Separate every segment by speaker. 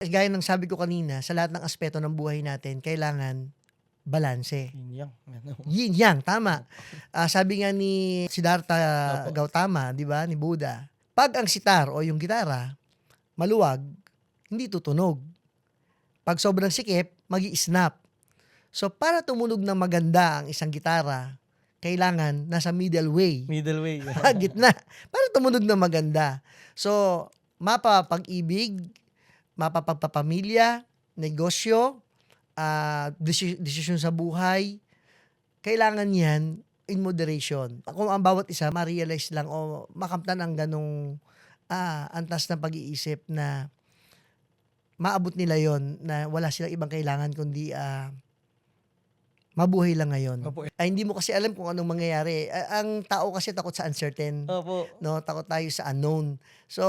Speaker 1: Gaya ng sabi ko kanina, sa lahat ng aspeto ng buhay natin, kailangan balanse.
Speaker 2: Yin yang, ano.
Speaker 1: Yin yang, tama.
Speaker 2: Opo.
Speaker 1: Sabi nga ni Siddhartha
Speaker 2: Opo.
Speaker 1: Gautama, 'di ba, ni Buddha, 'pag ang sitar o yung gitara maluwag, hindi tutunog. 'Pag sobrang sikip, magi-snap. So, para tumunog ng maganda ang isang gitara, kailangan nasa middle way,
Speaker 2: Middle way.
Speaker 1: gitna, para tumunog ng maganda. So, mapapag-ibig, mapapagpapamilya, negosyo, desisyon sa buhay, kailangan yan in moderation. Kung ang bawat isa ma-realize lang o makamtan ang ganong antas ng pag-iisip na maabot nila yon na wala silang ibang kailangan kundi mabuhay lang ngayon.
Speaker 2: Opo.
Speaker 1: Hindi mo kasi alam kung anong mangyayari. Ang tao kasi takot sa uncertain,
Speaker 2: Opo.
Speaker 1: no? Takot tayo sa unknown. So,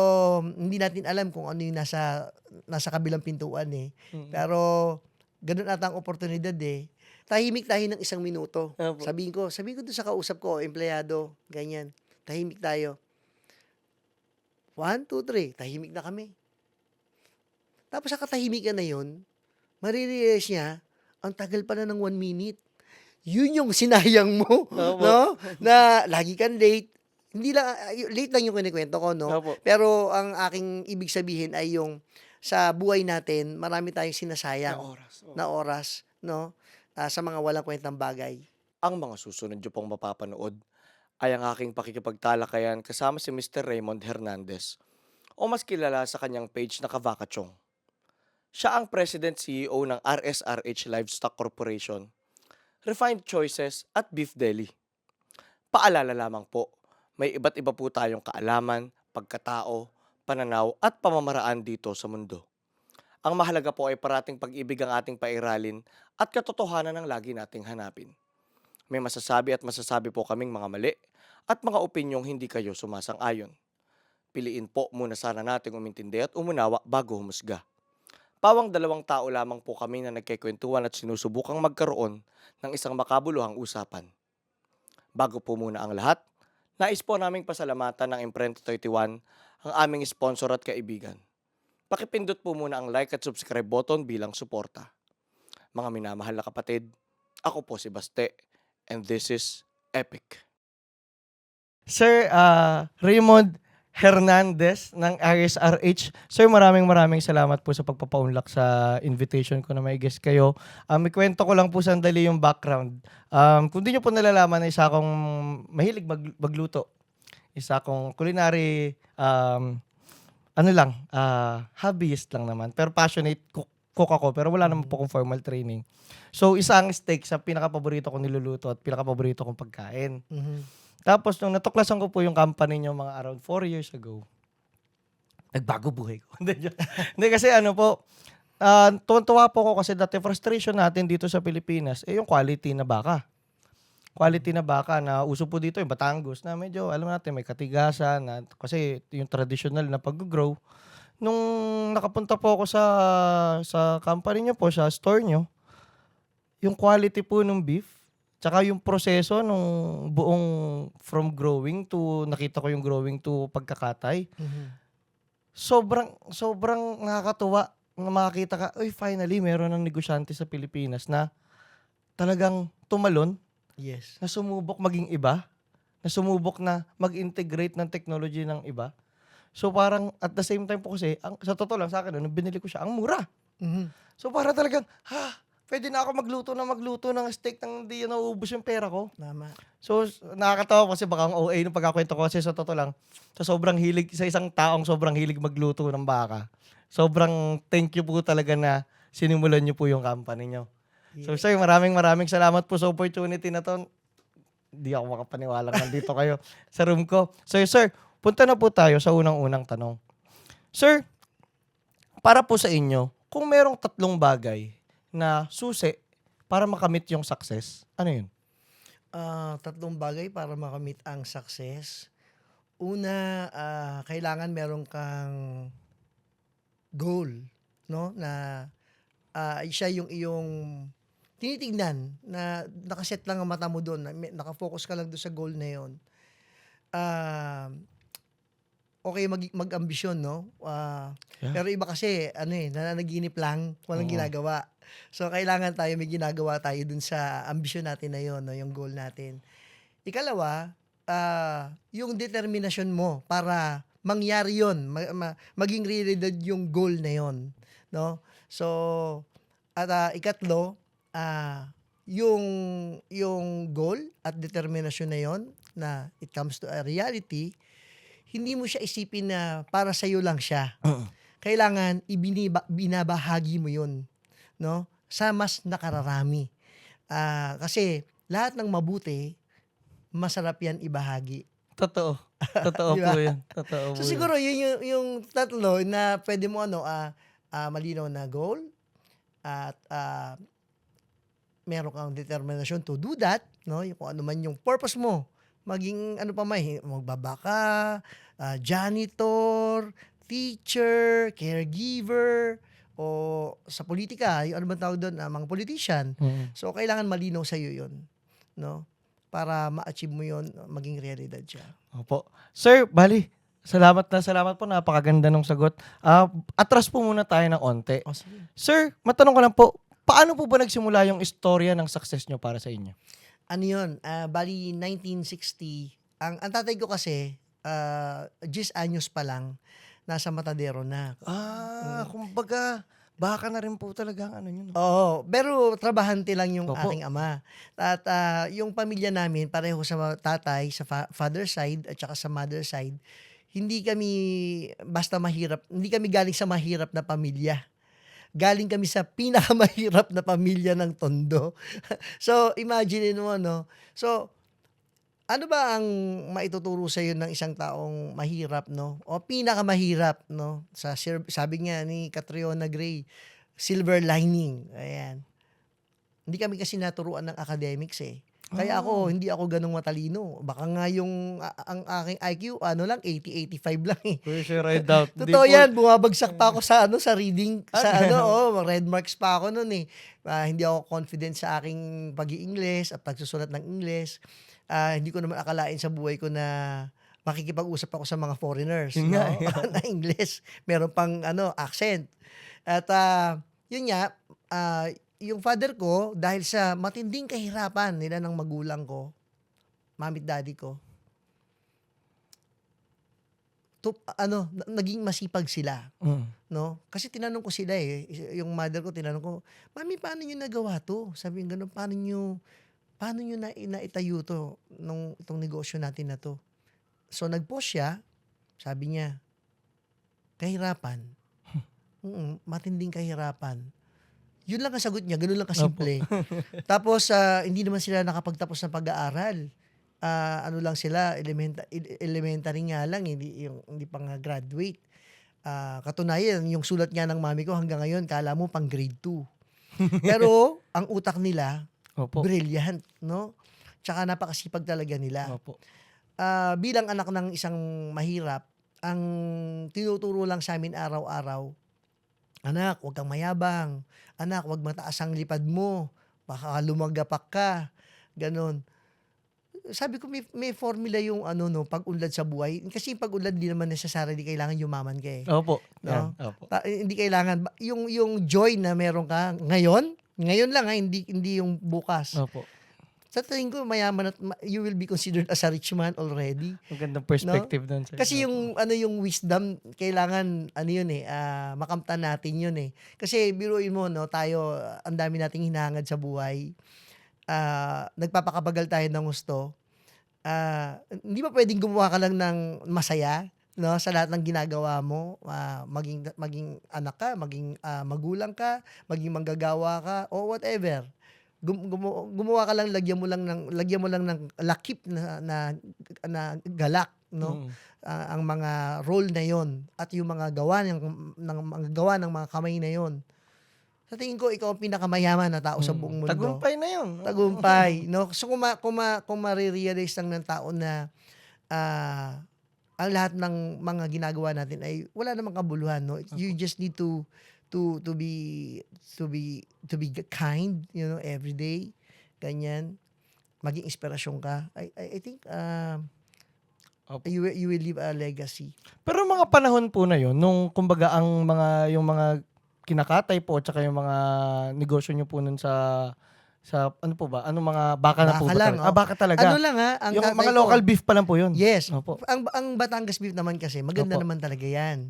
Speaker 1: hindi natin alam kung ano yung nasa kabilang pintuan eh.
Speaker 2: Mm.
Speaker 1: Pero ganun ata ang oportunidad eh. Tahimik tayo ng 1 minuto.
Speaker 2: Opo.
Speaker 1: Sabihin ko doon sa kausap ko, empleyado, ganyan. Tahimik tayo. 1, 2, 3, tahimik na kami. Tapos sa katahimikan na yun, marirealize niya, ang tagal pala ng 1 minute. Yun yung sinayang mo,
Speaker 2: Opo.
Speaker 1: no? Na lagi kang late. Hindi lang, late lang yung kinikwento ko, no?
Speaker 2: Opo.
Speaker 1: Pero ang aking ibig sabihin ay yung sa buhay natin, marami tayong
Speaker 2: Na
Speaker 1: sinasayang
Speaker 2: oras. Opo.
Speaker 1: na oras, no? Sa mga walang kwentang bagay.
Speaker 3: Ang mga susunod niyo pong mapapanood ay ang aking pakikipagtalakayan kasama si Mr. Raymond Hernandez o mas kilala sa kanyang page na Kavakachong. Siya ang President CEO ng RSRH Livestock Corporation, Refined Choices at Beef Deli. Paalala lamang po, may iba't iba po tayong kaalaman, pagkatao, pananaw at pamamaraan dito sa mundo. Ang mahalaga po ay parating pag-ibig ang ating pairalin at katotohanan ang lagi nating hanapin. May masasabi at masasabi po kaming mga mali at mga opinyong hindi kayo sumasang-ayon. Piliin po muna sana nating umintindi at umunawa bago humusga. Pawang 2 tao lamang po kami na nagkikwentuhan at sinusubukang magkaroon ng isang makabuluhang usapan. Bago po muna ang lahat, nais po naming pasalamatan ng Imprenta 31 ang aming sponsor at kaibigan. Pakipindot po muna ang like at subscribe button bilang suporta. Mga minamahal na kapatid, ako po si Baste and this is Epic.
Speaker 2: Sir Raymond Hernandez ng RSRH. Sir, maraming salamat po sa pagpapaunlak sa invitation ko na may guest kayo. May kwento ko lang po sandali yung background. Kung di nyo po nalalaman, isa akong mahilig magluto. Isa akong culinary, hobbyist lang naman. Pero passionate cook ako, pero wala naman po akong formal training. So, isa ang steak sa pinaka-paborito kong niluluto at pinaka-paborito kong pagkain.
Speaker 1: Mhm.
Speaker 2: Tapos, nung natuklasan ko po yung company nyo mga around 4 years ago, nagbago buhay ko. Hindi kasi tuwan-tuwa po ako kasi dati frustration natin dito sa Pilipinas, yung quality na baka. Quality na baka na uso po dito yung Batangus na medyo, alam natin, may katigasan. Kasi yung traditional na pag-grow. Nung nakapunta po ako sa company nyo po, sa store nyo, yung quality po ng beef, tsaka yung proseso nung buong from growing to, nakita ko yung growing to pagkakatay,
Speaker 1: Mhm.
Speaker 2: sobrang nakakatuwa na makakita ka, finally, meron ng negosyante sa Pilipinas na talagang tumalon,
Speaker 1: Yes.
Speaker 2: na sumubok maging iba, na sumubok na mag-integrate ng technology ng iba. So parang at the same time po kasi, sa totoo lang sa akin, nung binili ko siya, ang mura.
Speaker 1: Mhm.
Speaker 2: So para talagang, pwede na ako magluto ng steak nang hindi nauubos yung pera ko.
Speaker 1: Tama.
Speaker 2: So, nakakatawa kasi baka ang OA nung pagkakwento ko kasi sa totoo lang, sa isang taong sobrang hilig magluto ng baka, sobrang thank you po talaga na sinimulan niyo po yung company niyo. So, sir, maraming salamat po sa opportunity na to. Hindi ako makapaniwala nandito kayo sa room ko. So, sir, punta na po tayo sa unang-unang tanong. Sir, para po sa inyo, kung merong 3 bagay na susi para makamit yung success, ano yun?
Speaker 1: 3 bagay para makamit ang success. Una, kailangan meron kang goal, no? Na siya yung iyong tinitignan na nakaset lang ang mata mo doon, nakafocus ka lang doon sa goal na yon. okay mag-ambisyon, no?
Speaker 2: Yeah.
Speaker 1: Pero iba kasi ano, nananaginip lang, walang
Speaker 2: Oo.
Speaker 1: ginagawa. So, kailangan tayo may ginagawa tayo dun sa ambisyon natin na yun, no, yung goal natin. Ikalawa, yung determinasyon mo para mangyari yun, maging realidad yung goal na yun, no? So, at ikatlo, yung goal at determinasyon na yon na it comes to a reality, hindi mo siya isipin na para sa'yo lang siya. Kailangan binabahagi mo yun, no? Sa mas nakararami. Kasi lahat ng mabuti, masarap yan ibahagi.
Speaker 2: Totoo. Totoo
Speaker 1: Di
Speaker 2: po
Speaker 1: ba?
Speaker 2: yun. Totoo po
Speaker 1: So
Speaker 2: yun.
Speaker 1: siguro yun yung tatlo na pwede mo malinaw na goal at meron kang determinasyon to do that, no? Yung kung ano man yung purpose mo. Maging ano pa magbabaka, janitor, teacher, caregiver, o sa politika, yung ano ba tawag doon, mga politician. So kailangan malinaw sa iyo 'yon, no? Para ma-achieve mo 'yon, maging realidad siya.
Speaker 2: Opo. Sir, bali, salamat po. Napakaganda ng sagot. Atras po muna tayo ng onte.
Speaker 1: Oh, sige.
Speaker 2: Sir, matanong ko lang po, paano po ba nagsimula yung istorya ng success nyo para sa inyo?
Speaker 1: Ano 'yun? Bali 1960. Ang tatay ko kasi 10 anyos pa lang nasa matadero na.
Speaker 2: Kumbaga, baka na rin po talaga ang ano nyo. No?
Speaker 1: Oo, pero trabahante lang yung
Speaker 2: Opo.
Speaker 1: aking ama. At yung pamilya namin, pareho sa tatay, sa father side at saka sa mother side, hindi kami basta mahirap, hindi kami galing sa mahirap na pamilya. Galing kami sa pinakamahirap na pamilya ng Tondo. So, imagine mo, no? So, ano ba ang maituturo sa iyo ng isang taong mahirap, no? O pinakamahirap, no? Sabi nga ni Catriona Gray, silver lining. Ayan. Hindi kami kasi naturuan ng academics eh. Kaya hindi ako ganong matalino. Baka nga ang aking IQ, ano lang, 80, 85 lang eh.
Speaker 2: Sure, I doubt.
Speaker 1: Totoo yan, bumabagsak pa ako sa reading, red marks pa ako noon eh. Hindi ako confident sa aking pag-i-Ingles at pagsusulat ng Ingles. Hindi ko naman akalain sa buhay ko na makikipag-usap ako sa mga foreigners,
Speaker 2: Yun nga,
Speaker 1: na English. Meron pang accent. At yun nga, yung father ko, dahil sa matinding kahirapan nila ng magulang ko, mami at daddy ko, naging masipag sila, no? Kasi tinanong ko sila yung mother ko tinanong ko, "Mami, paano niyo nagawa 'to?" Sabi ng gano'n, "Paano niyo naitayo 'to itong negosyo natin na 'to?" So nag-pause siya, sabi niya, "Kahirapan." Matinding kahirapan. Yun lang ang sagot niya, gano'n lang kasimple. Tapos hindi naman sila nakapagtapos ng pag-aaral. Ano lang sila, elementary nga lang, hindi pa nga graduate. Katunayan, yung sulat nga ng mami ko hanggang ngayon, kala mo pang grade 2. Pero ang utak nila,
Speaker 2: Opo.
Speaker 1: brilliant, no? Tsaka napakasipag talaga nila.
Speaker 2: Opo.
Speaker 1: Bilang anak ng isang mahirap, ang tinuturo lang sa amin araw-araw, "Anak, huwag kang mayabang. Anak, huwag mataas ang lipad mo. Baka lumagapak ka." Ganon. Sabi ko, may formula yung pag-unlad sa buhay. Kasi yung pag-unlad, hindi naman necessarily kailangan yumaman ka eh.
Speaker 2: Opo.
Speaker 1: No?
Speaker 2: Yan. Opo.
Speaker 1: Hindi kailangan, yung joy na meron ka ngayon lang hindi yung bukas.
Speaker 2: Opo.
Speaker 1: Sa tingin ko, mayaman at you will be considered as a rich man already.
Speaker 2: Magandang perspective doon, sir.
Speaker 1: Kasi yung wisdom, kailangan makamtan natin yun eh. Kasi biruin mo, no, tayo, ang dami nating hinahangad sa buhay. Nagpapakabagal tayo ng gusto. Hindi ba pwedeng gumawa ka lang ng masaya, no, sa lahat ng ginagawa mo, maging anak ka, maging magulang ka, maging manggagawa ka, o whatever. Gumawa ka lang, lagyan mo lang ng lakip na galak, no? Ang mga role na yon at yung mga gawa ng mga kamay na yon. Sa tingin ko, ikaw ang pinakamayaman na tao sa buong mundo.
Speaker 2: Tagumpay na yun.
Speaker 1: Tagumpay, no? So kung marirealize lang ng tao na ang lahat ng mga ginagawa natin ay wala namang kabuluhan, no? You just need to be kind, every day. Ganyan. Maging inspirasyon ka. I think
Speaker 2: Opo.
Speaker 1: You will leave a legacy.
Speaker 2: Pero mga panahon po na yun, nung kumbaga yung mga kinakatay po at saka yung mga negosyo nyo po nun sa ano po ba? Ano mga baka na po
Speaker 1: Baka
Speaker 2: ba
Speaker 1: lang,
Speaker 2: talaga?
Speaker 1: oh.
Speaker 2: Baka talaga.
Speaker 1: Ano lang ang
Speaker 2: Yung
Speaker 1: tatay
Speaker 2: mga
Speaker 1: ko,
Speaker 2: local beef pa lang po yun.
Speaker 1: yes,
Speaker 2: Opo.
Speaker 1: ang Batangas beef naman kasi maganda
Speaker 2: Opo.
Speaker 1: naman talaga yan.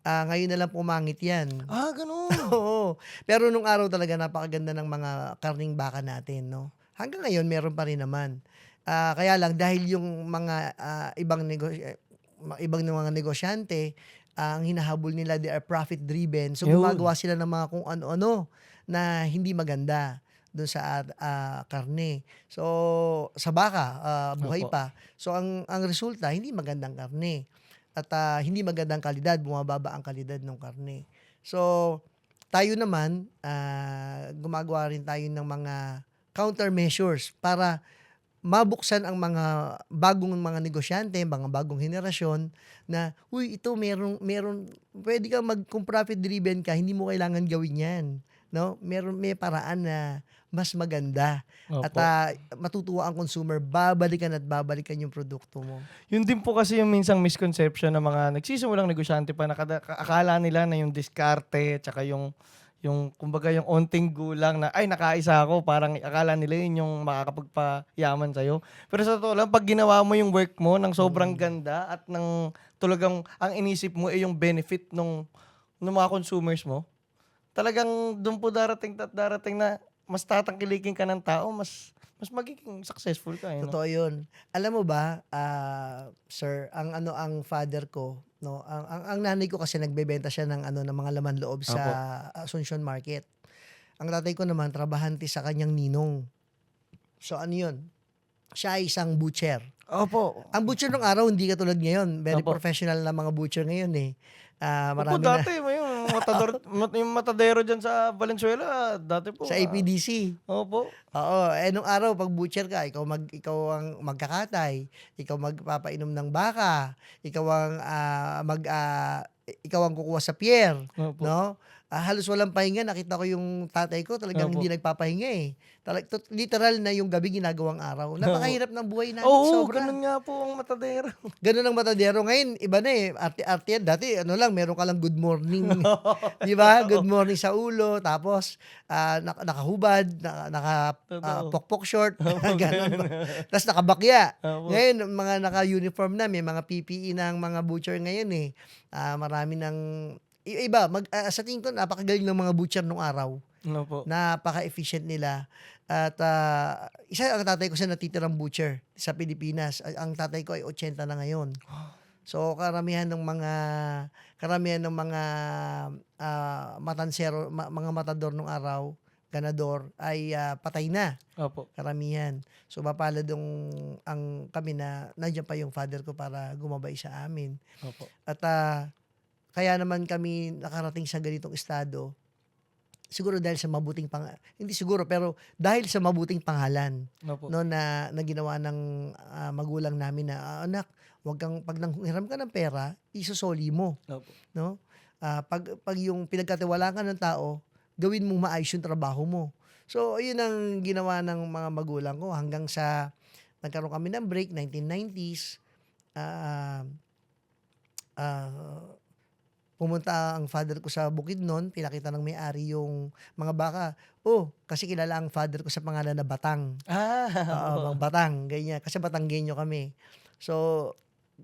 Speaker 1: Ngayon na lang pumangit yan.
Speaker 2: Ganun.
Speaker 1: Oo. Pero nung araw talaga napakaganda ng mga karning baka natin, no? Hanggang ngayon meron pa rin naman. Kaya lang dahil yung mga ibang mga negosyante, ang hinahabol nila, they are profit driven. So
Speaker 2: Yun.
Speaker 1: gumagawa sila ng mga kung ano-ano na hindi maganda doon sa karne. So sa baka, buhay
Speaker 2: Opo.
Speaker 1: pa. So ang resulta hindi magandang karne. At hindi magandang kalidad, bumababa ang kalidad ng karne. So tayo naman, gumagawa rin tayo ng mga countermeasures para mabuksan ang mga bagong mga negosyante, mga bagong henerasyon na, uy, ito meron pwede kang kung profit driven ka, hindi mo kailangan gawin 'yan, no? May paraan na mas maganda. At
Speaker 2: Opo.
Speaker 1: matutuwa ang consumer, babalikan at babalikan yung produkto mo.
Speaker 2: Yun din po kasi yung minsang misconception ng mga nagsisimulang negosyante pa na akala nila na yung diskarte tsaka yung kumbaga yung onting gulang na ay nakaisa ako, parang akala nila yun yung makakapagpayaman sa'yo. Pero sa totoo lang, pag ginawa mo yung work mo ng sobrang ganda at ng talagang ang inisip mo ay yung benefit ng mga consumers mo, talagang doon po darating na mas tatangkilikin ka ng tao, mas magiging successful ka. No?
Speaker 1: Totoo 'yun. Alam mo ba, sir, ang father ko, no, ang nanay ko kasi nagbebenta siya ng ng mga laman loob sa Asuncion Market. Ang tatay ko naman trabahante sa kanyang ninong. So ano 'yun? Siya ay isang butcher.
Speaker 2: Opo.
Speaker 1: Ang butcher nung araw hindi katulad ngayon. Very
Speaker 2: Opo.
Speaker 1: professional na mga butcher ngayon eh.
Speaker 2: Opo,
Speaker 1: Marami na
Speaker 2: dati yung matadero dyan sa Valenzuela, dati po.
Speaker 1: sa APDC.
Speaker 2: Opo.
Speaker 1: Oo, nung araw pag butcher ka, ikaw ang magkakatay, ikaw magpapainom ng baka, ikaw ang kukuha sa pier,
Speaker 2: Opo.
Speaker 1: no? Halos walang pahinga. Nakita ko yung tatay ko, talagang
Speaker 2: Opo.
Speaker 1: hindi nagpapahinga eh. Literal na yung gabi ginagawang araw. Napakahirap ng buhay namin,
Speaker 2: Oo,
Speaker 1: sobra.
Speaker 2: ganun nga po ang matadero.
Speaker 1: Ganun ang matadero. Ngayon, iba na eh. Arte-arte yan. Dati, meron ka lang good morning. Di ba? Good morning sa ulo. Tapos, nakahubad,
Speaker 2: Totoo.
Speaker 1: pokpok short.
Speaker 2: Opo,
Speaker 1: Ganun. Tapos nakabakya.
Speaker 2: Opo.
Speaker 1: Ngayon, mga naka-uniform na. May mga PPE ng mga butcher ngayon eh. Marami ng iba. Sa tingin ko, napakagaling ng mga butcher nung araw.
Speaker 2: Opo.
Speaker 1: Napaka-efficient nila. At isa ang tatay ko sa natitirang butcher sa Pilipinas. Ang tatay ko ay 80 na ngayon. So karamihan ng mga matansero, mga matador nung araw, ganador ay patay na.
Speaker 2: Opo.
Speaker 1: Karamihan. So mapalad ang kami na nandiyan pa yung father ko para gumabay sa amin.
Speaker 2: Opo.
Speaker 1: At kaya naman kami nakarating sa ganitong estado. Siguro dahil sa hindi siguro, pero dahil sa mabuting pangalan,
Speaker 2: Opo.
Speaker 1: no, na ginawa ng magulang namin na, anak, wag kang, pag nanghiram ka ng pera, isusoli mo,
Speaker 2: Opo.
Speaker 1: no? Pag yung pinagkatiwalaan ka ng tao, gawin mo maayos yung trabaho mo. So, yun ang ginawa ng mga magulang ko hanggang sa nagkaroon kami ng break, 1990s. Pumunta ang father ko sa Bukidnon, pinakita ng may-ari yung mga baka. Kasi kilala ang father ko sa pangalan na Batang. Oo,
Speaker 2: Opo.
Speaker 1: Batang, ganyan. Kasi Batanggenyo kami. So,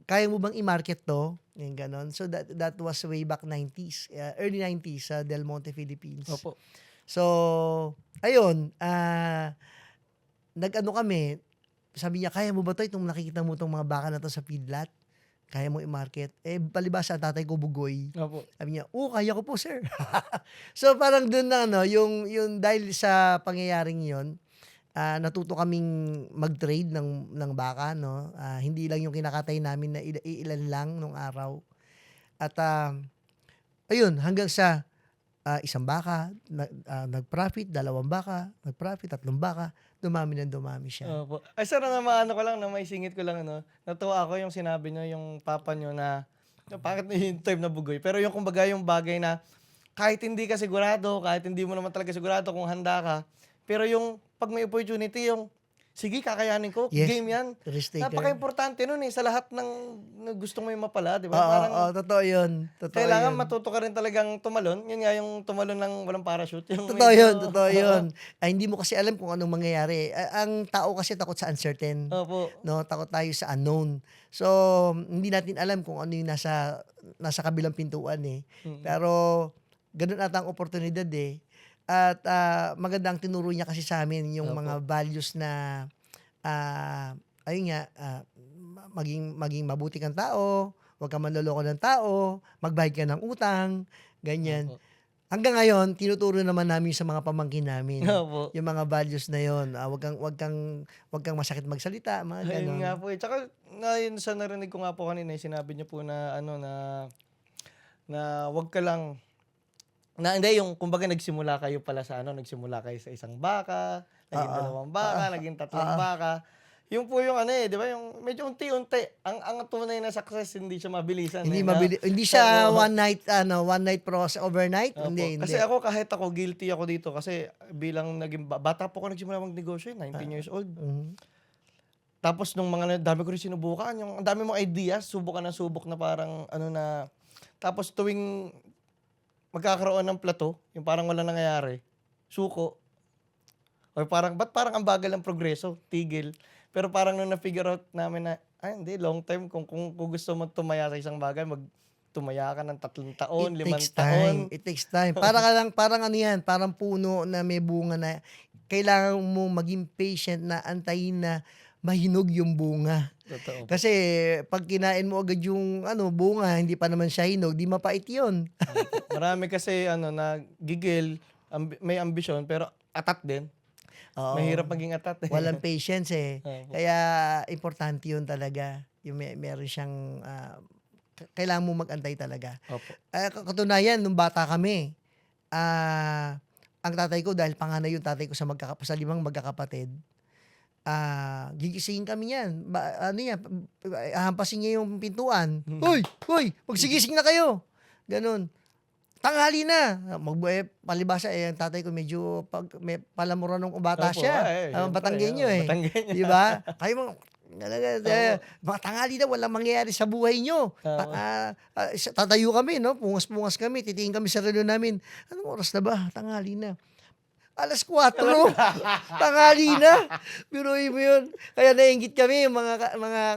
Speaker 1: kaya mo bang i-market to? Yung ganon. So, that was way back 90s, early 90s sa Del Monte, Philippines.
Speaker 2: Opo.
Speaker 1: So, ayun, nag-ano kami, sabi niya, kaya mo ba to? Itong nakikita mo itong mga baka na to sa feedlot? Kaya mo i-market? Palibasa ang tatay ko bugoy.
Speaker 2: Opo.
Speaker 1: Sabi niya, kaya ko po, sir. So, parang dun na, yung dahil sa pangyayaring yun, natuto kaming mag-trade ng baka, no? Hindi lang yung kinakatay namin na ilan lang nung araw. At, ayun, hanggang sa isang baka, nag-profit, 2 baka, nag-profit, 3 baka, dumami siya.
Speaker 2: Opo. Ay, sir, maano ko lang, na may singit ko lang, natuwa ako yung sinabi nyo, yung papa nyo na, bakit yung term na bugoy? Pero yung kumbaga yung bagay na, kahit hindi ka sigurado, kahit hindi mo naman talaga sigurado kung handa ka, pero yung, pag may opportunity, yung sige, kakayanin ko.
Speaker 1: Yes.
Speaker 2: Game yan.
Speaker 1: Risk taker.
Speaker 2: Napaka-importante nun sa lahat ng gusto mo yung mapala, di ba?
Speaker 1: Oo,
Speaker 2: Parang
Speaker 1: oo, totoo yun. Totoo
Speaker 2: kailangan
Speaker 1: yun.
Speaker 2: matuto ka rin talagang tumalon. Yun nga yung tumalon ng walang parachute. Yung
Speaker 1: Totoo yun, totoo yun. Ay, hindi mo kasi alam kung anong mangyayari. Ang tao kasi takot sa uncertain.
Speaker 2: Opo.
Speaker 1: No, takot tayo sa unknown. So, hindi natin alam kung ano yung nasa kabilang pintuan eh.
Speaker 2: Mm.
Speaker 1: Pero ganun ata ang oportunidad eh. At maganda ang tinuro niya kasi sa amin yung
Speaker 2: Opo.
Speaker 1: mga values na ayun nga, maging mabuti kang tao, huwag kang manloloko ng tao, magbayad ka ng utang, ganyan.
Speaker 2: Opo.
Speaker 1: Hanggang ngayon, tinuturo naman namin sa mga pamangkin namin
Speaker 2: Opo.
Speaker 1: yung mga values na yon. Wag kang masakit magsalita, mga
Speaker 2: Ayun
Speaker 1: ganon.
Speaker 2: nga po eh. Tsaka, yun sa narinig ko nga po kanina, sinabi niyo po na, na wag ka lang, hindi, yung, kumbaga, nagsimula kayo nagsimula kayo sa isang baka, naging
Speaker 1: Oo.
Speaker 2: dalawang baka, naging tatlong
Speaker 1: Oo.
Speaker 2: baka. Yung po yung di ba, yung medyo unti-unti. Ang tunay na success, hindi siya mabilisan.
Speaker 1: Hindi siya
Speaker 2: Oo.
Speaker 1: one night process overnight.
Speaker 2: Opo.
Speaker 1: Hindi.
Speaker 2: Kasi kahit ako, guilty ako dito kasi bilang naging bata po ako nagsimula magnegosyo, 19 years old.
Speaker 1: Mhm.
Speaker 2: Tapos nung dami ko rin sinubukan, yung ang dami mong ideas, subok na parang tapos tuwing magkakaroon ng plato, yung parang wala nangyayari, suko. Or ba't parang ang bagal ng progreso, tigil. Pero parang nung na-figure out namin na, hindi, long term, kung gusto mo tumaya sa isang bagay, tumaya ka ng 3 taon, 5 taon.
Speaker 1: It takes time. Parang ano yan, parang puno na may bunga na kailangan mo maging patient na antayin na mahinog yung bunga.
Speaker 2: Totoo.
Speaker 1: Kasi pag kinain mo agad yung bunga, hindi pa naman siya hinog, di mapait yun.
Speaker 2: Marami kasi na gigil, may ambisyon, pero atat din.
Speaker 1: Oo.
Speaker 2: Mahirap maging atat eh.
Speaker 1: Walang patience eh.
Speaker 2: Opo.
Speaker 1: Kaya importante yun talaga. Yung meron siyang kailangan mo magantay talaga.
Speaker 2: Opo.
Speaker 1: Katunayan, nung bata kami, ang tatay ko, dahil panganay yung tatay ko sa 5 magkakapatid, gigisingin kami yan. Hahampasin niya yung pintuan. Hoy! Magsigising na kayo! Ganon. Tanghali na. Palibasa ang tatay ko medyo may palamura nung bata
Speaker 2: Opo,
Speaker 1: siya.
Speaker 2: syempre,
Speaker 1: Batanggenyo eh.
Speaker 2: Batanggenyo.
Speaker 1: Di ba? Kayo mga tanghali na, walang mangyayari sa buhay nyo. Tatayo kami, no? Pungas-pungas kami, titingin kami sa relo namin. Anong oras na ba? Tanghali na. 4:00. Tanghali na. Biruin mo yun. Kaya nainggit kami, yung mga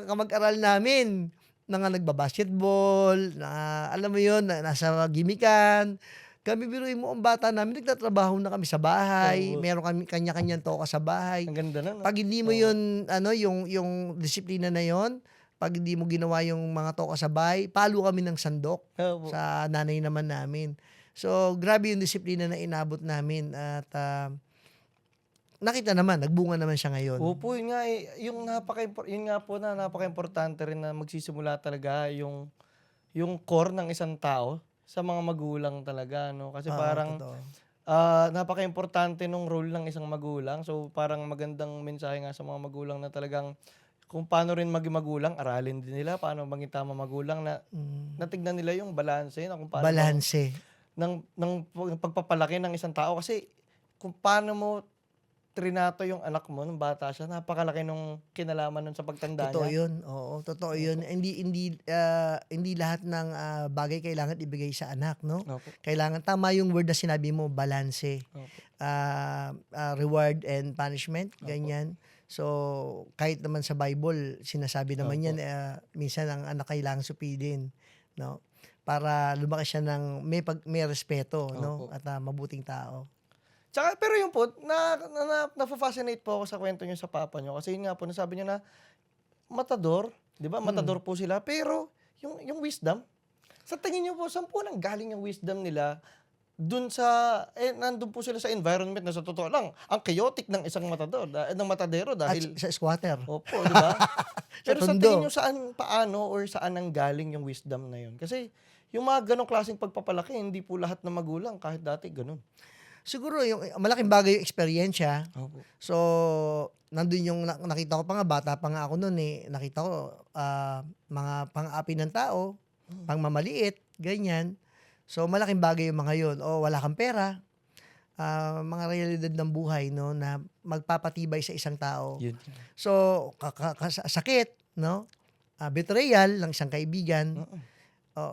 Speaker 1: kamag-aral namin na nga nagbabasketball, na alam mo yun, na nasa gimikan. Kami, biruin mo, ang bata namin, nagtatrabaho na kami sa bahay.
Speaker 2: Oo.
Speaker 1: Meron kami kanya-kanyang toka sa bahay.
Speaker 2: Ang ganda na, no?
Speaker 1: Pag hindi mo yun, yung disiplina na yon, pag hindi mo ginawa yung mga toka sa bahay, palo kami ng sandok
Speaker 2: Opo.
Speaker 1: sa nanay naman namin. So, grabe yung disiplina na inabot namin at nakita naman, nagbunga naman siya ngayon.
Speaker 2: Opo, yun nga yung napaka-importante rin na magsisimula talaga yung core ng isang tao sa mga magulang talaga, no? Kasi parang
Speaker 1: Totoo.
Speaker 2: napaka-importante nung role ng isang magulang. So parang magandang mensahe nga sa mga magulang na talagang kung paano rin maging magulang, aralin din nila paano maging tama magulang na natignan nila yung balanse na kung paano
Speaker 1: Balanse.
Speaker 2: ng pagpapalaki ng isang tao kasi kung paano mo trinato yung anak mo nung bata siya, napakalaki nung kinalaman nun sa pagtanda
Speaker 1: Totoo
Speaker 2: niya.
Speaker 1: yun. Oo, totoo yun. Hindi lahat ng bagay kailangan ibigay sa anak, no?
Speaker 2: Opo.
Speaker 1: Kailangan, tama yung word na sinabi mo, balanse.
Speaker 2: Opo.
Speaker 1: Reward and punishment, ganyan. So, kahit naman sa Bible, sinasabi naman
Speaker 2: Opo.
Speaker 1: yan, minsan ang anak kailangan supidin, no? Para lumaki siya ng may respeto, no?
Speaker 2: Opo.
Speaker 1: At mabuting tao.
Speaker 2: Tsaka, pero yun po, na-fascinate po ako sa kwento niyo sa papa niyo. Kasi yun nga po, nasabi niyo na matador, di ba? Matador po sila. Pero, yung wisdom, sa tingin niyo po, saan po nang galing yung wisdom nila? Nandun po sila sa environment na sa totoo lang, ang chaotic ng isang matadero
Speaker 1: At
Speaker 2: dahil,
Speaker 1: sa squatter.
Speaker 2: opo, di ba? Pero sa
Speaker 1: tondo.
Speaker 2: tingin niyo paano or saan nang galing yung wisdom na yun? Kasi, yung mga ganong klaseng pagpapalaki, hindi po lahat ng magulang, kahit dati ganun.
Speaker 1: Siguro yung malaking bagay yung eksperyensya.
Speaker 2: Opo.
Speaker 1: So, nandun yung nakita ko pa nga, bata pa nga ako noon eh. Nakita ko mga pang-api ng tao, pang mamaliit, ganyan. So, malaking bagay yung mga yun. O, wala kang pera. mga realidad ng buhay, no, na magpapatibay sa isang tao.
Speaker 2: Yun.
Speaker 1: So, sakit, no? Betrayal ng isang kaibigan.
Speaker 2: Mm.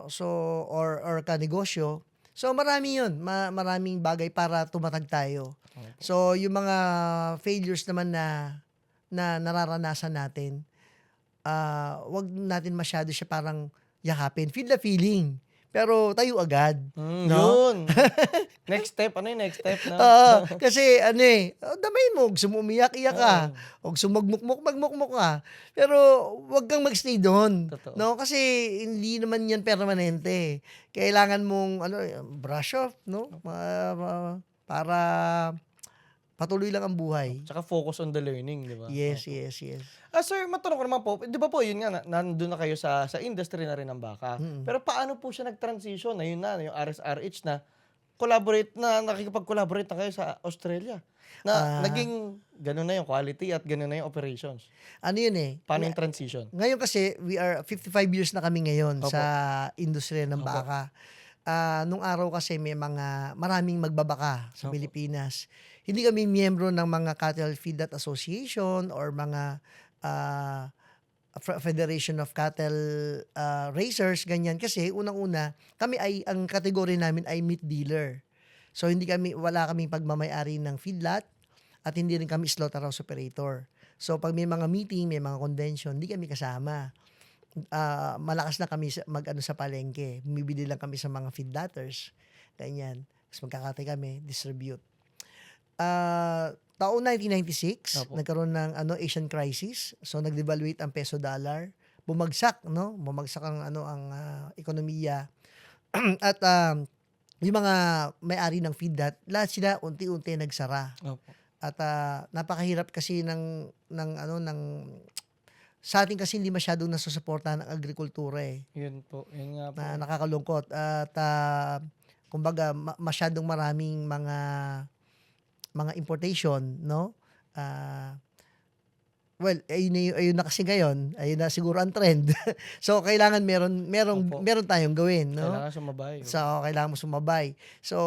Speaker 1: So, or kanegosyo. So, marami yun. Maraming bagay para tumatag tayo. So, yung mga failures naman na nararanasan natin, wag natin masyado siya parang yakapin. Feel the feeling. Pero tayo agad. No?
Speaker 2: Yun. Next step, ano yung next step na?
Speaker 1: Oo, kasi damayin mo, gusto mo umiyak-iyak ka, o gusto magmukmuk ka. Pero wag kang magstay doon.
Speaker 2: Totoo.
Speaker 1: No? Kasi hindi naman yan permanente. Kailangan mong brush off, no? Para patuloy lang ang buhay.
Speaker 2: Tsaka focus on the learning, di ba?
Speaker 1: Yes,
Speaker 2: Opo.
Speaker 1: yes, yes.
Speaker 2: Sir, matanong ko naman po, di ba po yun nga, nandun na kayo sa industry na rin ng baka. Pero paano po siya nag-transition? Ayun na, yung RSRH na nakikipag-collaborate na kayo sa Australia. Na naging ganun na yung quality at ganun na yung operations.
Speaker 1: Ano yun eh?
Speaker 2: Paano yung transition?
Speaker 1: Ngayon kasi, we are 55 years na kami ngayon
Speaker 2: Opo.
Speaker 1: sa industriya ng baka. Nung araw kasi maraming magbabaka sa
Speaker 2: Opo.
Speaker 1: Pilipinas. Hindi kami miyembro ng mga Cattle Feedlot Association or mga Federation of Cattle Raisers, ganyan. Kasi unang-una, ang kategory namin ay meat dealer. So wala kaming pagmamay-ari ng feedlot at hindi rin kami slaughterhouse operator. So pag may mga meeting, may mga convention, hindi kami kasama. Malakas na kami sa palengke. Bumibili lang kami sa mga feedlotters. Ganyan. Tapos magkakatay kami, distribute. Taong 1996,
Speaker 2: Opo.
Speaker 1: nagkaroon ng Asian crisis. So nag-devaluate ang peso dollar. Bumagsak, no? Bumagsak ang ekonomiya. At yung mga may-ari ng feedlot, lahat sila unti-unti nagsara.
Speaker 2: Opo.
Speaker 1: At napakahirap kasi ng sa atin kasi hindi masyadong nasusuportahan ng agrikultura eh.
Speaker 2: Yun po. Yun nga po.
Speaker 1: Na nakakalungkot. At kumbaga masyadong maraming mga importation, no? Ayun na kasi ngayon, ayun na siguro ang trend. So kailangan
Speaker 2: Opo.
Speaker 1: meron tayong gawin, no?
Speaker 2: Kailangan sumabay.
Speaker 1: So kailangan mo sumabay. So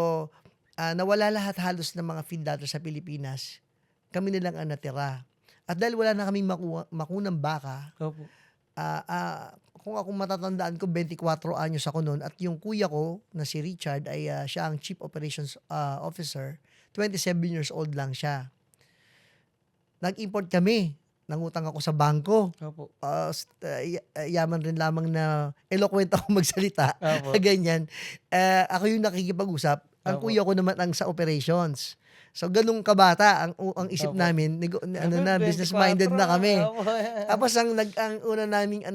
Speaker 1: nawala lahat halos ng mga feedlotters sa Pilipinas. Kami na lang ang natira. At dahil wala na kaming makunang baka,
Speaker 2: Opo.
Speaker 1: kung ako matatandaan ko, 24 anyos ako noon. At yung kuya ko, na si Richard, ay siya ang Chief Operations Officer. 27 years old lang siya. Nag-import kami. Nangutang ako sa bangko.
Speaker 2: Opo.
Speaker 1: Yaman rin lamang na eloquent ako magsalita.
Speaker 2: Opo.
Speaker 1: Ganyan. Ako yung nakikipag-usap. Ang
Speaker 2: Opo.
Speaker 1: kuya ko naman ang sa operations. So, ganung kabata ang isip
Speaker 2: Opo.
Speaker 1: namin. Business-minded na kami.
Speaker 2: Opo.
Speaker 1: Tapos ang una naming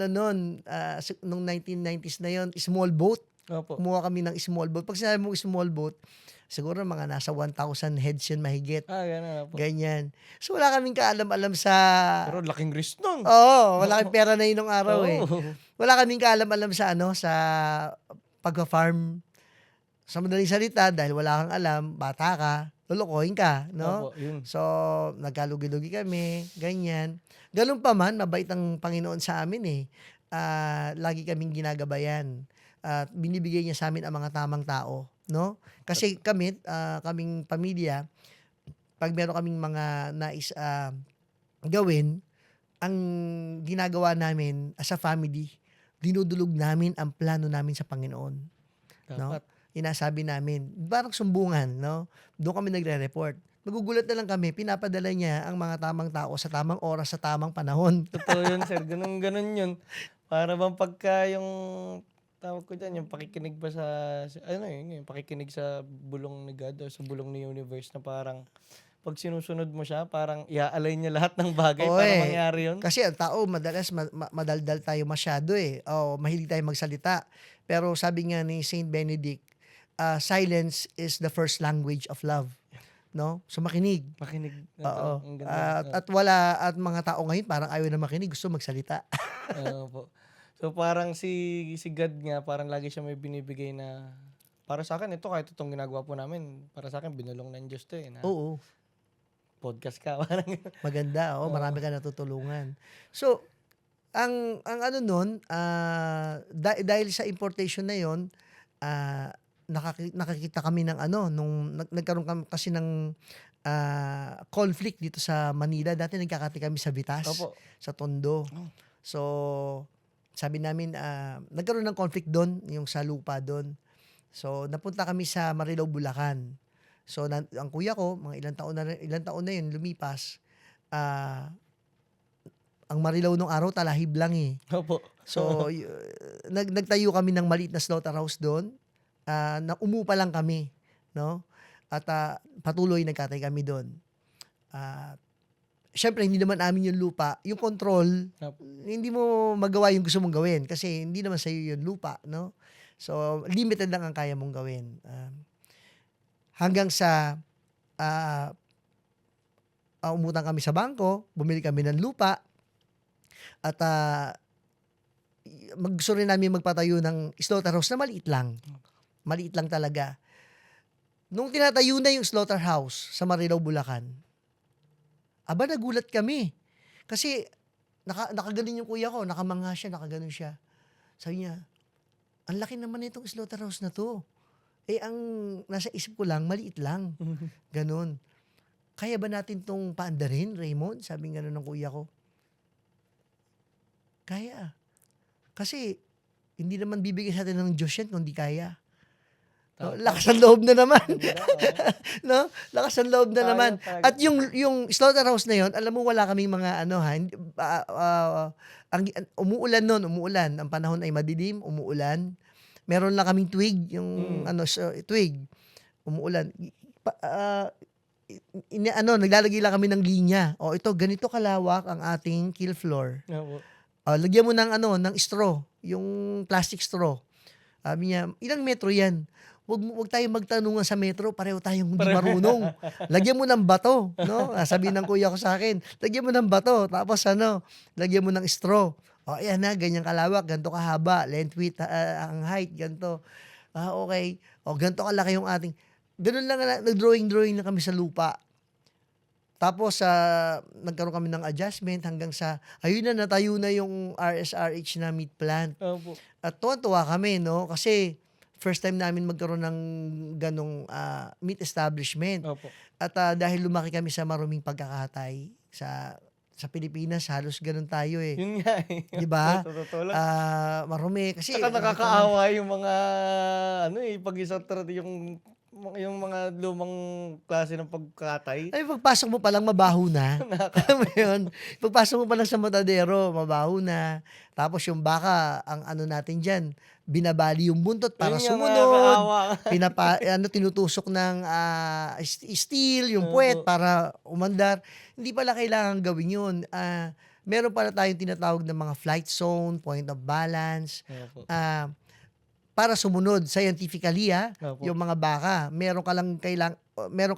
Speaker 1: nung 1990s na yon, small boat.
Speaker 2: Opo.
Speaker 1: Kumuha kami ng small boat. Pag sinabi mo small boat, siguro mga nasa 1,000 heads yun mahigit.
Speaker 2: Ganun po.
Speaker 1: Ganyan. So wala kaming kaalam-alam sa...
Speaker 2: Pero laking risk nun.
Speaker 1: Oo, wala kaming pera na yun nung araw eh.
Speaker 2: Oo.
Speaker 1: Wala kaming kaalam-alam sa sa pag-farm. Sa madaling salita, dahil wala kang alam, bata ka, lulukohin ka, no?
Speaker 2: Opo, yun.
Speaker 1: So, nagkalugi-lugi kami, ganyan. Ganun pa man, mabait ang Panginoon sa amin eh. Lagi kaming ginagabayan. At binibigay niya sa amin ang mga tamang tao, no? Kasi kaming pamilya, pag meron kaming mga nais gawin, ang ginagawa namin as a family, dinudulog namin ang plano namin sa Panginoon. No?
Speaker 2: Dapat.
Speaker 1: Inasabi namin, parang sumbungan, no? Doon kami nagre-report. Magugulat na lang kami, pinapadala niya ang mga tamang tao sa tamang oras, sa tamang panahon.
Speaker 2: Totoo yun, sir. Ganun yun. Para bang pagka yung tawag ko dyan, yung pakikinig ba yung pakikinig sa bulong ni God o sa bulong ni universe na parang pag sinusunod mo siya, parang i-align niya lahat ng bagay
Speaker 1: Oo,
Speaker 2: para
Speaker 1: eh.
Speaker 2: mangyari yun.
Speaker 1: Kasi ang tao, madalas madaldal tayo masyado eh. Mahilig tayo magsalita. Pero sabi nga ni Saint Benedict, silence is the first language of love. No? So makinig.
Speaker 2: Makinig.
Speaker 1: Oo.
Speaker 2: Ang ganda.
Speaker 1: At mga tao ngayon parang ayaw na makinig, gusto magsalita.
Speaker 2: Oo po. So parang si God nga, parang lagi siya may binibigay na, para sa akin, ito kahit itong ginagawa po namin, para sa akin, binulong ng Diyos to na
Speaker 1: Oo.
Speaker 2: podcast ka. Parang
Speaker 1: Maganda,
Speaker 2: Oo.
Speaker 1: marami ka natutulungan. So, ang nun, dahil sa importation na yon, nakakita kami ng ano, nung nagkaroon kami kasi ng conflict dito sa Manila. Dati nagkakati kami sa Vitas,
Speaker 2: Opo.
Speaker 1: sa Tondo.
Speaker 2: Oh.
Speaker 1: So, sabi namin, nagkaroon ng conflict doon, yung sa lupa doon. So, napunta kami sa Marilao, Bulacan. So, ang kuya ko, mga ilang taon na yun, lumipas. Ang Marilao nung araw, talahib lang eh.
Speaker 2: Opo.
Speaker 1: So, nagtayo kami ng maliit na slaughterhouse doon. Na umupa lang kami, no? At patuloy nagkatay kami doon. Syempre, hindi naman amin yung lupa. Yung control,
Speaker 2: Opo.
Speaker 1: hindi mo magawa yung gusto mong gawin kasi hindi naman sa'yo yung lupa, no? So, limited lang ang kaya mong gawin. Hanggang sa umutang kami sa bangko, bumili kami ng lupa, at gusto rin namin magpatayo ng slaughterhouse na maliit lang. Maliit lang talaga. Nung tinatayo na yung slaughterhouse sa Marilao, Bulacan, nagulat kami. Kasi nakaganon yung kuya ko, nakamangha siya, nakaganon siya. Sabi niya, ang laki naman itong slaughterhouse na to. Ang nasa isip ko lang, maliit lang. Ganon. Kaya ba natin tong paandarin, Raymond? Sabi nga ng kuya ko. Kaya. Kasi, hindi naman bibigay sa atin ng Diyos yan kung di kaya. No? Lakas ang loob na naman. No? Lakas ang loob na naman. At yung slaughterhouse na yon, alam mo, wala kaming mga umuulan noon, umuulan. Ang panahon ay madilim, umuulan. Meron lang kaming twig, yung twig. Umuulan. Naglalagay lang kami ng linya. Ito, ganito kalawak ang ating kill floor.
Speaker 2: Opo.
Speaker 1: Lagyan mo ng straw, yung plastic straw. Sabi niya, ilang metro yan? Wag tayong magtanungan sa metro, pareho tayong hindi marunong. Lagyan mo ng bato, no? Sabi ng kuya ko sa akin, lagyan mo ng bato, tapos lagyan mo ng straw. Ayan na, ganyan kalawak, ganito kahaba, length, width, ang height, ganito. Okay. Ganito kalaki yung ating. Ganun lang, nag-drawing na kami sa lupa. Tapos, nagkaroon kami ng adjustment hanggang sa, ayun na, natayo na yung RSRH na meat plant.
Speaker 2: Opo.
Speaker 1: At tuwa kami, no? Kasi, first time namin magkaroon ng ganong meat establishment.
Speaker 2: Opo.
Speaker 1: At dahil lumaki kami sa maruming pagkakatay sa Pilipinas, halos ganun tayo eh.
Speaker 2: Yun nga eh.
Speaker 1: Di ba?
Speaker 2: Totoo lang.
Speaker 1: Marumi. Kasi,
Speaker 2: Saka nakakaawa yung mga, pag isang yung mga lumang klase ng pagkatay.
Speaker 1: ay, pagpasok mo palang mabaho na. Alam mo yun? Pagpasok mo palang sa matadero, mabaho na. Tapos yung baka, ang natin dyan, binabali yung buntot para
Speaker 2: Yun yung
Speaker 1: sumunod.
Speaker 2: nakakaawa.
Speaker 1: Tinutusok ng steel, yung puwet para umandar. Hindi pala kailangan gawin yun. Meron pala tayong tinatawag ng mga flight zone, point of balance,
Speaker 2: Opo.
Speaker 1: para sumunod scientifically
Speaker 2: Opo.
Speaker 1: yung mga baka. Meron ka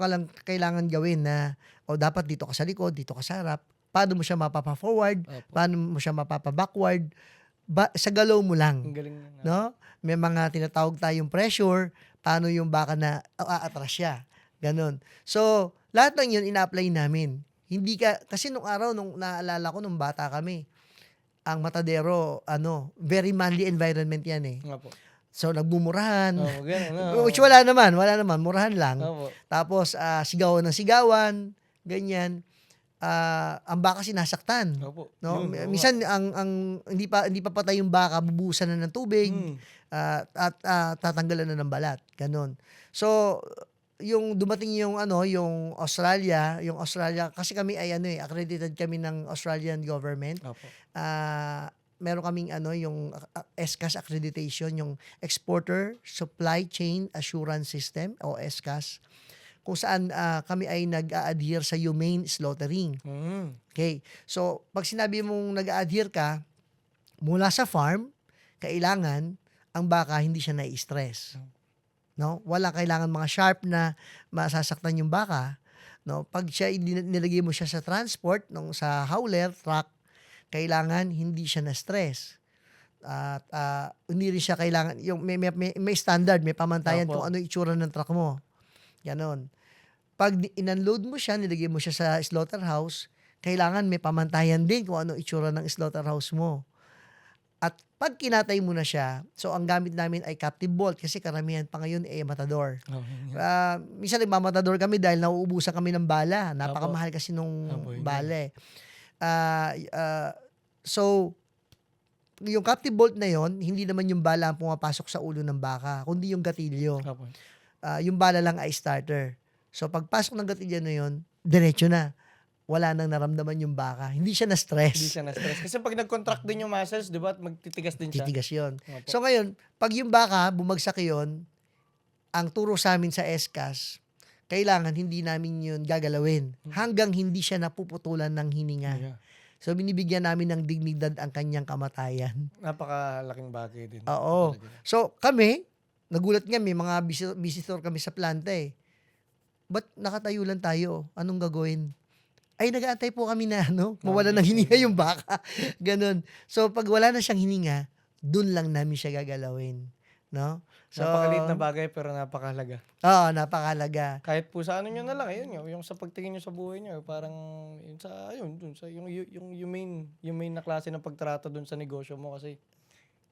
Speaker 1: lang kailangan gawin na dapat dito ka sa likod, dito ka sa harap. Paano mo siya mapapa-forward?
Speaker 2: Opo.
Speaker 1: Paano mo siya mapapa-backward? Sa galaw mo lang.
Speaker 2: Ang galing na.
Speaker 1: No? May mga tinatawag tayong pressure, paano yung baka na aatras siya. Ganon. So, lahat ng yun ina-apply namin. Kasi nung araw, nung naalala ko, nung bata kami, ang matadero, very manly environment yan eh.
Speaker 2: Opo.
Speaker 1: So, nagmumurahan.
Speaker 2: Ganun.
Speaker 1: Which wala naman, murahan lang.
Speaker 2: Opo.
Speaker 1: Tapos, sigawan ng sigawan, ganyan. Ang baka sinasaktan.
Speaker 2: Opo.
Speaker 1: No?
Speaker 2: Yun, oo
Speaker 1: Minsan hindi pa patay yung baka, bubusan na ng tubig, at tatanggalan na ng balat, ganun. So, yung dumating yung Australia kasi kami ay accredited kami ng Australian government.
Speaker 2: Opo.
Speaker 1: Meron kaming yung SCAS accreditation, yung Exporter Supply Chain Assurance System o SCAS, kung saan kami ay nag-a-adhere sa humane slaughtering. Okay. So, pag sinabi mong nag-a-adhere ka, mula sa farm, kailangan ang baka hindi siya na-stress. No? Wala kailangan mga sharp na masasaktan yung baka. No? Pag siya nilagay mo siya sa transport, sa hauler, truck, kailangan hindi siya na-stress. At hindi rin siya kailangan, yung may standard, may pamantayan
Speaker 2: Opo.
Speaker 1: kung ano itsura ng truck mo. Ganon. Pag in-unload mo siya, nilagay mo siya sa slaughterhouse, kailangan may pamantayan din kung ano itsura ng slaughterhouse mo. At pag kinatay mo na siya, so ang gamit namin ay captive bolt kasi karamihan pa ngayon matador. Minsan nagmamatador kami dahil nauubusan kami ng bala. Napakamahal kasi nung
Speaker 2: Apo, yun.
Speaker 1: bala. So, yung captive bolt na yon, hindi naman yung bala ang pumapasok sa ulo ng baka, kundi yung gatilyo.
Speaker 2: Apo.
Speaker 1: Yung bala lang ay starter. So, pagpasok ng gatilyo na yon, diretso na. Wala nang naramdaman yung baka. Hindi siya
Speaker 2: Hindi
Speaker 1: na-stress.
Speaker 2: siya na-stress. Kasi pag nag-contract din yung muscles, di ba, at magtitigas din siya.
Speaker 1: Titigas yun.
Speaker 2: Opo.
Speaker 1: So, ngayon, pag yung baka, bumagsak yon, ang turo sa amin sa SCAS, kailangan hindi namin yun gagalawin hanggang hindi siya napuputulan ng hininga.
Speaker 2: Yeah.
Speaker 1: So, binibigyan namin ng dignidad ang kanyang kamatayan.
Speaker 2: Napakalaking bagay din.
Speaker 1: Oo.
Speaker 2: Talaga.
Speaker 1: So, kami, nagulat nga, may mga visitor kami sa planta eh. Ba't nakatayo lang tayo? Anong gagawin? Ay, nag-aantay po kami na mawala ng hininga yung baka. Ganon. So, pag wala na siyang hininga, dun lang namin siya gagalawin. No? So,
Speaker 2: Napakaliit na bagay pero napakahalaga.
Speaker 1: Oo, napakalaga.
Speaker 2: Kahit po sa ano nyo na lang, ayun yung sa pagtingin nyo sa buhay nyo, parang yun sa ayun dun sa yung humane na klase ng pagtrato dun sa negosyo mo kasi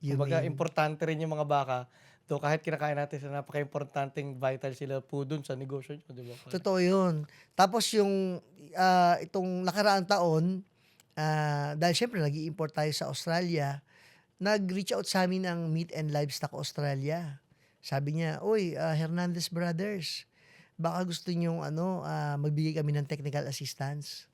Speaker 2: kumbaga importante rin yung mga baka. Do kahit kinakain natin sa napaka-importanteng vital sila po dun sa negosyo nyo, di ba?
Speaker 1: Totoo yun. Tapos yung itong nakaraang taon, dahil syempre nag-i-import tayo sa Australia, nag-reach out sa amin ang Meat and Livestock Australia. Sabi niya, "Uy, Hernandez Brothers, baka gusto niyong magbigay kami ng technical assistance."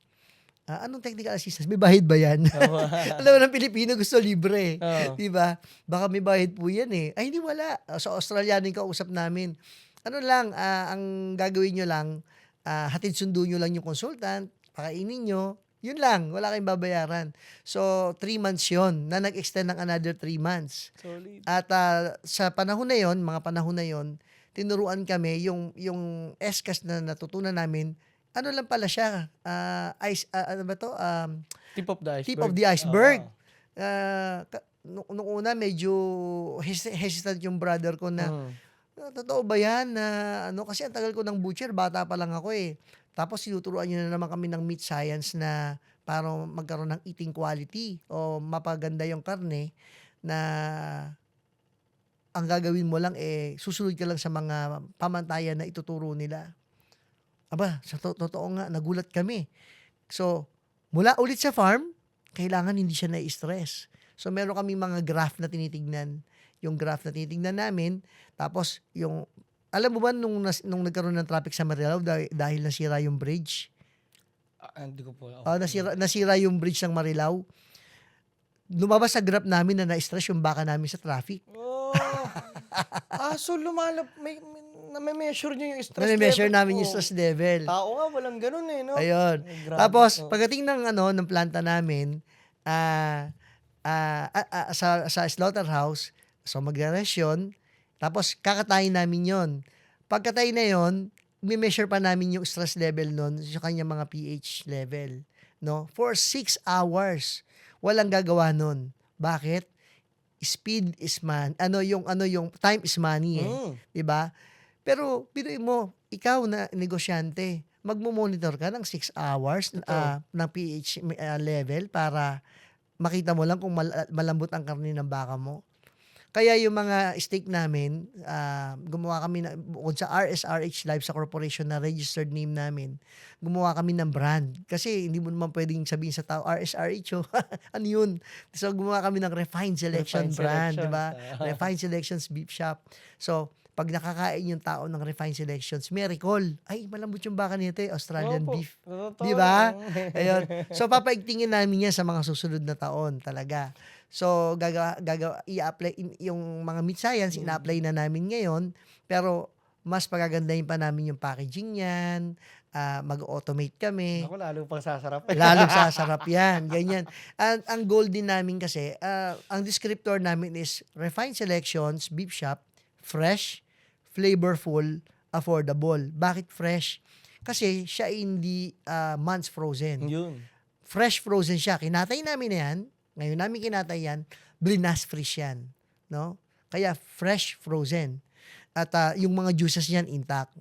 Speaker 1: Anong technical assistance? May bahid ba yan? Alam mo ng Pilipino gusto libre.
Speaker 2: Oo.
Speaker 1: Di ba? Baka may bahid po yan eh. Ay, hindi wala. Sa Australiano yung kausap namin. Ano lang, ang gagawin nyo lang, hatid sundo nyo lang yung consultant, pakainin nyo, yun lang, wala kayong babayaran. So, 3 months yon na nag-extend ng another 3 months.
Speaker 2: Solid.
Speaker 1: At sa panahon na yon, mga panahon na yon, tinuruan kami yung SCAS na natutunan namin, ano lang pala siya, ano ba to?
Speaker 2: Tip of the iceberg.
Speaker 1: Tip of the iceberg.
Speaker 2: Oo.
Speaker 1: Nung una, medyo hesitant yung brother ko na, totoo ba yan? Kasi ang tagal ko ng butcher, bata pa lang ako eh. Tapos sinuturuan nyo na naman kami ng meat science na para magkaroon ng eating quality o mapaganda yung karne na ang gagawin mo lang susunod ka lang sa mga pamantayan na ituturo nila. Aba, sa totoo nga, nagulat kami. So, mula ulit sa farm, kailangan hindi siya na-stress. So, meron kami mga graph na tinitignan. Yung graph na tinitignan namin, tapos alam mo ba nung nagkaroon ng traffic sa Marilao dahil nasira yung bridge?
Speaker 2: Hindi ko po.
Speaker 1: Nasira yung bridge ng Marilao. Lumabas sa graph namin na na-stress yung baka namin sa traffic.
Speaker 2: So may measure nyo yung stress level.
Speaker 1: Na-measure namin yung stress level.
Speaker 2: Tao nga, walang ganun eh, no?
Speaker 1: Ayun.
Speaker 2: Grabe.
Speaker 1: Tapos, pagdating ng planta namin, sa slaughterhouse, so magre-ration, tapos kakatayin namin yon. Pagkatay na yon, may-measure pa namin yung stress level nun sa kanyang mga pH level. No? For 6 hours. Walang gagawa nun. Bakit? Speed is yung time is money eh. 'Di ba? Pero pinuin mo, ikaw na negosyante, magmo-monitor ka ng 6 hours ng pH level para makita mo lang kung malambot ang karne ng baka mo. Kaya yung mga steak namin, gumawa kami bukod sa RSRH Livestock Corporation na registered name namin, gumawa kami ng brand. Kasi hindi mo naman pwedeng sabihin sa tao, RSRH, ano yun? So gumawa kami ng Refined Selection brand, di ba? Refined Selections Beef Shop. So, pag nakakain yung tao ng Refined Selections, may recall. Ay, malambot yung baka nito Australian beef. Di ba? Ayun. So, papaigtingin namin yan sa mga susunod na taon talaga. So, i-apply yung mga meat science, ina-apply na namin ngayon, pero mas pagagandahin pa namin yung packaging yan, mag-automate kami.
Speaker 2: Ako, lalo pang sasarap.
Speaker 1: Lalong sasarap yan, ganyan. Ang goal din namin kasi, ang descriptor namin is Refined Selections, Beef Shop, fresh, flavorful, affordable. Bakit fresh? Kasi siya hindi months frozen.
Speaker 2: Yun.
Speaker 1: Fresh frozen siya. Kinatay namin na yan. Ngayon namin kinatay yan. Blinas-freeze yan. No? Kaya fresh frozen. At yung mga juices niyan intact.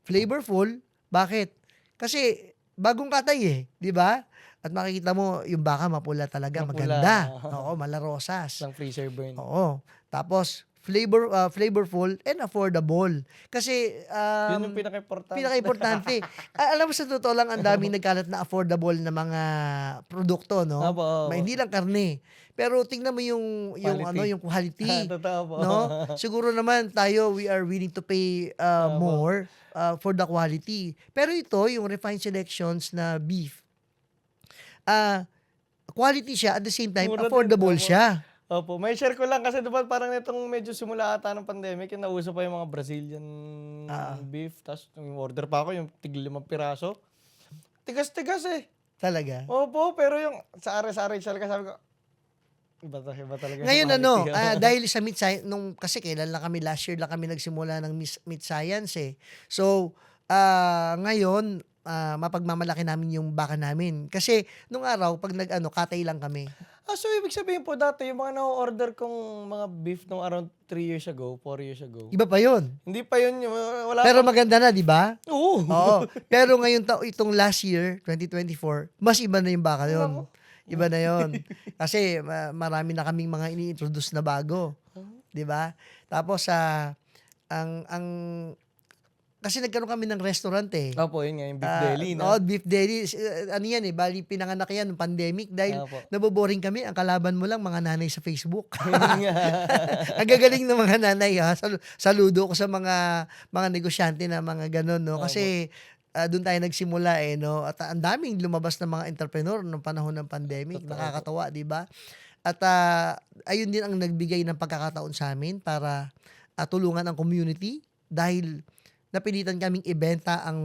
Speaker 1: Flavorful. Bakit? Kasi bagong katay eh. Di ba? At makikita mo yung baka mapula talaga,
Speaker 2: Mapula.
Speaker 1: maganda. Oo, malarosas.
Speaker 2: Lang freezer burn.
Speaker 1: Oo. Tapos flavorful and affordable. Kasi
Speaker 2: Yun yung pinaka-importante.
Speaker 1: pinaka-importante. Alam mo sa totoo lang ang daming nagkalat na affordable na mga produkto, no?
Speaker 2: Opo, opo.
Speaker 1: Hindi lang karne. Pero tingnan mo yung
Speaker 2: Quality.
Speaker 1: yung quality,
Speaker 2: Totoo po.
Speaker 1: no? Siguro naman tayo we are willing to pay
Speaker 2: Opo.
Speaker 1: more for the quality. Pero ito yung refined selections na beef. Quality siya at the same time
Speaker 2: Mura din,
Speaker 1: affordable
Speaker 2: opo.
Speaker 1: siya.
Speaker 2: Opo, may share ko lang kasi diba parang itong medyo simula ata ng pandemic, yung nauso pa yung mga Brazilian beef, tapos yung order pa ako yung tig 5 piraso. Tigas-tigas eh.
Speaker 1: Talaga.
Speaker 2: Opo, pero yung sa RHL ka sabi ko, iba talaga.
Speaker 1: Ngayon
Speaker 2: yung quality.
Speaker 1: dahil sa meat science, kasi kailan lang kami, last year lang kami nagsimula ng meat science eh. So, ngayon, mapagmamalaki namin yung baka namin. Kasi, nung araw, pag katay lang kami.
Speaker 2: So ibig sabihin po dati, yung mga na-order kong mga beef nung around 3 years ago, 4 years ago.
Speaker 1: Iba pa yun.
Speaker 2: Hindi pa yun, wala
Speaker 1: Pero
Speaker 2: pa.
Speaker 1: maganda na, di ba?
Speaker 2: Oo.
Speaker 1: Oo. Pero ngayon, itong last year, 2024, mas iba na yung baka yun. Iba na yun. Kasi marami na kaming mga ini-introduce na bago. Di ba? Tapos, kasi nagkaroon kami ng restaurant eh.
Speaker 2: Opo, yun nga, yung beef deli.
Speaker 1: No, beef deli. Ano yan eh, bali pinanganak yan ng pandemic dahil
Speaker 2: Opo.
Speaker 1: naboboring kami. Ang kalaban mo lang, mga nanay sa Facebook.
Speaker 2: Yun nga.
Speaker 1: Ang gagaling ng mga nanay ha. Saludo ko sa mga negosyante na mga ganun, no? Kasi doon tayo nagsimula eh, no? At ang daming lumabas na mga entrepreneur nung panahon ng pandemic. Nakakatawa, di ba? At ayun din ang nagbigay ng pagkakataon sa amin para tulungan ang community dahil napilitan kaming ibenta ang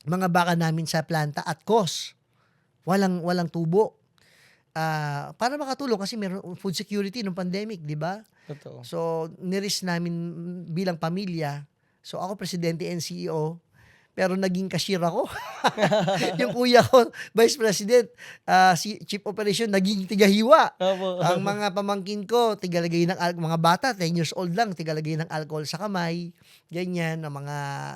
Speaker 1: mga baka namin sa planta at cost. Walang tubo. Para makatulong kasi meron food security nung pandemic, di ba?
Speaker 2: Totoo.
Speaker 1: So, niris namin bilang pamilya. So, ako presidente and CEO, pero naging cashier ako. Yung kuya ko, vice president, si chief operation, naging tigahiwa.
Speaker 2: Opo.
Speaker 1: Ang mga pamangkin ko, tigalagay ng mga bata, 10 years old lang, tigalagay ng alcohol sa kamay. Ganyan, ng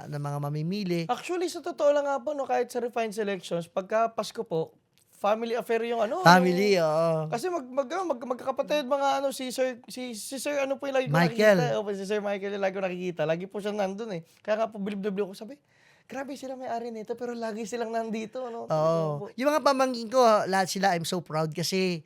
Speaker 1: mga mamimili.
Speaker 2: Actually, sa totoo lang nga po, no, kahit sa refined selections, pagka Pasko po, family affair yung
Speaker 1: Family, oo.
Speaker 2: Kasi magkakapatid mga si Sir ano po yung lagi ko
Speaker 1: Michael.
Speaker 2: nakikita. Opo, si Sir Michael yung lagi ko nakikita. Lagi po siya nandun eh. Kaya nga po bilib-bilib ako sabi, grabe sila may-ari nito pero lagi silang nandito. No?
Speaker 1: Oo. Yung mga pamangkin ko, lahat sila, I'm so proud kasi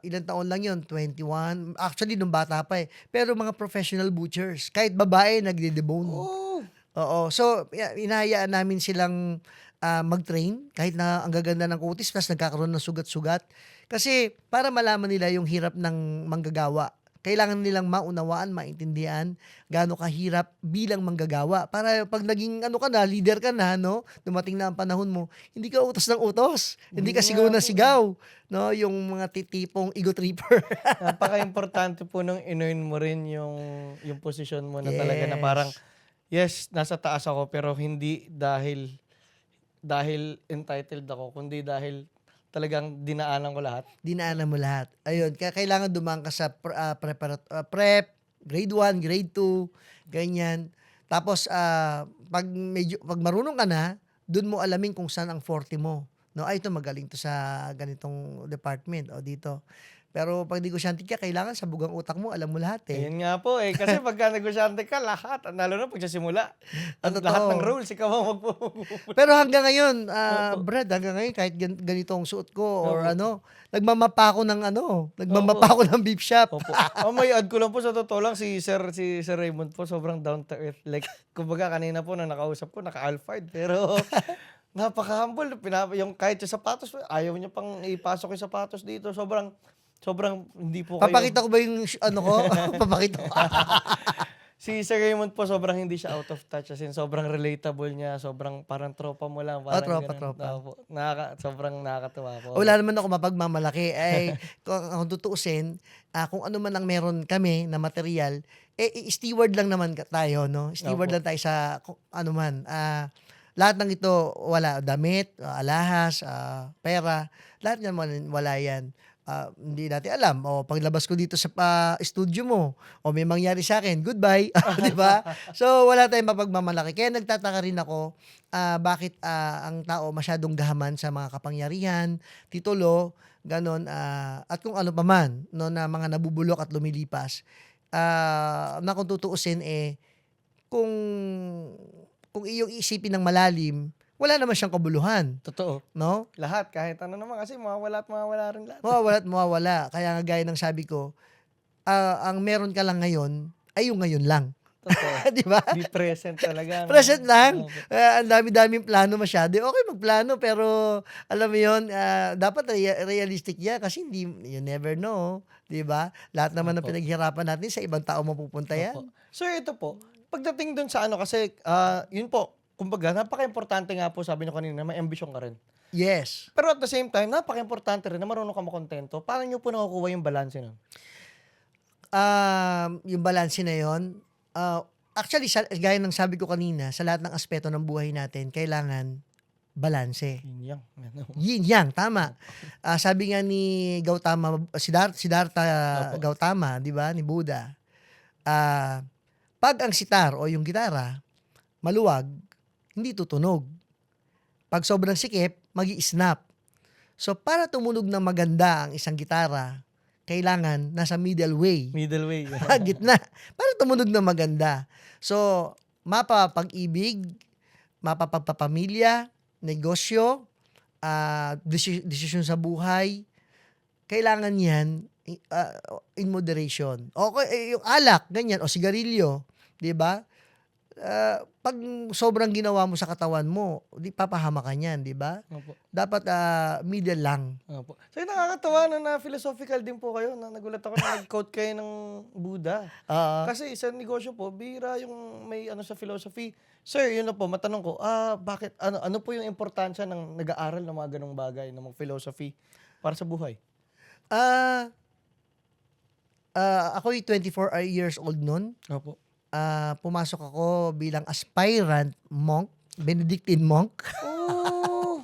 Speaker 1: ilang taon lang yun, 21. Actually, nung bata pa eh. Pero mga professional butchers. Kahit babae, nagde-debone.
Speaker 2: Oh.
Speaker 1: Oo. So, inahayaan namin silang mag-train kahit na ang gaganda ng kutis plus nagkakaroon ng sugat-sugat. Kasi para malaman nila yung hirap ng manggagawa. Kailangan nilang maunawaan, maintindihan gaano kahirap bilang manggagawa. Para pag naging ka na, leader ka na, no? Dumating na ang panahon mo, hindi ka utos ng utos. Hindi ka sigaw na sigaw. No? Yung mga tipong ego tripper.
Speaker 2: Napaka-importante po nung inuin mo rin yung posisyon mo na talaga na parang, yes, nasa taas ako pero hindi dahil entitled ako, kundi dahil talagang dinaanan ko lahat.
Speaker 1: Dinaanan mo lahat. Ayun, kailangan dumaan ka sa prep, grade 1, grade 2, ganyan. Tapos, pag marunong ka na, dun mo alamin kung saan ang forte mo. No, ito magaling to sa ganitong department o dito. Pero pag negosyante ka, kailangan sa bugang utak mo, alam mo lahat eh.
Speaker 2: Ayun nga po eh. Kasi pagka negosyante ka, lahat. Lalo na pag sa simula.
Speaker 1: Totoo.
Speaker 2: Lahat ng rules, ikaw ang
Speaker 1: Pero hanggang ngayon, Brad, hanggang ngayon, kahit ganitong suot ko or nagmamapa ako ng beef shop.
Speaker 2: Opo. May add ko lang po sa totoo lang, si Sir Raymond po, sobrang down to earth. Like, kumbaga kanina po na nakausap ko, naka-alphard. Pero napaka-humble. Yung kahit yung sapatos, ayaw niya pang ipasok yung sapatos dito. Sobrang hindi po kayo.
Speaker 1: Papakita ko ba yung ko? Papakita ko.
Speaker 2: Si Sir Raymond po, sobrang hindi siya out of touch. As in, sobrang relatable niya. Sobrang parang tropa mo lang. Parang
Speaker 1: tropa.
Speaker 2: Sobrang nakakatuwa po.
Speaker 1: Wala naman ako mapagmamalaki. Kung tutuusin, kung ano man ang meron kami na material, steward lang naman tayo, no? Steward lang tayo sa ano man. Lahat ng ito, wala. Damit, alahas, pera, lahat naman wala yan. hindi natin alam, o paglabas ko dito sa studio mo, o may mangyari sa akin, goodbye, 'di ba? So wala tayong mapagmamalaki. Kaya nagtataka rin ako, bakit ang tao masyadong gahaman sa mga kapangyarihan, titulo, gano'n, at kung ano pa man, no, na mga nabubulok at lumilipas. Na kung tutuusin, kung iyong iisipin ng malalim, wala naman siyang kabuluhan,
Speaker 2: Totoo.
Speaker 1: no?
Speaker 2: Lahat, kahit ano naman kasi mawawala at mawawala rin lahat.
Speaker 1: Mawawala at mawawala. Kaya nga gaya ng sabi ko, ang meron ka lang ngayon ay yung ngayon lang.
Speaker 2: Totoo.
Speaker 1: 'Di ba?
Speaker 2: Be present talaga. No?
Speaker 1: Present lang.
Speaker 2: Opo.
Speaker 1: Ang dami-daming plano masyado. Okay magplano pero alam mo 'yon, dapat realistic 'yan kasi you never know, 'di ba? Lahat naman ng
Speaker 2: Opo.
Speaker 1: pinaghirapan natin sa ibang tao mapupunta 'yan.
Speaker 2: Opo. Sir, ito po, pagdating dun sa ano kasi, yun po, kumbaga napaka-importante nga po sabi niyo kanina may ambisyon ka rin.
Speaker 1: Yes.
Speaker 2: Pero at the same time, napaka-importante rin na marunong ka makontento. Paano niyo po nakukuha yung balanse nun?
Speaker 1: Yung balanse na 'yon, actually gaya ng sabi ko kanina, sa lahat ng aspeto ng buhay natin kailangan balanse.
Speaker 2: Yin yang. Ano?
Speaker 1: Yin yang, tama. Sabi nga ni Gautama, Siddhartha
Speaker 2: Opo.
Speaker 1: Gautama, 'di ba, ni Buddha, ah, pag ang sitar o yung gitara maluwag, hindi tutunog. Pag sobrang sikip, magi-snap. So para tumunog ng maganda ang isang gitara, kailangan nasa middle way,
Speaker 2: Middle way.
Speaker 1: gitna, para tumunog ng maganda. So mapapag-ibig, mapapagpapamilya, negosyo, desisyon sa buhay, kailangan yan in moderation. Okay, yung alak, ganyan, o sigarilyo, 'di ba? Pag sobrang ginawa mo sa katawan mo, di papahama ka niyan, 'di ba?
Speaker 2: Opo.
Speaker 1: Dapat middle lang.
Speaker 2: Opo. So, nakakatawa na philosophical din po kayo. Na nagulat ako na nag-quote kayo ng Buddha.
Speaker 1: Oo.
Speaker 2: Kasi sa negosyo po, bihira yung may ano sa philosophy. Sir, yun na po, matanong ko, bakit, ano po yung importansya ng nag-aaral ng mga ganong bagay, ng mga philosophy para sa buhay?
Speaker 1: Ah, ako'y 24 years old noon.
Speaker 2: Opo.
Speaker 1: Pumasok ako bilang aspirant monk, Benedictine monk,
Speaker 2: Oh!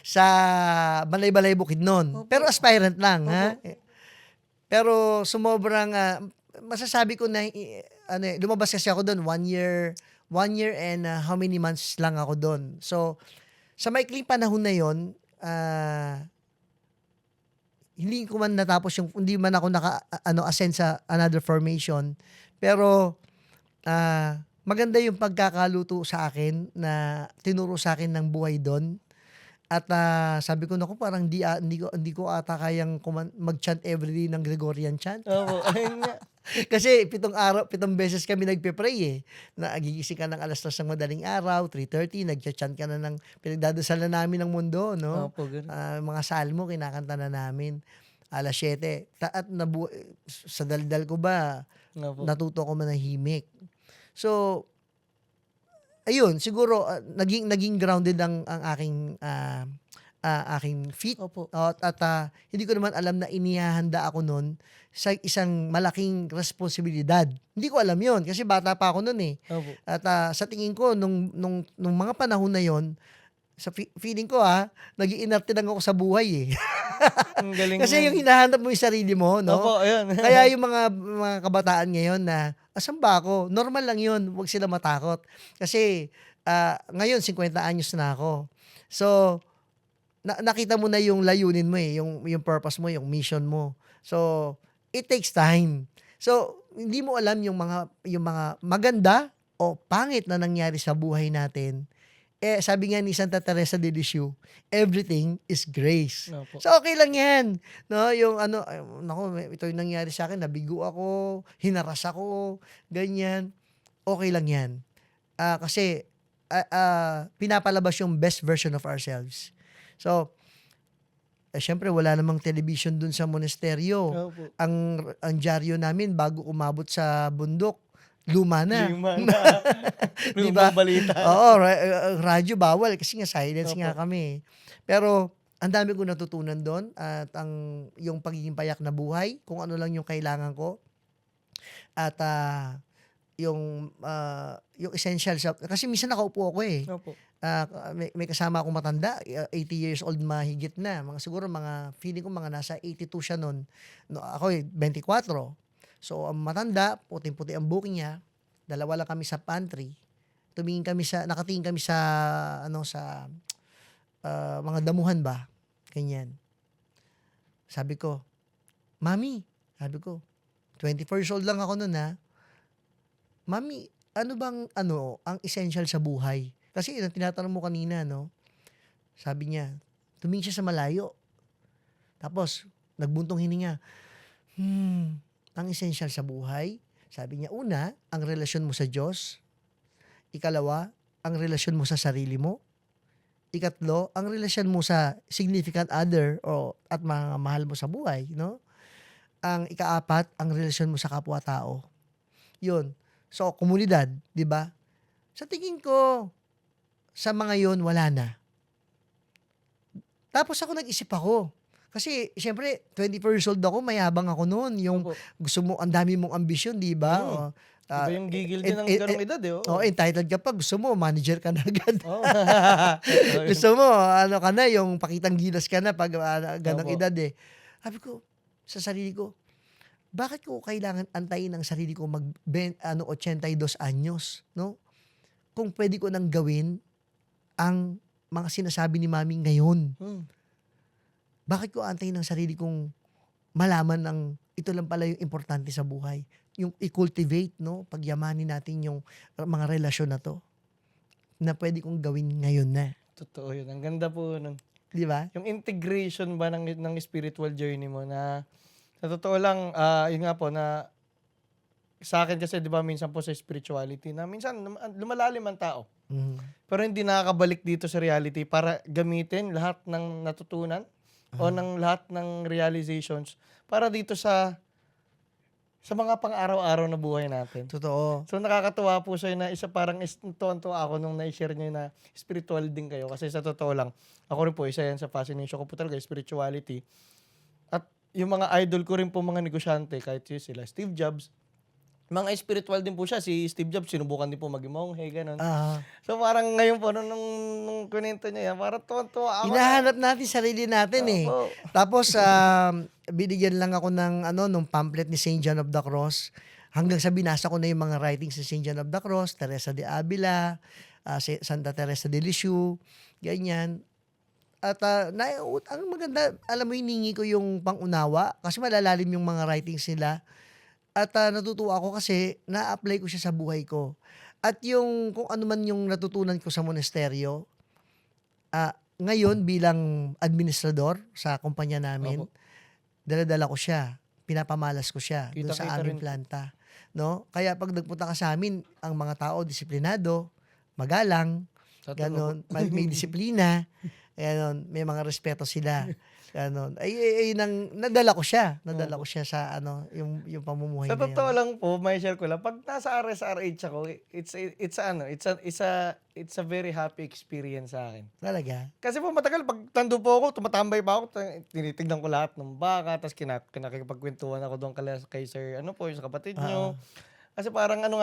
Speaker 1: sa Balay-Balay Bukidnon.
Speaker 2: Opo.
Speaker 1: Pero aspirant lang, ha?
Speaker 2: Opo.
Speaker 1: Pero sumobrang, masasabi ko na, lumabas kasi ako doon 1 year and how many months lang ako doon. So, sa maikling panahon na yon, hindi ko man natapos hindi man ako ascend sa another formation. Pero, maganda yung pagkakaluto sa akin na tinuro sa akin ng buhay doon. At sabi ko, naku, parang hindi ko ata kayang mag-chant everyday ng Gregorian chant.
Speaker 2: Opo. Ayun nga.
Speaker 1: Kasi 7 beses kami nagpe-pray na gigising ka ng 3:00 ng madaling araw, 3:30, nagcha-chant ka na ng pinagdadasal na namin ng mundo, no?
Speaker 2: Opo, ganun.
Speaker 1: Mga salmo, kinakanta na namin. 7:00. At sa daldal ko ba,
Speaker 2: Opo.
Speaker 1: natuto ko manahimik. So, ayun, siguro naging grounded ang aking feet.
Speaker 2: Opo.
Speaker 1: At hindi ko naman alam na inihahanda ako noon sa isang malaking responsibilidad. Hindi ko alam yon kasi bata pa ako noon .
Speaker 2: Opo.
Speaker 1: At sa tingin ko, nung mga panahon na yon, sa feeling ko nag-iinarte lang ako sa buhay .
Speaker 2: Ang galing
Speaker 1: Kasi
Speaker 2: nun.
Speaker 1: yung hinahanap mo yung sarili mo, no?
Speaker 2: Opo, ayun.
Speaker 1: Kaya yung mga kabataan ngayon na, asan ba ako? Normal lang yun. Huwag sila matakot. Kasi ngayon, 50 anyos na ako. So, nakita mo na yung layunin mo yung purpose mo, yung mission mo. So, it takes time. So, hindi mo alam yung mga maganda o pangit na nangyari sa buhay natin. Sabi nga ni Santa Teresa de Lisieux, everything is grace.
Speaker 2: Opo.
Speaker 1: So, okay lang yan. No, yung ito yung nangyari sa akin, nabigo ako, hinaras ako, ganyan. Okay lang yan. Kasi, pinapalabas yung best version of ourselves. So, syempre, wala namang television dun sa monasteryo.
Speaker 2: Opo.
Speaker 1: Ang dyaryo namin, bago umabot sa bundok, luma na.
Speaker 2: Lima na.
Speaker 1: Diba?
Speaker 2: Lumang balita.
Speaker 1: Oo, radyo bawal kasi nga silence
Speaker 2: Opo.
Speaker 1: nga kami. Pero ang dami ko natutunan doon at yung pagiging payak na buhay, kung ano lang yung kailangan ko. At yung essential sa kasi minsan nakaupo ako eh.
Speaker 2: Opo.
Speaker 1: May kasama akong matanda, 80 years old mahigit na. Feeling ko mga nasa 82 siya noon. No, ako 24. So, ang matanda, puting-puti ang buhok niya. Dalawa lang kami sa pantry. Nakatingin kami sa, mga damuhan ba? Ganyan. Sabi ko, Mami, sabi ko, 24 years old lang ako noon ha. Mami, ano bang, ang essential sa buhay? Kasi tinatanong mo kanina, no? Sabi niya, tumingin siya sa malayo. Tapos, nagbuntong hininga. Ang essential sa buhay, sabi niya, una, ang relasyon mo sa Diyos. Ikalawa, ang relasyon mo sa sarili mo. Ikatlo, ang relasyon mo sa significant other at mga mahal mo sa buhay, no? Ang ikaapat, ang relasyon mo sa kapwa-tao. Yun. So, komunidad, di ba? Sa tingin ko, sa mga yon wala na. Tapos ako nag-isip ako. Kasi, siyempre, 24 years old ako, mayabang ako noon. Yung
Speaker 2: Opo.
Speaker 1: gusto mo, ang dami mong ambisyon, di ba?
Speaker 2: Iba yung gigil din ng ganong edad eh. Oo.
Speaker 1: Entitled ka pa. Gusto mo, manager ka na agad.
Speaker 2: Oo.
Speaker 1: Gusto mo, yung pakitang gilas ka na pag ganong
Speaker 2: Opo.
Speaker 1: edad eh. Sabi ko, sa sarili ko, bakit ko kailangan antayin ang sarili ko 82 anyos, no? Kung pwede ko nang gawin ang mga sinasabi ni Mami ngayon. Bakit ko antayin ang sarili kong malaman ng ito lang pala yung importante sa buhay? Yung i-cultivate, no? Pagyamanin natin yung mga relasyon na to na pwede kong gawin ngayon na.
Speaker 2: Totoo yun. Ang ganda po nun.
Speaker 1: Di ba?
Speaker 2: Yung integration ba ng spiritual journey mo na sa totoo lang, yun nga po na sa akin kasi 'di ba minsan po sa spirituality na minsan lumalalim ang tao. Pero hindi nakakabalik dito sa reality para gamitin lahat ng natutunan o ng lahat ng realizations para dito sa mga pang-araw-araw na buhay natin.
Speaker 1: Totoo.
Speaker 2: So nakakatuwa po sa'yo na tuwan-tuwa ako nung na-share niyo na spiritual din kayo kasi sa totoo lang, ako rin po isa yan sa fascination ko po talaga, spirituality. At yung mga idol ko rin po mga negosyante, kahit sila Steve Jobs, mga spiritual din po siya. Si Steve Jobs, sinubukan din po maging monghe, ganun. So parang ngayon po, nung kunento niya yan, parang tuwa ako.
Speaker 1: Hinahanap natin sarili natin eh.
Speaker 2: Opo.
Speaker 1: Tapos, binigyan lang ako nung pamphlet ni St. John of the Cross. Hanggang sa binasa ko na yung mga writings ni St. John of the Cross, Teresa de Avila, Santa Teresa de Lisieux, ganyan. At ang maganda, alam mo, hiningi ko yung pangunawa kasi malalalim yung mga writings nila. At natutuwa ako kasi na-apply ko siya sa buhay ko. At yung kung ano man yung natutunan ko sa monasteryo, ngayon bilang administrador sa kumpanya namin,
Speaker 2: Opo.
Speaker 1: dala-dala ko siya, pinapamalas ko siya doon sa
Speaker 2: Kita-kita
Speaker 1: aming
Speaker 2: rin.
Speaker 1: planta. No? Kaya pag nagpunta ka sa amin, ang mga tao disiplinado, magalang,
Speaker 2: Totoo.
Speaker 1: ganon, may disiplina, ganon, may mga respeto sila. Ganon. Ay nadala ko siya. Nadala ko siya sa yung pamumuhay
Speaker 2: Sa
Speaker 1: na
Speaker 2: totoo
Speaker 1: yun.
Speaker 2: lang po, may share ko lang. Pag nasa RSRH ako, it's a very happy experience sa akin.
Speaker 1: Talaga.
Speaker 2: Kasi po matagal, pag tando po ako, tumatambay pa ako, tinitignan ko lahat ng baka, tapos kinakikipagkwentuhan ako doon kay sir, yung sa kapatid nyo. Kasi parang yun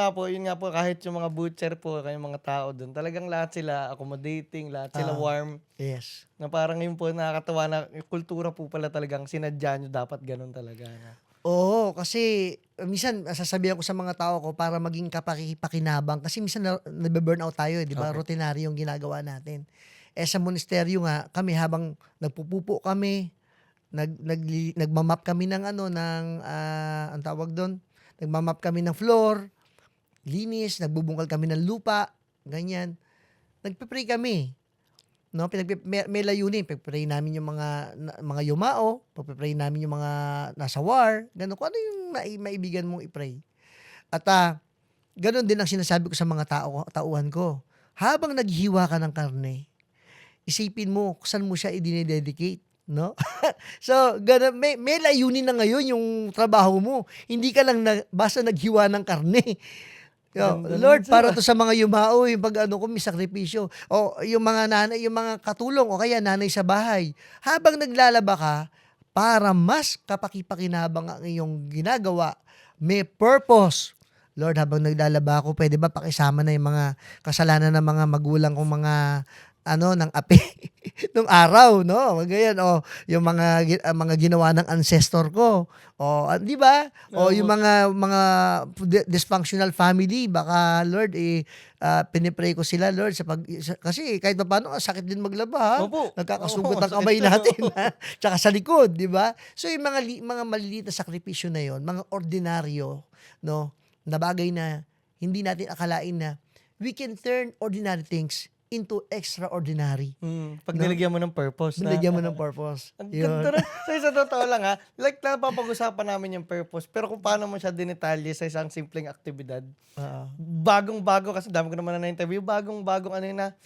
Speaker 2: nga po, kahit yung mga butcher po, kayong mga tao doon, talagang lahat sila accommodating, lahat sila warm.
Speaker 1: Yes.
Speaker 2: Na parang yun po, nakakatawa na yung kultura po pala talagang sinadya nyo, dapat ganun talaga. No?
Speaker 1: Oo, kasi minsan sasabihan ko sa mga tao ko para maging kapakipakinabang kasi minsan nabe-burnout tayo, di ba?
Speaker 2: Okay.
Speaker 1: Routinary yung ginagawa natin. Sa monasteryo nga, kami habang nagpupupo kami, nagmamap kami ng ang tawag doon, nagmamap kami ng floor, linis, nagbubungkal kami ng lupa, ganyan. Nagpe-pray kami. No, may layunin, pagpray namin yung mga yumao, pagpray namin yung mga nasa war, ganun kung ano yung maibigan mong i-pray. At ganun din ang sinasabi ko sa mga tauhan ko. Habang naghiwa ka ng karne, isipin mo kung saan mo siya i-dedicate, no? So, ganun, may layunin na ngayon yung trabaho mo. Hindi ka lang basta naghiwa ng karne. Lord, para to sa mga yumao, yung ko, may sakripisyo. O yung mga nanay, yung mga katulong, o kaya nanay sa bahay. Habang naglalaba ka, para mas kapakipakinabang ang iyong ginagawa, may purpose. Lord, habang naglalaba ako, pwede ba pakisama na yung mga kasalanan ng mga magulang kong mga ng api nung araw, no? Ganyan, o yung mga ginawa ng ancestor ko. O, di ba? O yung mga dysfunctional family, baka Lord pinipray ko sila, Lord, kasi kahit paano sakit din maglaba, ha?
Speaker 2: Opo.
Speaker 1: Nagkakasugat
Speaker 2: Oo,
Speaker 1: ang kamay
Speaker 2: sakit.
Speaker 1: natin, ha? Tsaka sa likod, di ba? So yung mga maliliit na sakripisyo na yon, mga ordinaryo, no, na bagay na hindi natin akalain na we can turn ordinary things into extraordinary.
Speaker 2: Pag
Speaker 1: No?
Speaker 2: nilagyan mo ng purpose na.
Speaker 1: Binigyan mo ng purpose.
Speaker 2: Ang
Speaker 1: Yun.
Speaker 2: ganda rin. So, sa totoo lang ha, like napapag-usapan namin yung purpose, pero kung paano mo siya dinetalye sa isang simpleng aktibidad,
Speaker 1: Oo.
Speaker 2: bagong-bago, kasi dami ko naman na-interview, bagong-bagong ano yun na,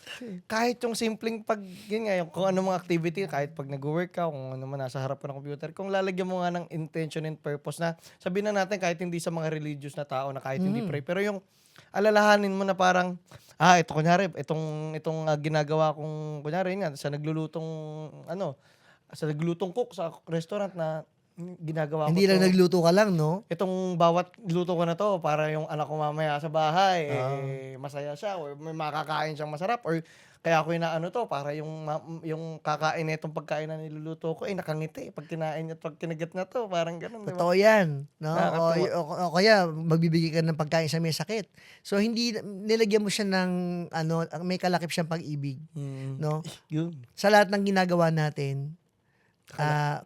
Speaker 2: kahit yung simpleng yun nga, yung kung ano mga activity, kahit pag nag-work ka, kung ano man nasa harap ka ng computer, kung lalagyan mo nga ng intention and purpose na, sabihin na natin kahit hindi sa mga religious na tao na kahit hindi pray, pero yung alalahanin mo na parang, ito kunyari, itong ginagawa kong, kunyari yun nga, sa naglulutong cook sa restaurant na ginagawa ko
Speaker 1: Hindi lang
Speaker 2: to.
Speaker 1: nagluto ka lang, no?
Speaker 2: Itong bawat luto ko na to para yung anak ko mamaya sa bahay masaya siya or may makakain siyang masarap or kaya ako inaano to para yung kakain na itong pagkain na niluluto ko nakangiti pag kinain niya at pag kinagat na to parang ganun, di ba?
Speaker 1: Totoo yan. No?
Speaker 2: Nakakatuwa.
Speaker 1: O kaya, magbibigay ka ng pagkain sa may sakit. So, hindi, nilagyan mo siya ng, may kalakip siyang pag-ibig. No?
Speaker 2: Yun.
Speaker 1: Sa lahat ng ginagawa natin,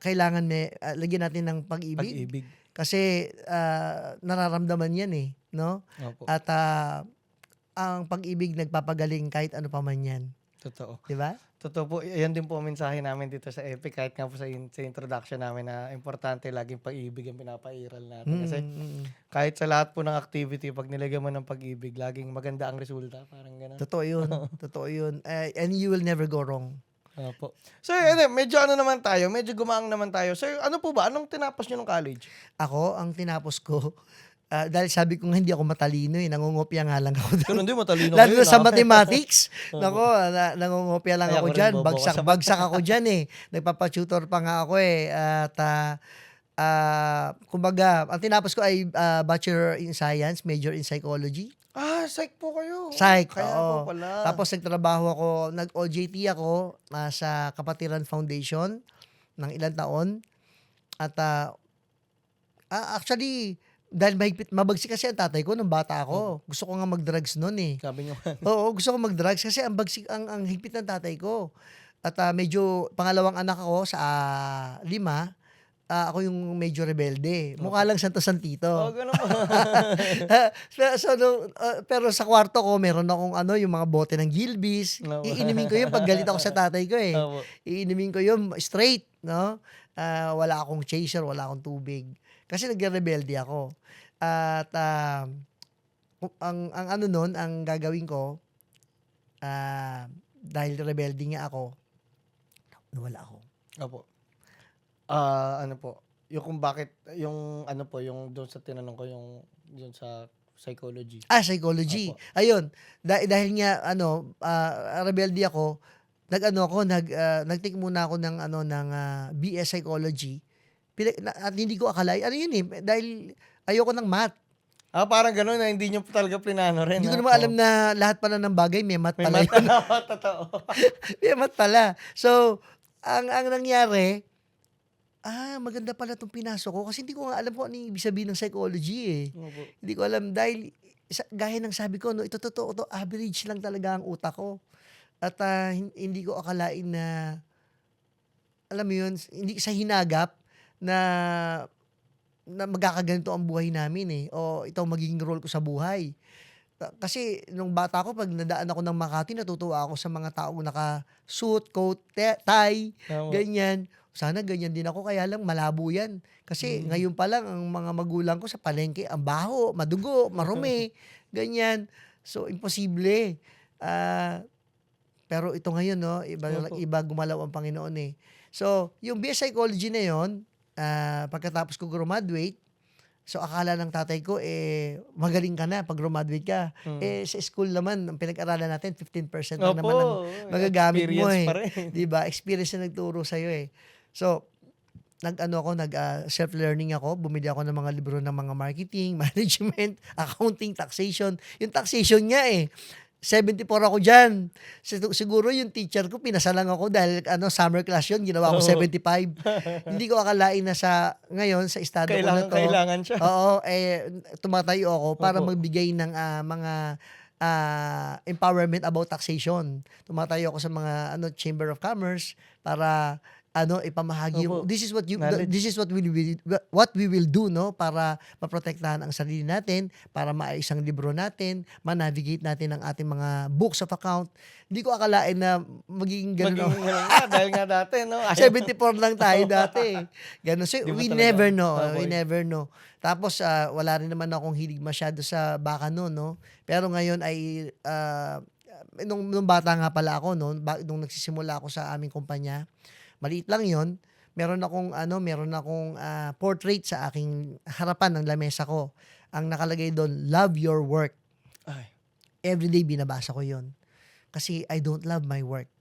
Speaker 1: kailangan lagyan natin ng pag-ibig.
Speaker 2: Pag-ibig.
Speaker 1: Kasi, nararamdaman yan eh. No?
Speaker 2: Opo.
Speaker 1: At, ang pag-ibig nagpapagaling kahit ano pa man yan.
Speaker 2: Totoo.
Speaker 1: Di ba?
Speaker 2: Totoo po. Yan din po ang mensahe namin dito sa Epic. Kahit nga po sa introduction namin na importante laging pag-ibig ang pinapairal natin. Kasi kahit sa lahat po ng activity, pag nilagyan mo ng pag-ibig, laging maganda ang resulta. Parang gano'n.
Speaker 1: Totoo yun. Totoo yun. And you will never go wrong.
Speaker 2: Opo. Sir, medyo naman tayo. Medyo gumaang naman tayo. Sir, ano po ba? Anong tinapos nyo ng college?
Speaker 1: Ako, ang tinapos ko, dahil sabi ko nga hindi ako matalino nangungopia nga lang ako doon.
Speaker 2: Pero hindi, matalino
Speaker 1: Lalo
Speaker 2: kayo.
Speaker 1: na sa mathematics. Nako, nangungopia lang
Speaker 2: Ay,
Speaker 1: ako
Speaker 2: ako rin,
Speaker 1: dyan.
Speaker 2: bobo ako sa
Speaker 1: Bagsak ako dyan eh. Nagpapatutor pa nga ako eh. At kumbaga, ang tinapos ko ay Bachelor in Science, Major in Psychology.
Speaker 2: Psych po kayo.
Speaker 1: Psych,
Speaker 2: Kaya
Speaker 1: oo.
Speaker 2: po pala.
Speaker 1: Tapos nagtrabaho ako, nag-OJT ako sa Kapatiran Foundation ng ilang taon. At actually, dahil mabagsik kasi ang tatay ko nung bata ako. Gusto ko nga mag-drugs noon eh.
Speaker 2: Sabi nyo.
Speaker 1: Oo, gusto ko mag-drugs kasi ang higpit ng tatay ko. At medyo pangalawang anak ako sa 5, ako yung medyo rebelde. Mukha lang santo santito.
Speaker 2: Ganun po.
Speaker 1: Pero sa kwarto ko, meron akong yung mga bote ng Gilbis.
Speaker 2: No.
Speaker 1: Iinimin ko yun pag galit ako sa tatay ko eh.
Speaker 2: Opo.
Speaker 1: Iinimin ko yun straight, no? Wala akong chaser, wala akong tubig. Kasi nagre-rebelde ako. At ang gagawin ko, dahil rebelde nga ako, nawala ako.
Speaker 2: Opo. Yung kung bakit, yung yung doon sa tinanong ko, yung sa psychology.
Speaker 1: Psychology.
Speaker 2: Opo.
Speaker 1: Ayun, dahil nga rebelde ako, nag-take muna ako ng BS Psychology. At hindi ko akalain, dahil ayoko ng math.
Speaker 2: Parang gano'n na hindi nyo talaga plinano rin.
Speaker 1: Hindi ko naman alam na lahat pala ng bagay may math
Speaker 2: May
Speaker 1: pala.
Speaker 2: mata na. Totoo.
Speaker 1: May math pala. So, ang nangyari, maganda pala itong pinasok ko kasi hindi ko nga alam kung ano yung ibig sabihin ng psychology eh.
Speaker 2: Opo.
Speaker 1: Hindi ko alam dahil gaya ng sabi ko, ito totoo to, average lang talaga ang utak ko. At hindi ko akalain na, alam mo yun, hindi sa hinagap na magkakaganito ang buhay namin eh. O ito ang magiging role ko sa buhay. Kasi nung bata ko, pag nadaan ako ng Makati, natutuwa ako sa mga taong naka-suit, coat, tie,
Speaker 2: Tama.
Speaker 1: ganyan. Sana ganyan din ako, kaya lang malabo yan. Kasi ngayon pa lang, ang mga magulang ko sa palengke, ang baho, madugo, marumi, ganyan. So, imposible. Pero ito ngayon, no, iba gumalaw ang Panginoon eh. So, yung BS Psychology na yon, pagkatapos ko graduate, so akala ng tatay ko, magaling ka na pag graduate ka. Sa school naman, ang pinag-aralan natin, 15% lang naman ang magagamit mo
Speaker 2: experience
Speaker 1: eh.
Speaker 2: pa rin.
Speaker 1: Diba? Experience na nagturo sa'yo eh. So, self-learning ako, bumili ako ng mga libro ng mga marketing, management, accounting, taxation. Yung taxation nga 74 ako diyan. Siguro yung teacher ko pinasalang ako dahil summer class yun, ginawa ko
Speaker 2: Oo.
Speaker 1: 75. Hindi ko akalain na ngayon sa estado ko na to.
Speaker 2: Kailangan siya.
Speaker 1: Oo, tumatayo ako para
Speaker 2: Opo.
Speaker 1: magbigay ng mga empowerment about taxation. Tumatayo ako sa mga Chamber of Commerce para ipamahagi
Speaker 2: Opo.
Speaker 1: this is what
Speaker 2: Knowledge.
Speaker 1: this is what we will do, no, para maprotektahan ang sarili natin, para maayos ang libro natin, ma-navigate natin ang ating mga books of account. Hindi ko akalain na magiging
Speaker 2: Maging
Speaker 1: gano'n.
Speaker 2: ganun nga, dahil nga dati, no?
Speaker 1: 74 lang tayo dati. Ganun. So,
Speaker 2: Di mo
Speaker 1: we
Speaker 2: talaga
Speaker 1: never know.
Speaker 2: maboy.
Speaker 1: We never know. Tapos, wala rin naman akong hilig masyado sa baka noon, no? Pero ngayon ay, nung bata nga pala ako, no? Nung nagsisimula ako sa aming kumpanya, maliit lang yon, meron akong, portrait sa aking harapan ng lamesa ko. Ang nakalagay doon, love your work.
Speaker 2: Ay,
Speaker 1: Everyday binabasa ko yon. Kasi I don't love my work.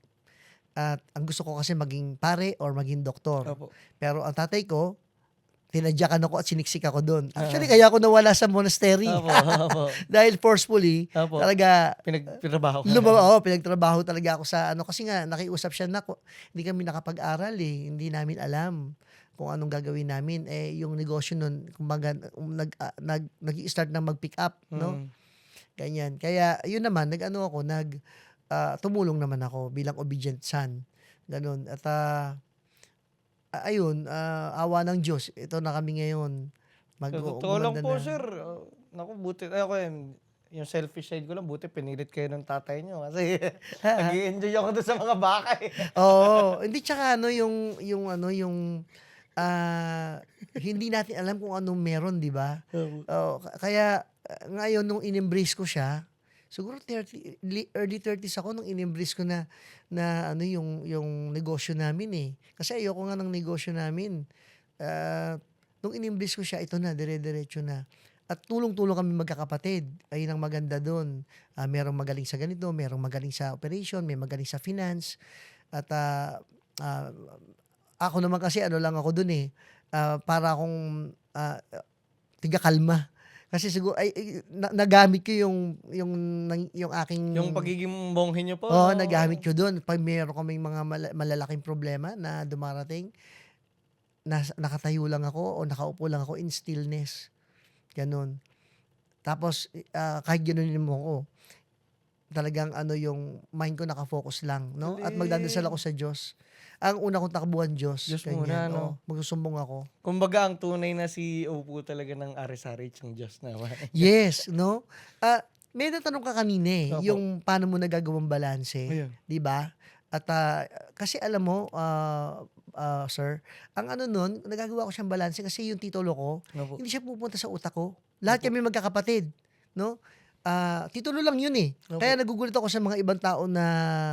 Speaker 1: At ang gusto ko kasi maging pare or maging doktor.
Speaker 2: opo.
Speaker 1: Pero ang tatay ko, tinadyakan ako at siniksik ako doon. Actually, kaya ako nawala sa monastery.
Speaker 2: Opo.
Speaker 1: Dahil forcefully,
Speaker 2: Opo.
Speaker 1: talaga,
Speaker 2: Pinagtrabaho ko.
Speaker 1: pinagtrabaho talaga ako sa kasi nga, nakiusap siya na, hindi kami nakapag-aral hindi namin alam kung anong gagawin namin. Yung negosyo nun, kumbaga, nag-i-start na mag-pick up, no?
Speaker 2: Mm.
Speaker 1: Ganyan. Kaya, yun naman, tumulong naman ako bilang obedient son. Ganun. At, ayun, awa ng Diyos, ito na kami ngayon.
Speaker 2: Sa totoo lang
Speaker 1: Gumanda
Speaker 2: po,
Speaker 1: na.
Speaker 2: sir. Naku, buti. Ako yung selfish side ko lang, buti pinilit kayo ng tatay nyo. Kasi nag-i-enjoy ako doon sa mga baka
Speaker 1: Oo. Hindi, tsaka hindi natin alam kung anong meron, di ba? Oo, kaya ngayon nung in-embrace ko siya, siguro early 30s ako nung in-embrace ko na yung negosyo namin Kasi ayoko nga ng negosyo namin. Nung in-embrace ko siya, ito na, dire-diretso na. At tulong-tulong kami magkakapatid. Ayun ang maganda doon. Merong magaling sa ganito, merong magaling sa operation, may magaling sa finance. At ako naman kasi lang ako doon para akong tiga-kalma. Kasi siguro nagamit ko yung aking
Speaker 2: Yung pagiging bonghe nyo po.
Speaker 1: Oo, nagamit ko doon. Pag meron kaming mga malalaking problema na dumarating, nakatayo lang ako o nakaupo lang ako in stillness. Ganun. Tapos kahit ganunin mo ako, talagang yung mind ko nakafocus lang, no? At magdadasal ako sa Diyos. Ang una kong takbuhan, Diyos.
Speaker 2: Diyos
Speaker 1: Ganyan,
Speaker 2: muna, no?
Speaker 1: magsusumbong ako.
Speaker 2: Kumbaga, ang tunay na CEO po talaga ng Aris-Arich ng Diyos naman.
Speaker 1: Yes, no? May natanong ka kanina
Speaker 2: Opo.
Speaker 1: yung paano mo nagagawang balanse,
Speaker 2: Ayun.
Speaker 1: 'di ba? At kasi alam mo, sir, ang nun, nagagawa ko siyang balanse kasi yung titulo ko,
Speaker 2: Opo.
Speaker 1: hindi siya pupunta sa utak ko. Lahat kami magkakapatid, no? Titulo lang yun
Speaker 2: Opo.
Speaker 1: Kaya nagugulat ako sa mga ibang tao na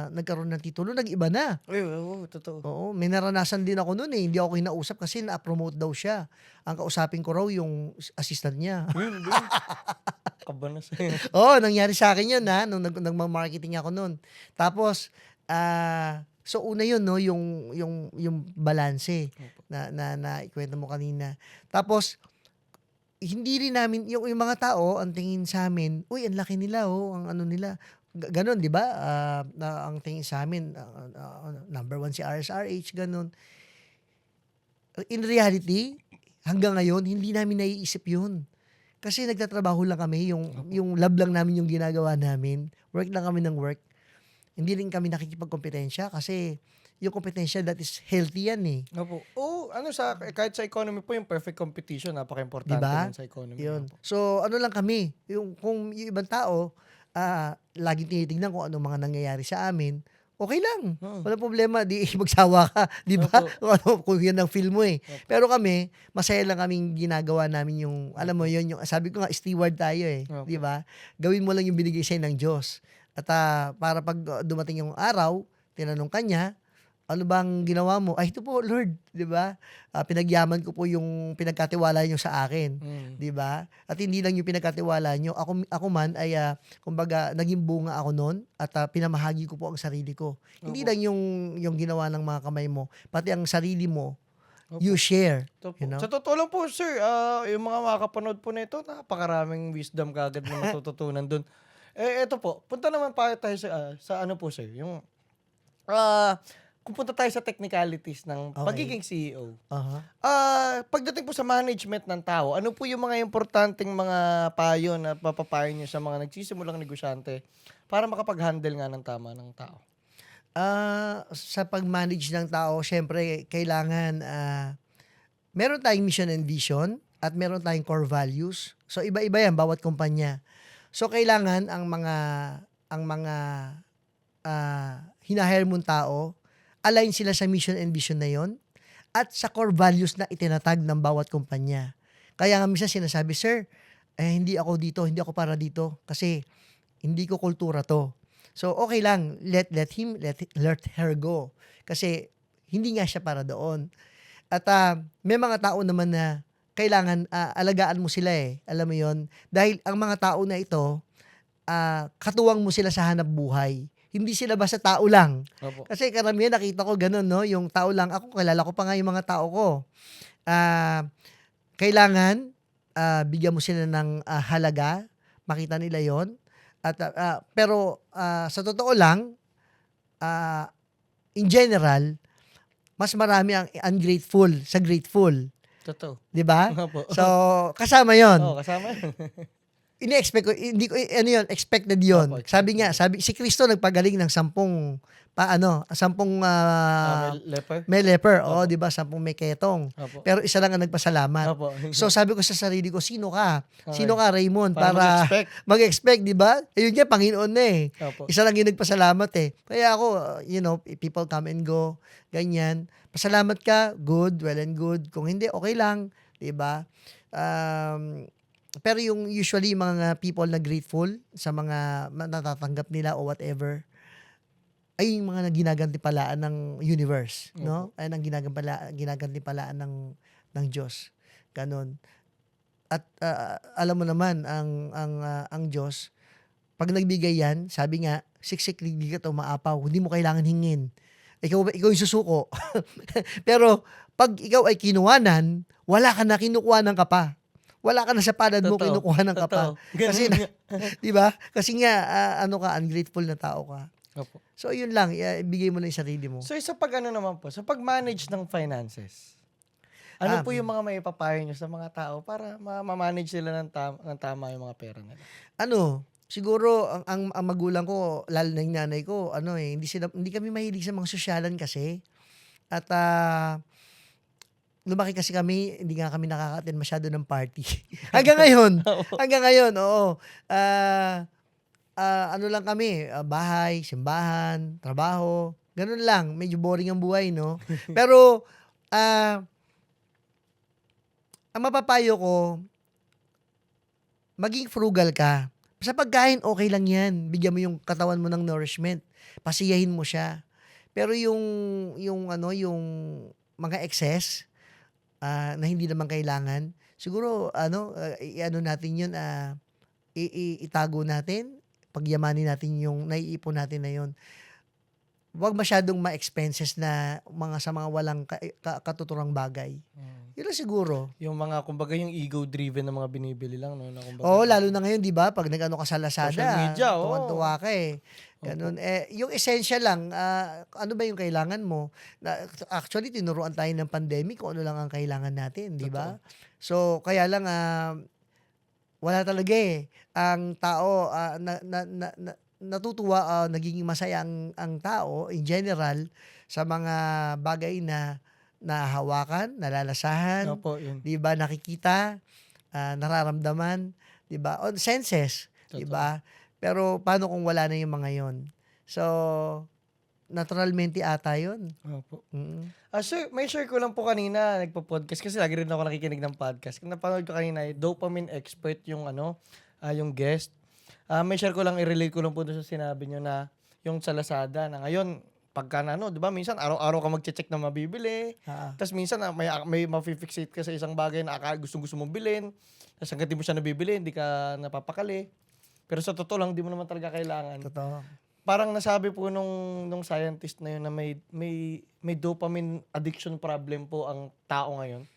Speaker 1: nagkaroon ng titulo, nag-iba na.
Speaker 2: Ay, oo, totoo.
Speaker 1: Oo, may naranasan din ako noon Hindi ako kinausap kasi na-promote daw siya. Ang kausapin ko raw yung assistant niya.
Speaker 2: Yun. Kaba na sa'yo.
Speaker 1: Oo, nangyari sa akin yun nung nagma-marketing ako noon. Tapos, so una yun, no, yung balanse na ikwento mo kanina. Tapos, hindi rin namin, yung mga tao, ang tingin sa amin, uy, ang laki nila, ang ano nila. Ganon, di ba? Ang tingin sa amin, number 1 si RSRH, ganon. In reality, hanggang ngayon, hindi namin naiisip yun. Kasi nagtatrabaho lang kami, yung lab lang namin yung ginagawa namin. Work lang kami ng work. Hindi rin kami nakikipagkompetensya kasi yung kompetensya that is healthy yan
Speaker 2: Opo. Kahit sa economy po, yung perfect competition, napaka-importante
Speaker 1: Diba?
Speaker 2: nun sa economy.
Speaker 1: Yun.
Speaker 2: Opo.
Speaker 1: So, ano lang kami, kung yung ibang tao, laging tinitignan kung anong mga nangyayari sa amin, okay lang. Walang problema, di magsawa ka, di ba?
Speaker 2: Opo.
Speaker 1: Kung yan ang feel mo
Speaker 2: Opo.
Speaker 1: Pero kami, masaya lang kaming ginagawa namin yung, alam mo yun, yung sabi ko nga, steward tayo
Speaker 2: Opo.
Speaker 1: di ba? Gawin mo lang yung binigay sa'yo ng Diyos. At para pag dumating yung araw, tinanong kanya, ano bang ginawa mo? Ay, ito po, Lord, di ba? Pinagyaman ko po yung pinagkatiwala niyo sa akin, di ba? At hindi lang yung pinagkatiwala niyo, ako man ay kumbaga naging bunga ako noon at pinamahagi ko po ang sarili ko. Hindi
Speaker 2: Opo.
Speaker 1: lang yung ginawa ng mga kamay mo, pati ang sarili mo you share.
Speaker 2: Ito po.
Speaker 1: You know?
Speaker 2: Sa totoo lang po, sir, yung mga makakapanood po nito, napakaraming wisdom kagad na matututunan dun. Ito po, punta naman pa tayo sa ano po, sir, yung, kung punta tayo sa technicalities ng
Speaker 1: Okay.
Speaker 2: pagiging CEO.
Speaker 1: Aha.
Speaker 2: Pagdating po sa management ng tao, ano po yung mga importanteng mga payo na papapayo nyo sa mga nagsisimulang negosyante para makapag-handle nga ng tama ng tao?
Speaker 1: Sa pag-manage ng tao, syempre, kailangan, meron tayong mission and vision at meron tayong core values. So, iba-iba yan, bawat kumpanya. So, kailangan ang mga hinahire mong tao, align sila sa mission and vision na yon at sa core values na itinatag ng bawat kumpanya. Kaya nga minsan sinasabi, sir, hindi ako dito, hindi ako para dito kasi hindi ko kultura to. So, okay lang, let her go. Kasi hindi nga siya para doon. At may mga tao naman na kailangan alagaan mo sila eh. Alam mo yon. Dahil ang mga tao na ito, katuwang mo sila sa hanap buhay. Hindi sila basta tao lang.
Speaker 2: Opo.
Speaker 1: Kasi karamihan nakita ko ganun, no? Yung tao lang. Ako, kilala ko pa nga yung mga tao ko. Kailangan, bigyan mo sila ng halaga. Makita nila yon. At pero sa totoo lang, in general, mas marami ang ungrateful sa grateful,
Speaker 2: Totoo.
Speaker 1: 'di ba?
Speaker 2: Opo.
Speaker 1: So kasama 'yon.
Speaker 2: Oo, kasama yun.
Speaker 1: Ini-expect ko, hindi ko ano 'yon, expected 'yon.
Speaker 2: Opo,
Speaker 1: Sabi si Kristo nagpagaling ng 10
Speaker 2: Leper?
Speaker 1: may leper,
Speaker 2: Opo.
Speaker 1: 'di ba? 10 may ketong.
Speaker 2: Opo.
Speaker 1: Pero isa lang ang nagpasalamat.
Speaker 2: Opo.
Speaker 1: So sabi ko sa sarili ko, sino ka?
Speaker 2: Okay.
Speaker 1: Sino ka, Raymond?
Speaker 2: Para
Speaker 1: Para
Speaker 2: mag-expect.
Speaker 1: mag-expect, 'di ba? Ayun nga, Panginoon na eh.
Speaker 2: Opo.
Speaker 1: Isa lang yung nagpasalamat eh. Kaya ako, people come and go, ganyan. Pasalamat ka, good, well and good. Kung hindi, okay lang, 'di ba? Pero yung usually mga people na grateful sa mga natatanggap nila o whatever, ay yung mga ginagantimpalaan ng universe, no? Ay ang ginagantimpalaan ng Diyos. Ganon. At alam mo naman ang Diyos, pag nagbigay yan, sabi nga, siksik liglig at umaapaw, hindi mo kailangan hingin. Ikaw yung susuko. Pero pag ikaw ay kinuhanan, wala ka na, kinukuhanan ka pa. Wala ka na sa palad mo,
Speaker 2: Totoo.
Speaker 1: kinukuhanan ka pa.
Speaker 2: Totoo.
Speaker 1: Kasi
Speaker 2: Ganun nga.
Speaker 1: 'di ba? Kasi nga ungrateful na tao ka.
Speaker 2: Opo.
Speaker 1: So yun lang, ibigay mo na 'yung sarili mo.
Speaker 2: So, sa naman po, sa pag-manage ng finances, ano po yung mga may papayo nyo sa mga tao para ma-manage nila ng tama yung mga pera nila?
Speaker 1: Siguro ang magulang ko, lalo na 'yung nanay ko, hindi kami mahilig sa mga sosyalan kasi. At lumaki kasi kami, hindi nga kami nakaka-attend masyado ng party. Hanggang ngayon, oo. Ano lang kami, bahay, simbahan, trabaho, ganun lang. Medyo boring ang buhay, no? Pero, ang mapapayo ko, maging frugal ka. Sa pagkain, okay lang yan. Bigyan mo yung katawan mo ng nourishment. Pasiyahin mo siya. Pero yung mga excess, na hindi naman kailangan, siguro, natin yun, itago natin, pagyamanin natin yung naiipon natin na yun. Huwag masyadong ma-expenses na sa mga walang katuturang bagay. Yun lang siguro.
Speaker 2: Yung mga, kumbaga, yung ego-driven na mga binibili lang, no? Na, kumbaga,
Speaker 1: Oo, lalo na ngayon, di ba? Pag nag-ano ka sa Lazada,
Speaker 2: Social media, oo.
Speaker 1: tuwan-tuwa ka eh. Ganun. Yung essential lang, ano ba yung kailangan mo? Actually, tinuruan tayo ng pandemic kung ano lang ang kailangan natin, di ba? So, kaya lang, wala talaga eh. Ang tao, natutuwa, nagiging masaya ang tao in general sa mga bagay na nahahawakan, nalalasahan,
Speaker 2: Opo, yun.
Speaker 1: 'di ba, nakikita, nararamdaman, 'di ba? On senses, 'di ba? Pero paano kung wala na yung mga 'yon? So, naturalmente ata 'yon.
Speaker 2: Opo.
Speaker 1: Mm.
Speaker 2: Sir, may share ko lang po kanina, nagpo-podcast kasi lagi rin ako nakikinig ng podcast. Napanood ko kanina, dopamine expert yung yung guest. May share ko lang, i-relate ko lang po doon sa sinabi nyo na yung sa Lazada na ngayon, pagka di ba, minsan araw-araw ka magche-check na mabibili. Tapos minsan may mafi-fixate ka sa isang bagay na gustong-gusto mong bilhin. Tapos hanggang di mo siya nabibili, hindi ka napapakali. Pero sa totoo lang, di mo naman talaga kailangan.
Speaker 1: Totoo.
Speaker 2: parang nasabi po nung scientist na yun na may dopamine addiction problem po ang tao ngayon.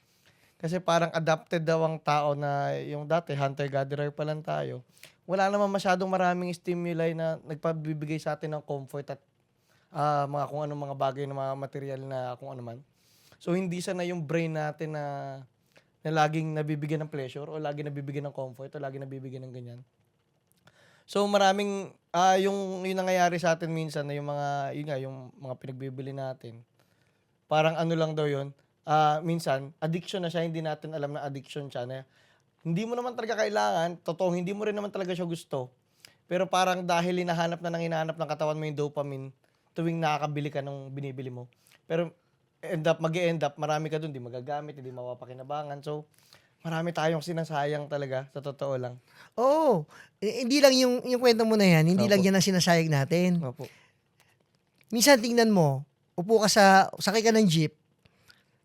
Speaker 2: Kasi parang adapted daw ang tao na yung dati hunter-gatherer pa lang tayo. Wala naman masyadong maraming stimuli na nagpabibigay sa atin ng comfort at mga kung anong mga bagay na mga material na kung ano man. So hindi sana yung brain natin na laging nabibigyan ng pleasure o laging nabibigyan ng comfort o laging nabibigyan ng ganyan. So maraming yung nangyayari sa atin minsan na yung mga pinagbibili natin. Parang ano lang daw yun. Minsan addiction na siya, hindi natin alam na addiction siya na hindi mo naman talaga kailangan, totoong hindi mo rin naman talaga siya gusto. Pero parang dahil hinahanap ng katawan mo yung dopamine tuwing nakakabili ka ng binibili mo. Pero mag-e-end up, marami ka dun, di magagamit, hindi mapapakinabangan. So, marami tayong sinasayang talaga, sa totoo lang.
Speaker 1: Oo. Hindi lang yung kwento mo na yan, hindi lang
Speaker 2: Opo.
Speaker 1: yan ang sinasayang natin.
Speaker 2: Opo.
Speaker 1: Minsan tingnan mo, upo ka sakay ka ng jeep,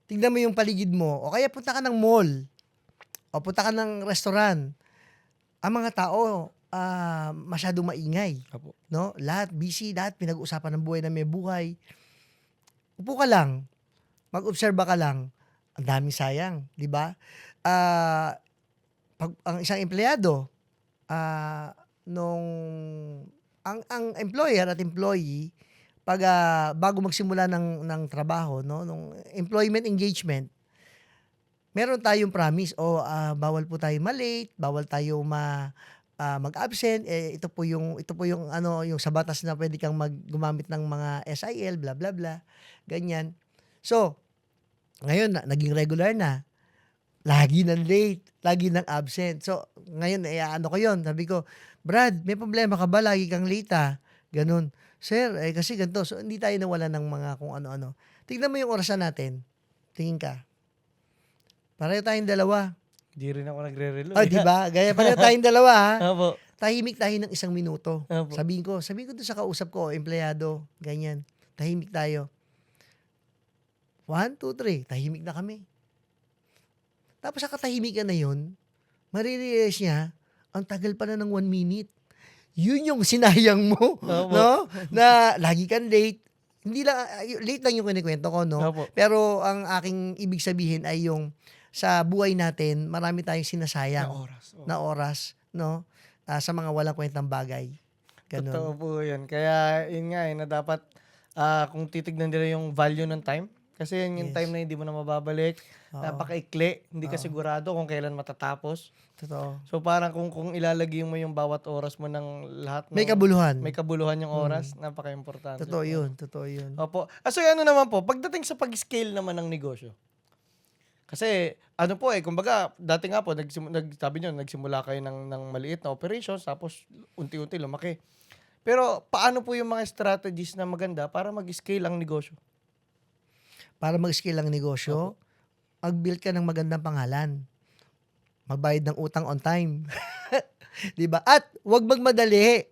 Speaker 1: tingnan mo yung paligid mo, o kaya punta ka ng mall, o punta ka ng restaurant. Ang mga tao, masyadong maingay.
Speaker 2: Opo.
Speaker 1: No? Lahat busy, lahat pinag-uusapan ng buhay na may buhay. Upo ka lang, mag-obserba ka lang, ang daming sayang, di ba? Pag ang isang empleyado, ang employer at employee, pag bago magsimula ng trabaho, no, nung employment engagement, meron tayong promise bawal po tayo ma-late, bawal tayo mag-absent, ito po yung yung sa batas na pwede kang gumamit ng mga SIL, bla bla bla, ganyan. So, ngayon naging regular na. Lagi ng late, lagi ng absent. So, ngayon ko 'yon. Sabi ko, "Brad, may problema ka ba? Lagi kang late Ganun. "Sir, kasi ganito." So, hindi tayo nawalan ng mga kung ano-ano. Tignan mo yung orasan natin. Tingin ka. Pareho tayong dalawa.
Speaker 2: Hindi rin ako nagre-relo.
Speaker 1: Di ba? Gaya pareho tayong dalawa
Speaker 2: Opo.
Speaker 1: Tahimik tayo ng 1 minuto.
Speaker 2: Opo.
Speaker 1: Sabihin ko doon sa kausap ko, empleyado, ganyan. Tahimik tayo. 1, 2, 3, tahimik na kami. Tapos sa katahimikan na yun, marirealize niya, ang tagal pala ng 1 minute. Yun yung sinayang mo,
Speaker 2: Opo.
Speaker 1: no? Na lagi kang late. Hindi lang, late lang yung kinikwento ko, no?
Speaker 2: Opo.
Speaker 1: Pero ang aking ibig sabihin ay yung sa buhay natin, marami tayong sinasayang
Speaker 2: Na oras. Oo.
Speaker 1: na oras, no? Sa mga walang kwentang bagay. Ganun.
Speaker 2: Totoo po yun. Kaya yun nga na dapat kung titignan nila yung value ng time. Kasi yun yung
Speaker 1: Yes.
Speaker 2: time na hindi mo na mababalik.
Speaker 1: Oo.
Speaker 2: Napakaikli. Hindi ka
Speaker 1: Oo.
Speaker 2: sigurado kung kailan matatapos.
Speaker 1: Totoo.
Speaker 2: So parang kung ilalagay mo yung bawat oras mo ng lahat ng
Speaker 1: May kabuluhan.
Speaker 2: may kabuluhan yung oras, napaka-importante.
Speaker 1: Totoo yun. Totoo yun.
Speaker 2: Opo. So ano naman po, pagdating sa pag-scale naman ng negosyo. Kasi ano po kumbaga dati nga po sabi niyo nagsimula kayo ng maliit na operations tapos unti-unti lumaki. Pero paano po yung mga strategies na maganda para mag-scale ang negosyo?
Speaker 1: Para mag-scale ang negosyo, mag-build ka ng magandang pangalan. Magbayad ng utang on time. 'Di ba? At wag magmadali.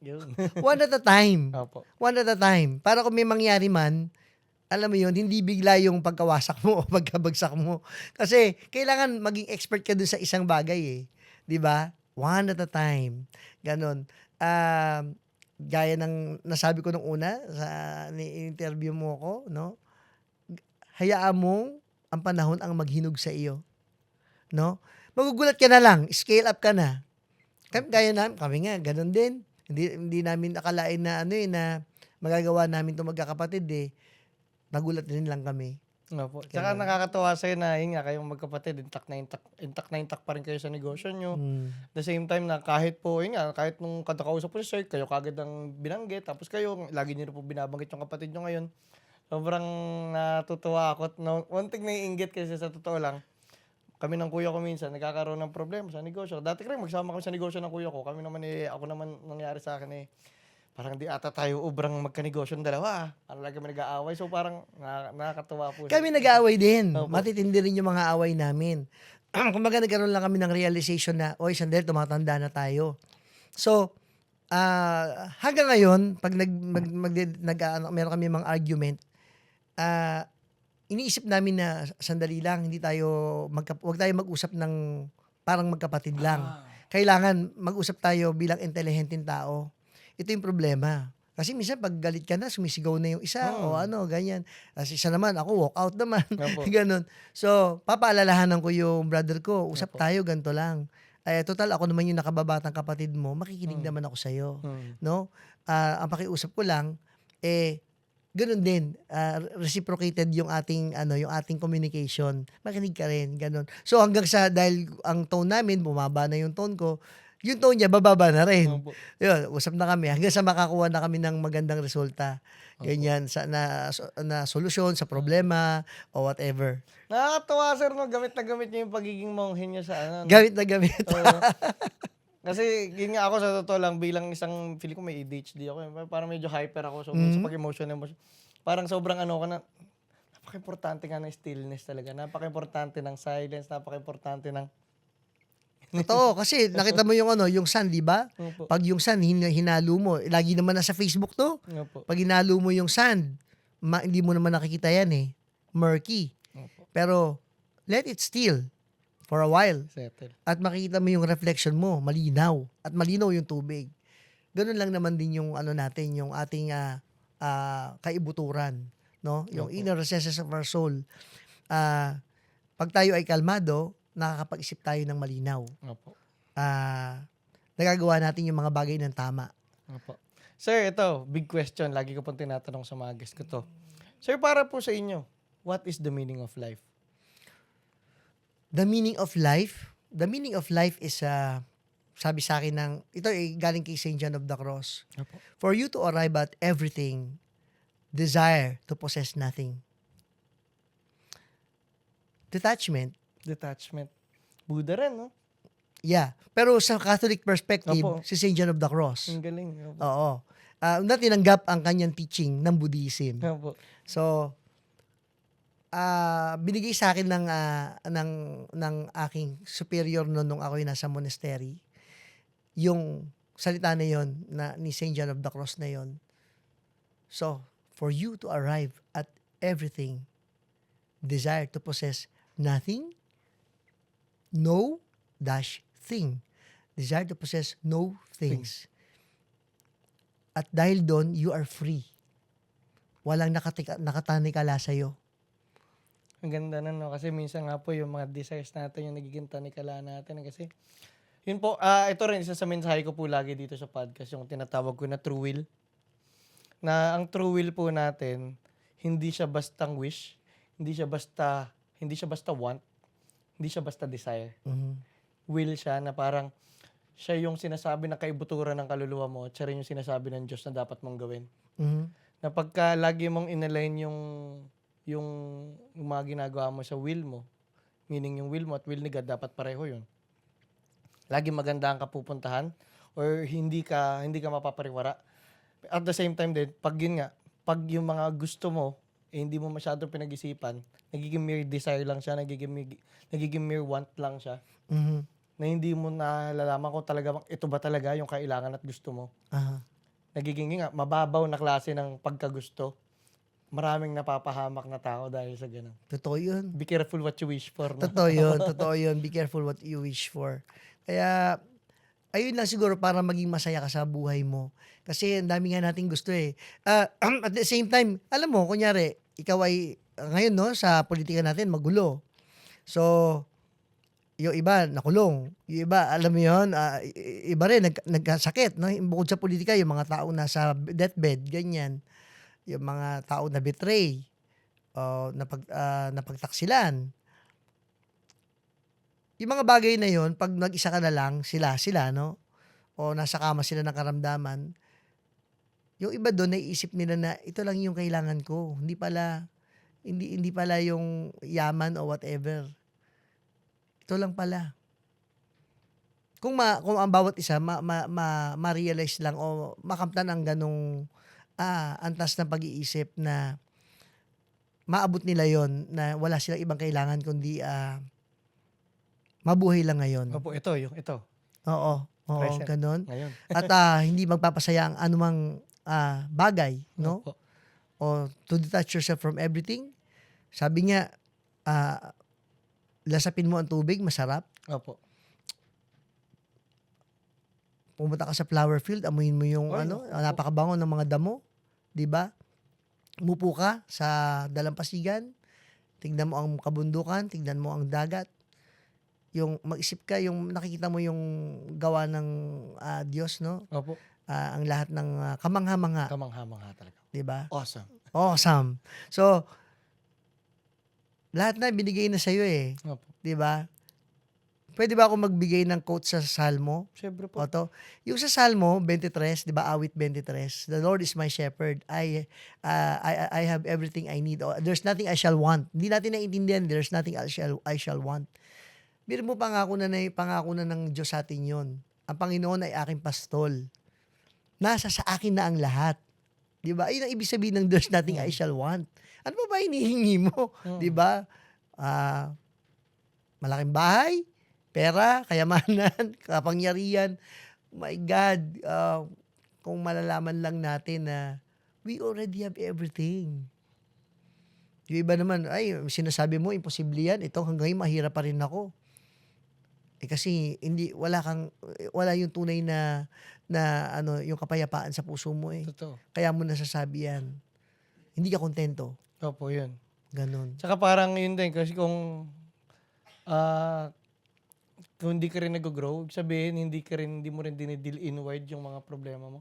Speaker 2: Yun.
Speaker 1: One at a time.
Speaker 2: Opo.
Speaker 1: One at a time. Para kung may mangyari man, alam mo yun, hindi bigla yung pagkawasak mo o pagkabagsak mo. Kasi kailangan maging expert ka dun sa isang bagay 'Di ba? One at a time. Ganon. Gaya ng nasabi ko nung una sa ni-interview mo ko, no? Hayaan mo ang panahon ang maghinog sa iyo, no? Magugulat ka na lang, scale up ka na. Kami nga ganun din. Hindi namin akalain na na magagawa namin 'tong magkakapatid Nagulat din lang kami.
Speaker 2: Opo. Tsaka nakakatuwa sa'yo na yun nga kayong magkapatid, intact na intact pa rin kayo sa negosyo nyo. The same time na kahit nung kausap ko si Sir, kayo kagad ang binanggit, tapos kayo, lagi niyo po binabanggit yung kapatid nyo ngayon. Sobrang natutuwa ako. One thing naiinggit kasi sa totoo lang, kami ng kuya ko minsan, nagkakaroon ng problema sa negosyo. Dati rin, magsama kami sa negosyo ng kuya ko. Ako naman nangyari sa akin parang di ata tayo ubrang magkanegosyo ng dalawa. Ano lagi kami nag-aaway. So parang nakakatuwa po.
Speaker 1: Kami nag-aaway din.
Speaker 2: Opo.
Speaker 1: Matitindi rin yung mga away namin. Kumbaga nagkaroon lang kami ng realization na, oy, sandali, tumatanda na tayo. So, hanggang ngayon, pag meron kami mga argument, iniisip namin na sandali lang, wag tayo mag-usap ng parang magkapatid lang. Kailangan mag-usap tayo bilang intelihenteng tao. ito yung problema. Kasi minsan pag galit ka na, sumisigaw na yung isa o ano, ganyan. Kasi isa naman, ako walk out naman.
Speaker 2: Opo.
Speaker 1: Ganon. So, papaalalahanan ko yung brother ko, usap
Speaker 2: Opo.
Speaker 1: tayo, ganito lang. Total, ako naman yung nakababatang kapatid mo, makikinig naman ako sa'yo. No? Ang pakiusap ko lang, ganun din, reciprocated yung ating communication. Makinig ka rin, ganun. So hanggang sa dahil ang tone namin bumaba na yung tone ko, yung tone niya bababa na rin.
Speaker 2: Opo.
Speaker 1: Yun, usap na kami hanggang sa makakuha na kami ng magandang resulta.
Speaker 2: Opo.
Speaker 1: Ganyan na solusyon sa problema o whatever.
Speaker 2: Nakakatuwa, sir, no? Gamit na gamit niyo yung pagiging monghe niyo sa ano. No?
Speaker 1: Gamit na gamit.
Speaker 2: Oo. Kasi yun nga ako sa totoo lang bilang isang feeling ko may ADHD ako. Parang medyo hyper ako so minsan pag emotion parang sobrang ano ko na napaka-importante nga ng stillness talaga. Napaka-importante ng silence, napaka-importante ng
Speaker 1: Totoo, kasi nakita mo yung sun, di ba?
Speaker 2: Opo.
Speaker 1: Pag yung sun, hinalo mo, lagi naman nasa Facebook to.
Speaker 2: Opo.
Speaker 1: Pag hinalo mo yung sand, hindi mo naman nakikita yan eh. Murky.
Speaker 2: Opo.
Speaker 1: Pero, let it still for a while.
Speaker 2: Settle.
Speaker 1: At makikita mo yung reflection mo, malinaw. At malinaw yung tubig. Ganun lang naman din yung natin, yung ating kaibuturan. No? Yung
Speaker 2: Opo.
Speaker 1: inner recesses of our soul. Pag tayo ay kalmado, nakakapag-isip tayo ng malinaw.
Speaker 2: Opo.
Speaker 1: Nagagawa natin yung mga bagay ng tama.
Speaker 2: Opo. Sir, ito, big question. Lagi ko pong tinatanong sa mga guests ko to. Sir, para po sa inyo, what is the meaning of life?
Speaker 1: The meaning of life? The meaning of life is, sabi sa akin ito ay galing kay St. John of the Cross.
Speaker 2: Opo.
Speaker 1: For you to arrive at everything, desire to possess nothing. Detachment.
Speaker 2: Buddha rin, no?
Speaker 1: Yeah. Pero sa Catholic perspective,
Speaker 2: Opo.
Speaker 1: si St. John of the Cross.
Speaker 2: Ang galing. Opo.
Speaker 1: Oo. Na tinanggap ang kanyang teaching ng Buddhism.
Speaker 2: Opo.
Speaker 1: So, binigay sa akin ng aking superior nung ako'y nasa monastery, yung salita na yon ni St. John of the Cross na yon. So, for you to arrive at everything, desire to possess nothing, no dash thing. Desire to possess no things. At dahil doon, you are free. Walang nakatanikala sa'yo.
Speaker 2: Ang ganda na, no? Kasi minsan nga po yung mga desires natin, yung nagiging tanikala natin. Kasi, yun po, ito rin, isa sa mensahe ko po lagi dito sa podcast, yung tinatawag ko na true will. Na ang true will po natin, hindi siya bastang wish, hindi siya basta want, hindi siya basta desire. Will siya na parang siya yung sinasabi ng kaibuturan ng kaluluwa mo at siya rin yung sinasabi ng Diyos na dapat mong gawin. Na pagka lagi mong inalign yung mga ginagawa mo sa will mo, meaning yung will mo at will ni God, dapat pareho yun. Lagi maganda ang kapupuntahan or hindi ka mapapariwara. At the same time din, pag yung mga gusto mo, hindi mo masyadong pinag-isipan, nagiging mere desire lang siya, nagiging mere want lang siya, na hindi mo nalalaman kung talaga, ito ba talaga yung kailangan at gusto mo. Nagiging mababaw na klase ng pagkagusto. Maraming napapahamak na tao dahil sa ganun.
Speaker 1: Totoo yun.
Speaker 2: Be careful what you wish for. No?
Speaker 1: Totoo yun. Be careful what you wish for. Kaya, ayun lang siguro para maging masaya ka sa buhay mo. Kasi ang dami nga nating gusto eh. At the same time, alam mo, kunyari, ikaw ay, ngayon no, sa politika natin, magulo. So, yung iba, nakulong. Yung iba, alam mo yun, iba rin, nagkasakit. No? Bukod sa politika, yung mga tao nasa deathbed, ganyan. Yung mga tao na betray, napagtaksilan. Yung mga bagay na yon pag nag-isa ka na lang, sila, no? O nasa kama sila ng karamdaman, yung iba doon, naiisip nila na ito lang yung kailangan ko. Hindi pala yung yaman o whatever. Ito lang pala. Kung ang bawat isa ma-realize lang o makamtan ang ganong antas ng pag-iisip na maabot nila yon na wala silang ibang kailangan kundi mabuhay lang ngayon.
Speaker 2: Opo, ito.
Speaker 1: Oo,
Speaker 2: Present.
Speaker 1: ganun.
Speaker 2: Ngayon.
Speaker 1: At hindi magpapasaya ang anumang bagay, no?
Speaker 2: Opo.
Speaker 1: O to detach yourself from everything. Sabi nga, lasapin mo ang tubig, masarap.
Speaker 2: Opo.
Speaker 1: pumunta ka sa flower field, amuyin mo yung
Speaker 2: Ay,
Speaker 1: ano,
Speaker 2: naku po.
Speaker 1: napakabango ng mga damo, 'di ba? Umupo ka sa dalampasigan, tignan mo ang kabundukan, tignan mo ang dagat. Yung mag-isip ka, yung nakikita mo yung gawa ng Diyos, no?
Speaker 2: Opo.
Speaker 1: Ang lahat ng kamangha-mangha,
Speaker 2: Kamangha-mangha talaga.
Speaker 1: 'di ba?
Speaker 2: Awesome.
Speaker 1: Awesome. So, lahat na binigay na sa'yo eh,
Speaker 2: Opo.
Speaker 1: 'di ba? Pwede ba ako magbigay ng quote sa Salmo?
Speaker 2: Siyempre po.
Speaker 1: O to, yung sa Salmo 23, 'di ba? Awit 23. The Lord is my shepherd. I have everything I need. There's nothing I shall want. Hindi natin naiintindihan, there's nothing I shall want. Biro mo pangako na ng Diyos sa atin 'yon. Ang Panginoon ay aking pastol. Nasa sa akin na ang lahat. 'Di ba? Ayun ang ibig sabihin ng there's nothing I shall want. Ano pa ba hinihingi mo? 'Di ba? Malaking bahay, pera, kayamanan, kapangyarihan. My God, kung malalaman lang natin na we already have everything. Yung iba naman, ay, sinasabi mo, imposible yan. Ito, hanggang ngayon, mahirap pa rin ako. Kasi, wala yung tunay na yung kapayapaan sa puso mo eh.
Speaker 2: Totoo.
Speaker 1: Kaya mo nasasabi yan. Hindi ka kontento.
Speaker 2: Opo, yun.
Speaker 1: Ganon.
Speaker 2: Tsaka parang yun din, kasi kung hindi ka rin nag-grow, ibig sabihin, hindi mo rin dinidil inward yung mga problema mo.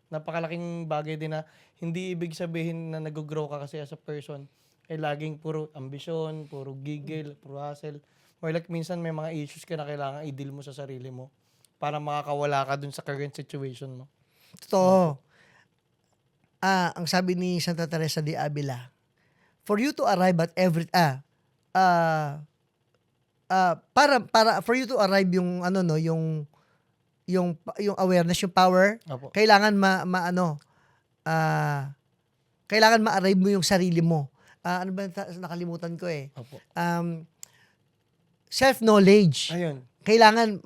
Speaker 2: Napakalaking bagay din na hindi ibig sabihin na nag-grow ka kasi as a person ay laging puro ambisyon, puro gigil, puro hustle. Or like minsan may mga issues ka na kailangan i-deal mo sa sarili mo para makakawala ka dun sa current situation mo.
Speaker 1: Totoo. Ang sabi ni Santa Teresa de Avila, for you to arrive at for you to arrive yung yung awareness, yung power,
Speaker 2: Opo.
Speaker 1: kailangan kailangan ma-arrive mo yung sarili mo. Ano ba nakalimutan ko eh.
Speaker 2: Opo.
Speaker 1: Self-knowledge.
Speaker 2: Ayun.
Speaker 1: Kailangan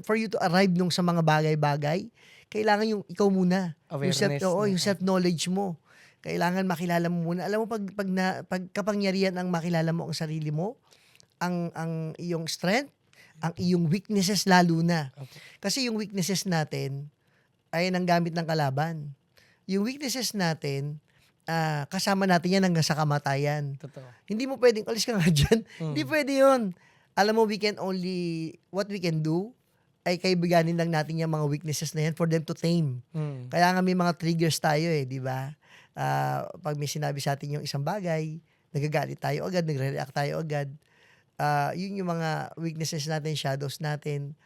Speaker 1: for you to arrive nung sa mga bagay-bagay, kailangan yung ikaw muna.
Speaker 2: Awareness.
Speaker 1: Yung self-knowledge mo. Kailangan makilala mo muna. Alam mo, pag kapangyarihan ang makilala mo ang sarili mo, ang iyong strength, ang iyong weaknesses lalo na.
Speaker 2: Opo.
Speaker 1: Kasi yung weaknesses natin ay ang gamit ng kalaban. Yung weaknesses natin, kasama natin yan hanggang sa kamatayan.
Speaker 2: Totoo.
Speaker 1: Hindi mo pwedeng, alis ka nga dyan.
Speaker 2: Mm.
Speaker 1: Hindi pwede yun. Alam mo, what we can do, ay kaibiganin lang natin yung mga weaknesses na yan for them to tame.
Speaker 2: Mm.
Speaker 1: Kaya nga may mga triggers tayo eh, di ba? Pag may sinabi sa atin yung isang bagay, nagagalit tayo agad, nagre-react tayo agad. Yun yung mga weaknesses natin, shadows natin,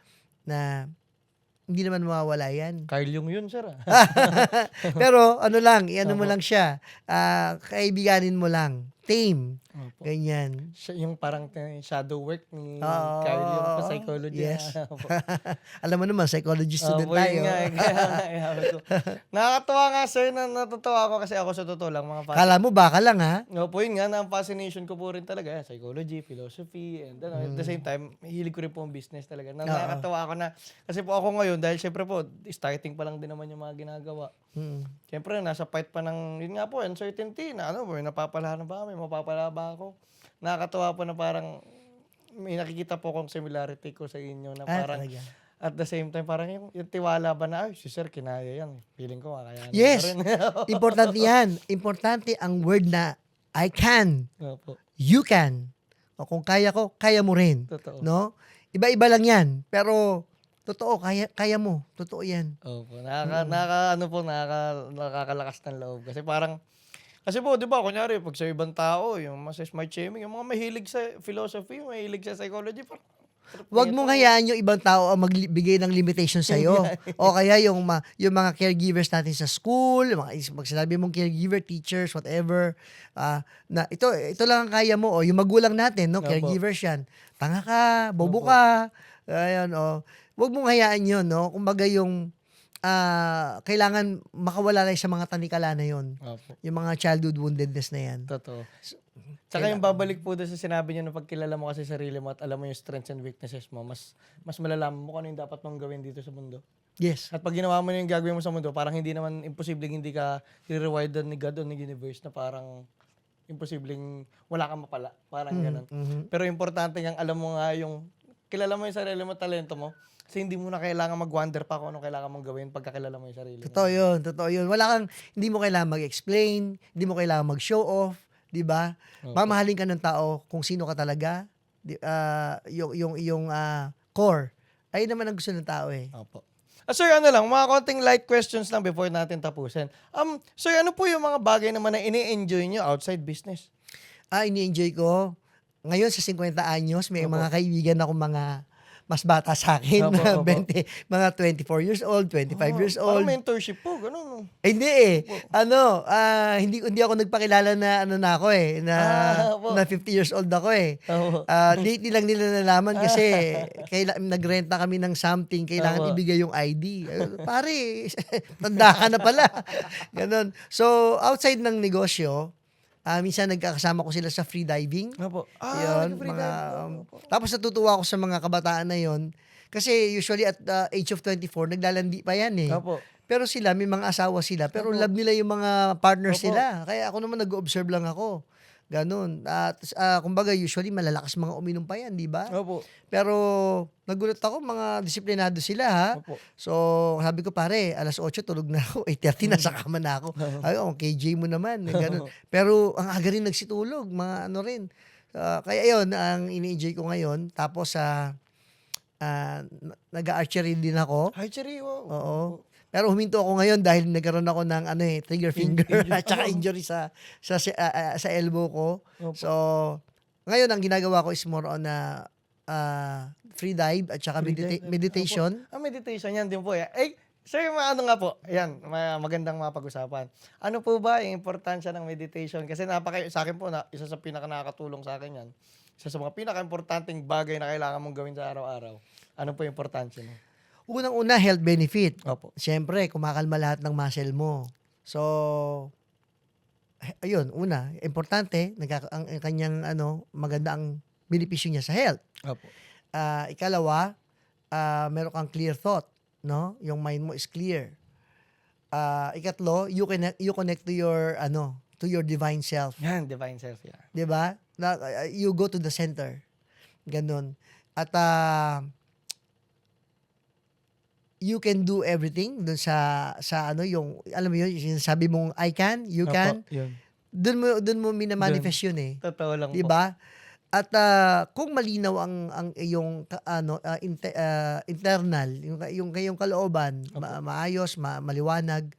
Speaker 1: na hindi naman mawawala yan.
Speaker 2: Carl Jung yun, sir.
Speaker 1: Pero ano lang, iano mo
Speaker 2: Opo.
Speaker 1: lang siya, kaibiganin mo lang, tame,
Speaker 2: Opo.
Speaker 1: ganyan.
Speaker 2: Yung parang shadow work ni
Speaker 1: Oo.
Speaker 2: Carl Jung sa psychology.
Speaker 1: Yes.
Speaker 2: Opo.
Speaker 1: Alam mo naman, psychology student
Speaker 2: Opo,
Speaker 1: tayo.
Speaker 2: yun nga, kaya nga, sabi ko. Nakakatuwa nga, sir, na natutuwa ako kasi ako sa totoo lang, mga
Speaker 1: Kala mo baka lang ha?
Speaker 2: Opo, yun nga, na ang fascination ko po rin talaga, psychology, philosophy, and at the same time, hilig ko rin po ang business talaga. Nakakatawa ako na, kasi po ako ngayon, dahil syempre po, starting pa lang din naman yung mga ginagawa. Syempre, nasa fight pa ng, yun nga po, uncertainty, na may napapala na ba kami, mapapala ba ako? Nakakatawa po na parang, may nakikita po akong similarity ko sa inyo na parang,
Speaker 1: Talaga.
Speaker 2: at the same time, parang yung tiwala ba na, ay, si sir, kinaya yan. Feeling ko, kakayanin
Speaker 1: Yes.
Speaker 2: ko rin.
Speaker 1: Importante yan. Importante ang word na I can,
Speaker 2: Opo,
Speaker 1: you can. O kung kaya ko, kaya mo rin.
Speaker 2: totoo.
Speaker 1: No? Iba-iba lang yan. Pero, totoo, kaya mo. Totoo yan.
Speaker 2: Opo, nakakalakas ng loob. Kasi po, di ba, kunyari, pag sa ibang tao, yung mga smart shaming, yung mga mahilig sa philosophy, mahilig sa psychology, parang,
Speaker 1: Huwag mong hayaan yung ibang tao ang magbigay ng limitation sa'yo. O kaya yung mga caregivers natin sa school, pag sinabi mong caregiver, teachers, whatever, na ito lang ang kaya mo. O yung magulang natin, no,
Speaker 2: Opo.
Speaker 1: caregivers yan. Tanga ka, bobo ka. Ayan, o. Huwag mong hayaan yun, no. Kumbaga yung kailangan makawala na sa mga tanikala na yun.
Speaker 2: Opo,
Speaker 1: Yung mga childhood woundedness na yan.
Speaker 2: totoo. Tsaka yung babalik po doon sa sinabi niyo na pagkilala mo kasi sarili mo at alam mo yung strengths and weaknesses mo, mas malalaman mo kung ano yung dapat mong gawin dito sa mundo.
Speaker 1: Yes.
Speaker 2: At pag ginawa mo yung gagawin mo sa mundo, parang hindi naman imposibleng hindi ka i-rewardan ni God o ni universe na parang imposibleng wala kang mapala. Parang ganun.
Speaker 1: Mhm.
Speaker 2: Pero importante yung alam mo nga yung kilala mo yung sarili mo, talento mo, Kasi hindi mo na kailangan mag-wonder pa kung anong kailangan mong gawin pagkakilala mo yung sarili mo.
Speaker 1: Totoo yun, totoo yun. Hindi mo kailangan mag-explain, hindi mo kailangan mag-show off, di ba?
Speaker 2: Opo.
Speaker 1: Mamahalin ka ng tao kung sino ka talaga, yung core. Ayun naman ang gusto ng tao eh.
Speaker 2: Opo. Sir, ano lang, mga konting light questions lang before natin tapusin. Sir, ano po yung mga bagay naman na ini-enjoy nyo outside business?
Speaker 1: Ini-enjoy ko. Ngayon sa 50 anyos, may
Speaker 2: Opo.
Speaker 1: mga kaibigan ako mga mas bata sa akin,
Speaker 2: Opo,
Speaker 1: mga
Speaker 2: opo.
Speaker 1: mga 24 years old, 25 years
Speaker 2: Parang
Speaker 1: old.
Speaker 2: mentorship po, ganun.
Speaker 1: Hindi eh. Hindi ako nagpakilala na ano na ako eh,
Speaker 2: Opo.
Speaker 1: na 50 years old ako eh.
Speaker 2: Opo.
Speaker 1: Lately lang nila nalaman kasi nagrenta kami ng something, kailangan
Speaker 2: Opo.
Speaker 1: ibigay yung ID. Pare, tanda ka na pala. Ganon. So, outside ng negosyo, minsan nagkakasama ko sila sa free diving.
Speaker 2: Opo.
Speaker 1: Yun,
Speaker 2: nag-free
Speaker 1: mga,
Speaker 2: diving po.
Speaker 1: tapos natutuwa ako sa mga kabataan na yon. Kasi usually at the age of 24, naglalandi pa yan eh.
Speaker 2: Opo.
Speaker 1: Pero sila, may mga asawa sila. Pero
Speaker 2: Opo.
Speaker 1: love nila yung mga partners
Speaker 2: Opo.
Speaker 1: nila. Kaya ako naman nag-observe lang ako. Ganun. At kumbaga, usually malalakas mga uminom pa yan, di ba?
Speaker 2: Opo.
Speaker 1: Pero nagulat ako, mga disiplinado sila ha.
Speaker 2: Opo.
Speaker 1: So, sabi ko pare, alas 8 tulog na ako, 8:30 nasa kama na ako. Ay, KJ mo naman, ganun. Pero ang aga rin nagsitulog, mga ano rin. Kaya yun, ang ini-enjoy ko ngayon. Tapos, nag-archery din ako.
Speaker 2: Archery, wow.
Speaker 1: Oo. Pero huminto ako ngayon dahil nagkaroon ako ng trigger finger at saka injury sa elbow ko.
Speaker 2: Opo.
Speaker 1: So, ngayon ang ginagawa ko is more on free dive at saka
Speaker 2: Free dive.
Speaker 1: meditation.
Speaker 2: Meditation yan din po. Sir, ano nga po, ayan, magandang mapag-usapan. Ano po ba yung importansya ng meditation? Kasi sa akin po, isa sa pinaka-nakakatulong sa akin yan. Isa sa mga pinaka-importanting bagay na kailangan mong gawin sa araw-araw. Ano po yung importansya niya?
Speaker 1: Unang-una, health benefit.
Speaker 2: Opo.
Speaker 1: Siyempre, kumakalma lahat ng muscle mo. So, ayun, una, importante, ang kanyang maganda ang benepisyo niya sa health.
Speaker 2: Opo.
Speaker 1: Ikalawa, meron kang clear thought, no? Yung mind mo is clear. Ikatlo, you connect to your divine self.
Speaker 2: Yan, divine self. Yeah.
Speaker 1: 'Di ba? You go to the center. Ganun. At you can do everything dun sa yung alam mo yun, yung sabi mong I can, you can.
Speaker 2: Opo, yun.
Speaker 1: Dun mo minamanifest yun eh.
Speaker 2: Totoo lang
Speaker 1: 'Di
Speaker 2: po.
Speaker 1: ba? At kung malinaw ang iyong internal, yung kalooban, maayos, maliwanag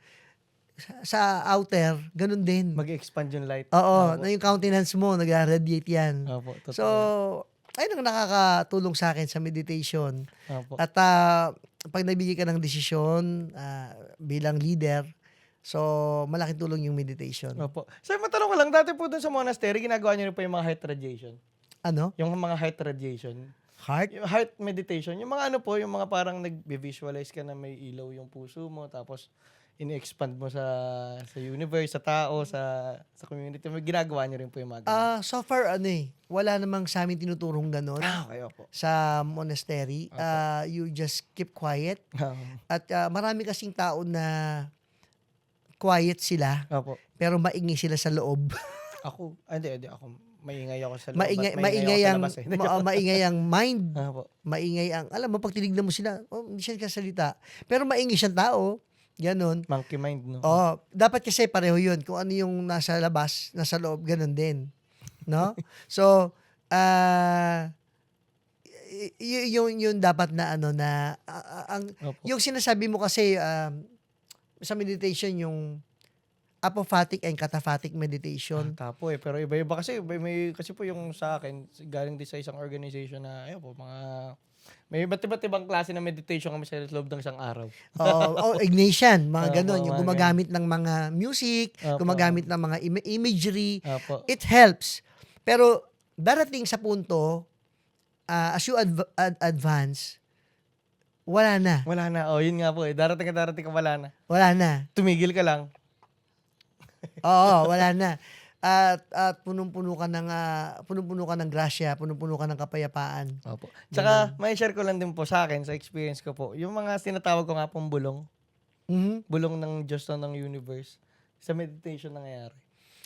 Speaker 1: sa outer, ganun din.
Speaker 2: Mag-expand yung light.
Speaker 1: Oo, na yung countenance mo nag-radiate yan.
Speaker 2: Opo, totoo.
Speaker 1: So, ayun ang nakakatulong sa akin sa meditation.
Speaker 2: Opo.
Speaker 1: At pag nagbigay ka ng desisyon bilang leader, so malaking tulong yung meditation.
Speaker 2: Opo. Sir, matanong ko lang, dati po dun sa monastery, ginagawa niyo rin po yung mga heart radiation.
Speaker 1: Ano?
Speaker 2: Yung mga heart radiation.
Speaker 1: Heart?
Speaker 2: Yung heart meditation. Yung mga yung mga parang nag-visualize ka na may ilaw yung puso mo, tapos ini-expand mo sa universe, sa tao, sa community. May ginagawa niyo rin po yung mga ganun.
Speaker 1: So far, wala namang sa amin tinuturong ganon
Speaker 2: Okay, opo.
Speaker 1: sa monastery. You just keep quiet. At marami kasing tao na quiet sila,
Speaker 2: Opo.
Speaker 1: pero maingay sila sa loob.
Speaker 2: Ako, hindi ako. Maingay ako sa loob.
Speaker 1: maingay
Speaker 2: ako
Speaker 1: ang
Speaker 2: sa labas,
Speaker 1: maingay ang mind.
Speaker 2: Opo.
Speaker 1: Maingay ang, alam mo, pag tinignan mo sila, hindi siya kasalita. Pero maingay siyang tao. Ganon.
Speaker 2: Monkey mind, no?
Speaker 1: Dapat kasi pareho yun. Kung ano yung nasa labas, nasa loob, ganon din. No? So, yung dapat na
Speaker 2: Opo.
Speaker 1: yung sinasabi mo kasi sa meditation, yung apophatic and cataphatic meditation.
Speaker 2: Tapo pero iba-iba kasi kasi po yung sa akin galing din sa isang organization na ayun po may iba't ibang klase ng meditation kami sa loob ng isang araw.
Speaker 1: Ignatian, mga ganon.
Speaker 2: Opo,
Speaker 1: Yung
Speaker 2: mga
Speaker 1: gumagamit ng mga music,
Speaker 2: Opo.
Speaker 1: gumagamit ng mga imagery.
Speaker 2: Opo.
Speaker 1: It helps. Pero darating sa punto, as you advance, wala na.
Speaker 2: Wala na. Yun nga po Darating ka wala na.
Speaker 1: Wala na.
Speaker 2: Tumigil ka lang.
Speaker 1: Oo, wala na. At punong-puno ka ng grasya, punong-puno ka ng kapayapaan.
Speaker 2: Opo. Tsaka may share ko lang din po sa akin sa experience ko po. Yung mga tinatawag ko nga pong bulong.
Speaker 1: Mhm.
Speaker 2: Bulong ng Diyos o ng universe. Sa meditation nangyayari.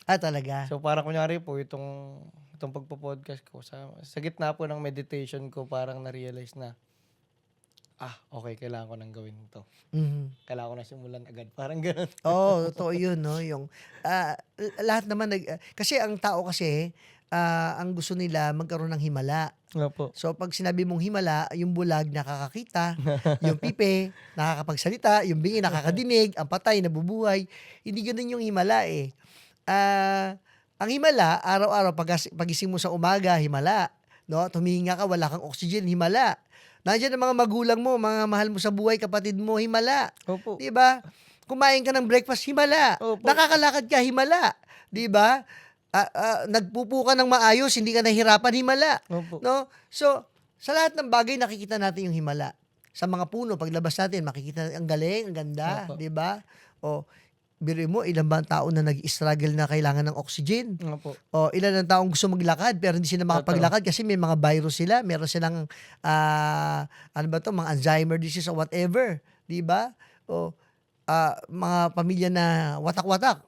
Speaker 1: Talaga.
Speaker 2: So parang kunyari po itong pagpo-podcast ko sa gitna po ng meditation ko parang na-realize na okay, kailangan ko nang gawin to.
Speaker 1: Mhm.
Speaker 2: Kailangan ko na simulan agad. Parang gano'n.
Speaker 1: Oo, totoo yun 'no, yung, lahat naman kasi ang tao kasi, ang gusto nila magkaroon ng himala.
Speaker 2: Opo.
Speaker 1: So 'pag sinabi mong himala, yung bulag nakakakita, yung pipe nakakapagsalita, yung bingi nakakadinig, ang patay nabubuhay. Hindi gano'n yung himala, eh. Ang himala araw-araw paggising mo sa umaga, himala, 'no, at humihinga ka wala kang oxygen, himala. Nandiyan ang mga magulang mo, mga mahal mo sa buhay, kapatid mo, himala.
Speaker 2: Opo.
Speaker 1: 'Di ba? Kumain ka ng breakfast, himala.
Speaker 2: Opo.
Speaker 1: Nakakalakad ka, himala. 'Di ba? Nagpupo ka ng maayos, hindi ka nahihirapan, himala.
Speaker 2: Opo.
Speaker 1: No? So, sa lahat ng bagay nakikita natin yung himala. Sa mga puno, paglabas natin, makikita ang galing, ang ganda,
Speaker 2: Opo.
Speaker 1: 'di ba? O, biruin mo, ilan ba ang tao na nag-struggle na kailangan ng oxygen?
Speaker 2: Opo.
Speaker 1: O, ilan ang taong gusto maglakad pero hindi sila makapaglakad kasi may mga virus sila, meron silang, ano ba 'to, mga Alzheimer disease o whatever, 'di ba? O, mga pamilya na watak-watak,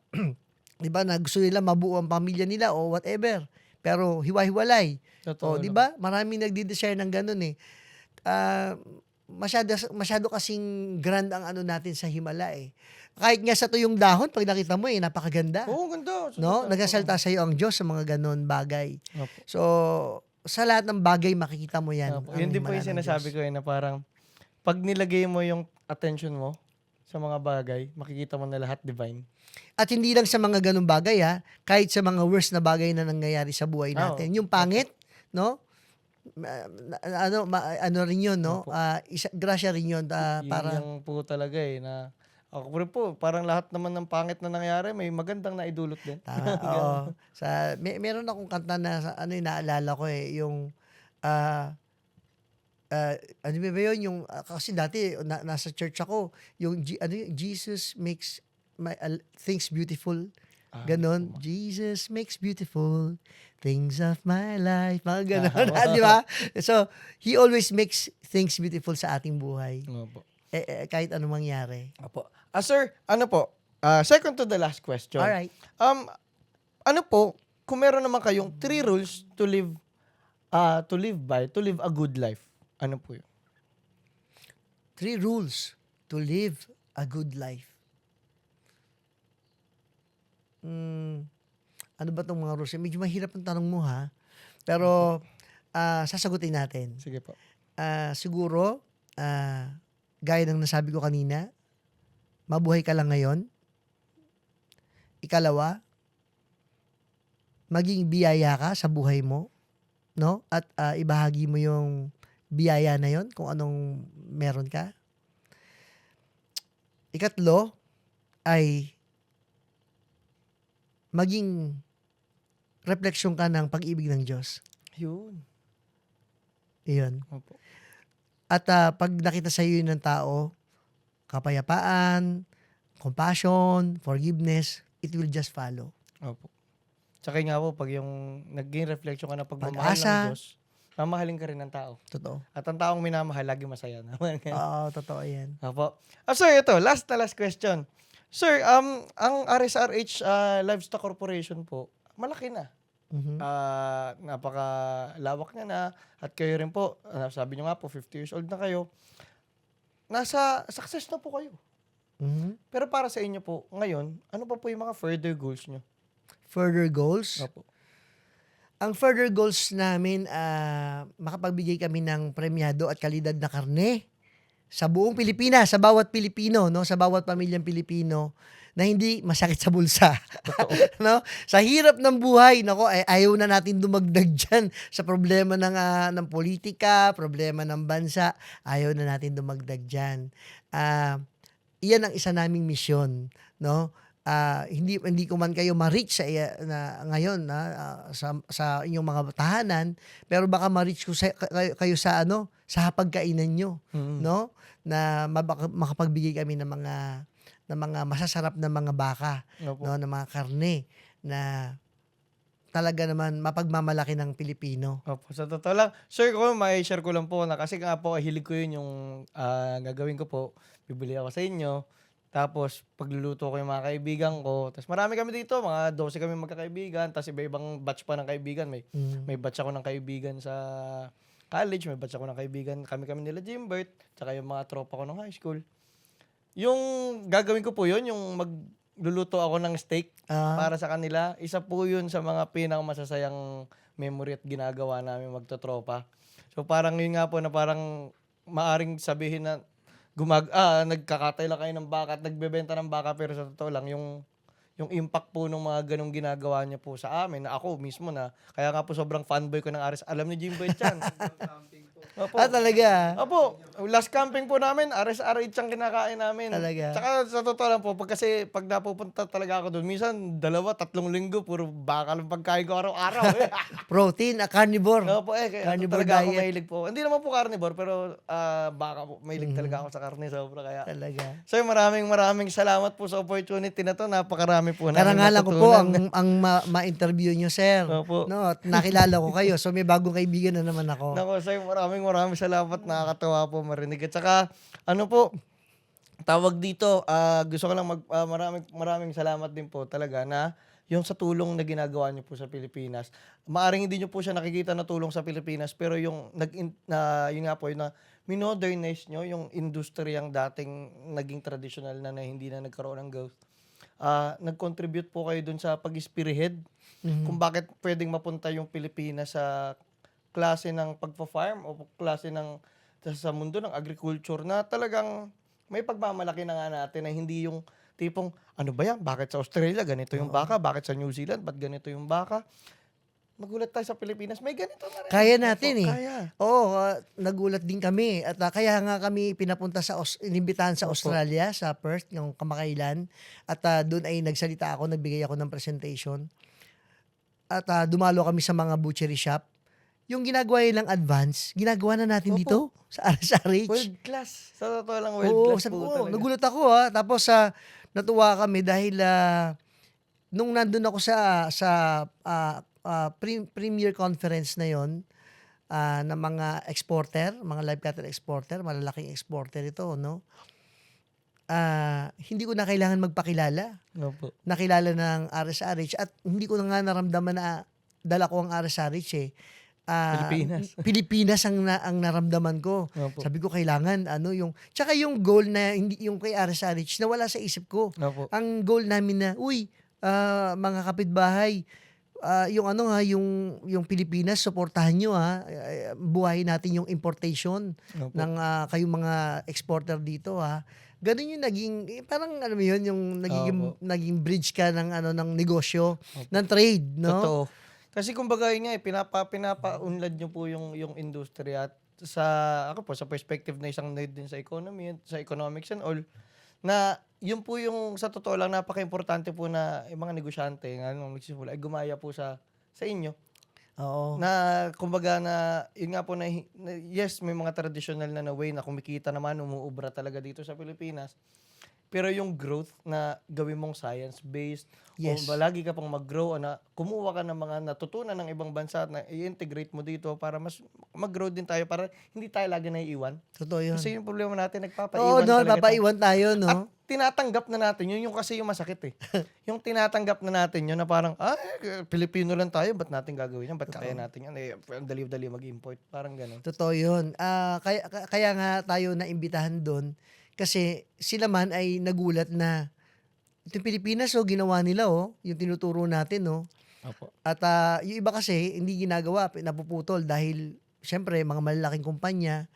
Speaker 1: 'di ba, na gusto nila mabuo ang pamilya nila o whatever, pero hiwa-hiwalay.
Speaker 2: Totoo
Speaker 1: O, 'di
Speaker 2: naman.
Speaker 1: ba? Maraming nagde-desire ng gano'n, eh. Ah, masyado kasing grand ang ano natin sa himala, eh. Kahit nga sa tuyong dahon 'pag nakita mo, eh, napakaganda,
Speaker 2: Oo, ganda.
Speaker 1: 'no?
Speaker 2: Salita,
Speaker 1: Nagsasalita sa'yo ang Diyos sa mga gano'n bagay.
Speaker 2: Opo.
Speaker 1: So, sa lahat ng bagay makikita mo 'yan,
Speaker 2: Opo.
Speaker 1: ang
Speaker 2: Yun din po
Speaker 1: himala
Speaker 2: yung
Speaker 1: ng
Speaker 2: sinasabi
Speaker 1: Diyos.
Speaker 2: ko, na parang 'pag nilagay mo yung attention mo sa mga bagay, makikita mo na lahat divine.
Speaker 1: At hindi lang sa mga gano'ng bagay, kahit sa mga worst na bagay na nangyayari sa buhay
Speaker 2: Oo.
Speaker 1: natin. Yung pangit, 'no? Ano rin 'yun, 'no?
Speaker 2: Opo.
Speaker 1: Grasya rin 'yun,
Speaker 2: Yun
Speaker 1: para
Speaker 2: lang po talaga, na ako rin po, parang lahat naman ng pangit na nangyari may magandang naidulot din.
Speaker 1: tama, oo. Meron akong kanta na sa ano, naalala ko, yung, ah, ano ba yun, yung, kasi dati nasa church ako, yung ano yun, Jesus makes things beautiful, gano'n. Jesus makes beautiful things of my life, mga gano'n, di ba? So, He always makes things beautiful sa ating buhay,
Speaker 2: Opo.
Speaker 1: kahit anong mangyari.
Speaker 2: Opo. Sir, ano po? Second to the last question.
Speaker 1: Alright.
Speaker 2: Ano po, kung meron naman kayong 3 rules to live to live a good life. Ano po yun?
Speaker 1: 3 rules to live a good life. Ano ba 'tong mga rules? Medyo mahirap ang tanong mo, pero, sasagutin natin.
Speaker 2: Sige po.
Speaker 1: Siguro, gaya ng nasabi ko kanina, mabuhay ka lang ngayon. Ikalawa, maging biyaya ka sa buhay mo, 'no? At, ibahagi mo yung biyaya na yon kung anong meron ka. Ikatlo ay maging refleksyon ka ng pag-ibig ng Diyos.
Speaker 2: Yun.
Speaker 1: Iyon.
Speaker 2: Opo.
Speaker 1: At, 'pag nakita sa'yo yun ng tao, kapayapaan, compassion, forgiveness, it will just follow.
Speaker 2: Opo. Tsaka nga po, pag yung naging reflection ka ng pagmamahal
Speaker 1: Pag-asa.
Speaker 2: ng Diyos, mamahalin ka rin ng tao.
Speaker 1: Totoo.
Speaker 2: At ang taong minamahal, lagi masaya naman.
Speaker 1: Oo, totoo yan.
Speaker 2: Opo. Sir, ito, last question. Sir, ang RSRH Livestock Corporation po, malaki na.
Speaker 1: Mhm.
Speaker 2: Napakalawak niya na. At kayo rin po, sabi niyo nga po, 50 years old na kayo. Nasa success na po kayo.
Speaker 1: Mhm.
Speaker 2: Pero para sa inyo po, ngayon, ano pa po yung mga further goals niyo?
Speaker 1: Further goals?
Speaker 2: Opo.
Speaker 1: Ang further goals namin, makapagbigay kami ng premyado at kalidad na karne sa buong Pilipinas, sa bawat Pilipino, 'no, sa bawat pamilyang Pilipino na hindi masakit sa bulsa. 'No? Sa hirap ng buhay, nako, ayaw na natin dumagdag diyan sa problema ng politika, problema ng bansa, ayaw na natin dumagdag diyan. Iyan ang isa naming misyon, 'no? Hindi ko man kayo ma-reach na ngayon sa inyong mga tahanan, pero baka ma-reach ko kayo sa sa hapagkainan nyo,
Speaker 2: Mm.
Speaker 1: no? Na makapagbigay kami ng mga masasarap na mga baka,
Speaker 2: Opo.
Speaker 1: no, ng mga karne na talaga naman mapagmamalaki ng Pilipino.
Speaker 2: Opo, sa totoo lang. Sir, ko mai-share ko lang po na kasi nga po hilig ko yun yung gagawin ko po. Bibili ako sa inyo. Tapos pagluluto ko yung mga kaibigan ko. Tapos marami kami dito, mga 12 kami magkakaibigan. Tapos iba-ibang batch pa ng kaibigan. May batch ako ng kaibigan sa college, may batch ako ng kaibigan, kami nila Jimbert, tsaka yung mga tropa ko ng high school. Yung gagawin ko po yun, yung magluluto ako ng steak
Speaker 1: Ah,
Speaker 2: para sa kanila. Isa po yun sa mga pinakamasasayang memory at ginagawa namin magtotropa. So parang yun nga po na parang maaring sabihin na nagkakatay lang kayo ng baka at nagbebenta ng baka, pero sa totoo lang yung impact po ng mga ganong ginagawa niya po sa amin, na ako mismo na, kaya nga po sobrang fanboy ko ng Ares. Alam ni Jimboy yan. Opo.
Speaker 1: talaga.
Speaker 2: Opo, last camping po namin, Ares-RH ang kinakain namin.
Speaker 1: Talaga.
Speaker 2: Tsaka sa totoo lang po, kasi pag napupunta talaga ako doon, minsan 2-3 linggo, puro baka lang pagkain ko araw-araw.
Speaker 1: Protein, carnivore.
Speaker 2: Opo, kaya
Speaker 1: Carnivore
Speaker 2: talaga ako
Speaker 1: diet.
Speaker 2: mahilig po. Hindi naman po carnivore, pero baka po, mahilig talaga ako sa karne sobra. Kaya
Speaker 1: Talaga.
Speaker 2: so maraming salamat po sa opportunity na to. Napakarami po namin
Speaker 1: Karangalan ko po
Speaker 2: natutunan.
Speaker 1: ang ma-interview nyo, sir.
Speaker 2: Opo.
Speaker 1: No, at nakilala ko kayo. So may bagong kaibigan na naman ako.
Speaker 2: Nako, sir, maraming salamat. Nakakatawa po marinig. At saka, ano po, tawag dito, gusto ko lang maraming salamat din po talaga na yung sa tulong na ginagawa niyo po sa Pilipinas. Maaring hindi niyo po siya nakikita na tulong sa Pilipinas, pero yung yun nga po, yun na minodernize niyo yung industriyang dating naging traditional na hindi na nagkaroon ng growth. Nag-contribute po kayo dun sa pag-spearhead kung bakit pwedeng mapunta yung Pilipinas sa klase ng pagpa-farm o klase ng sa mundo ng agriculture na talagang may pagmamalaki na nga natin, na hindi yung tipong, ano ba yan? Bakit sa Australia ganito yung baka? Bakit sa New Zealand ba't ganito yung baka? Magulat tayo sa Pilipinas, may ganito na rin.
Speaker 1: Kaya natin
Speaker 2: Opo,
Speaker 1: eh.
Speaker 2: Kaya.
Speaker 1: Oo, nagulat din kami. At kaya nga kami pinapunta inimbitahan sa
Speaker 2: Opo.
Speaker 1: Australia, sa Perth, yung kamakailan. At doon ay nagsalita ako, nagbigay ako ng presentation. At dumalo kami sa mga butchery shop. Yung ginagawa nilang advance, ginagawa na natin
Speaker 2: Opo.
Speaker 1: dito sa RSRH.
Speaker 2: World class. Sa totoo lang, world
Speaker 1: Oo,
Speaker 2: class
Speaker 1: sabi
Speaker 2: po
Speaker 1: ko,
Speaker 2: talaga.
Speaker 1: nagulat ako Tapos natuwa kami dahil nung nandun ako sa premier conference na yon ng mga exporter, mga live cattle exporter, malalaking exporter ito, no? Hindi ko na kailangan magpakilala.
Speaker 2: Opo.
Speaker 1: Nakilala ng RSRH at hindi ko na nga naramdaman na dala ko ang RSRH eh.
Speaker 2: Pilipinas.
Speaker 1: Pilipinas ang naramdaman ko.
Speaker 2: Opo.
Speaker 1: Sabi ko kailangan tsaka yung goal na hindi yung kay RSRH na wala sa isip ko.
Speaker 2: Opo.
Speaker 1: Ang goal namin na mga kapitbahay, yung Pilipinas, suportahan nyo buhayin natin yung importation
Speaker 2: Opo.
Speaker 1: ng kayong mga exporter dito Ganun yung naging parang alam mo yun, yung naging bridge ka ng ng negosyo, ng trade, no?
Speaker 2: Totoo. Kasi kumbaga yun nga pinapaunlad nyo po yung industriya, at ako po sa perspective na isang nerd din sa economy, sa economics and all, na yun po yung sa totoo lang napaka-importante po na yung mga negosyante nung nagsisimula ay gumaya po sa inyo.
Speaker 1: Oo.
Speaker 2: Na kumbaga na yun nga po yes, may mga traditional na way na kumikita naman, umuubra talaga dito sa Pilipinas. Pero yung growth na gawin mong science-based,
Speaker 1: Yes.
Speaker 2: o lagi ka pang mag-grow, na kumuha ka ng mga natutunan ng ibang bansa at na i-integrate mo dito para mas mag-grow din tayo, para hindi tayo lagi naiiwan.
Speaker 1: Totoo yun.
Speaker 2: Kasi yung problema natin,
Speaker 1: Oo,
Speaker 2: nagpapaiwan
Speaker 1: no,
Speaker 2: talaga tayo.
Speaker 1: papaiwan tayo, no?
Speaker 2: At tinatanggap na natin, yun yung kasi yung masakit eh. Yung tinatanggap na natin yun na parang, Pilipino lang tayo, ba't natin gagawin yan? Ba't kaya natin yan? Ang dali-dali mag-import. Parang ganun.
Speaker 1: Totoo yun. Kaya nga tayo naimbitahan doon kasi sila man ay nagulat na yung Pilipinas, ginawa nila, yung tinuturo natin,
Speaker 2: Opo.
Speaker 1: At yung iba kasi hindi ginagawa, napuputol dahil syempre mga malalaking kumpanya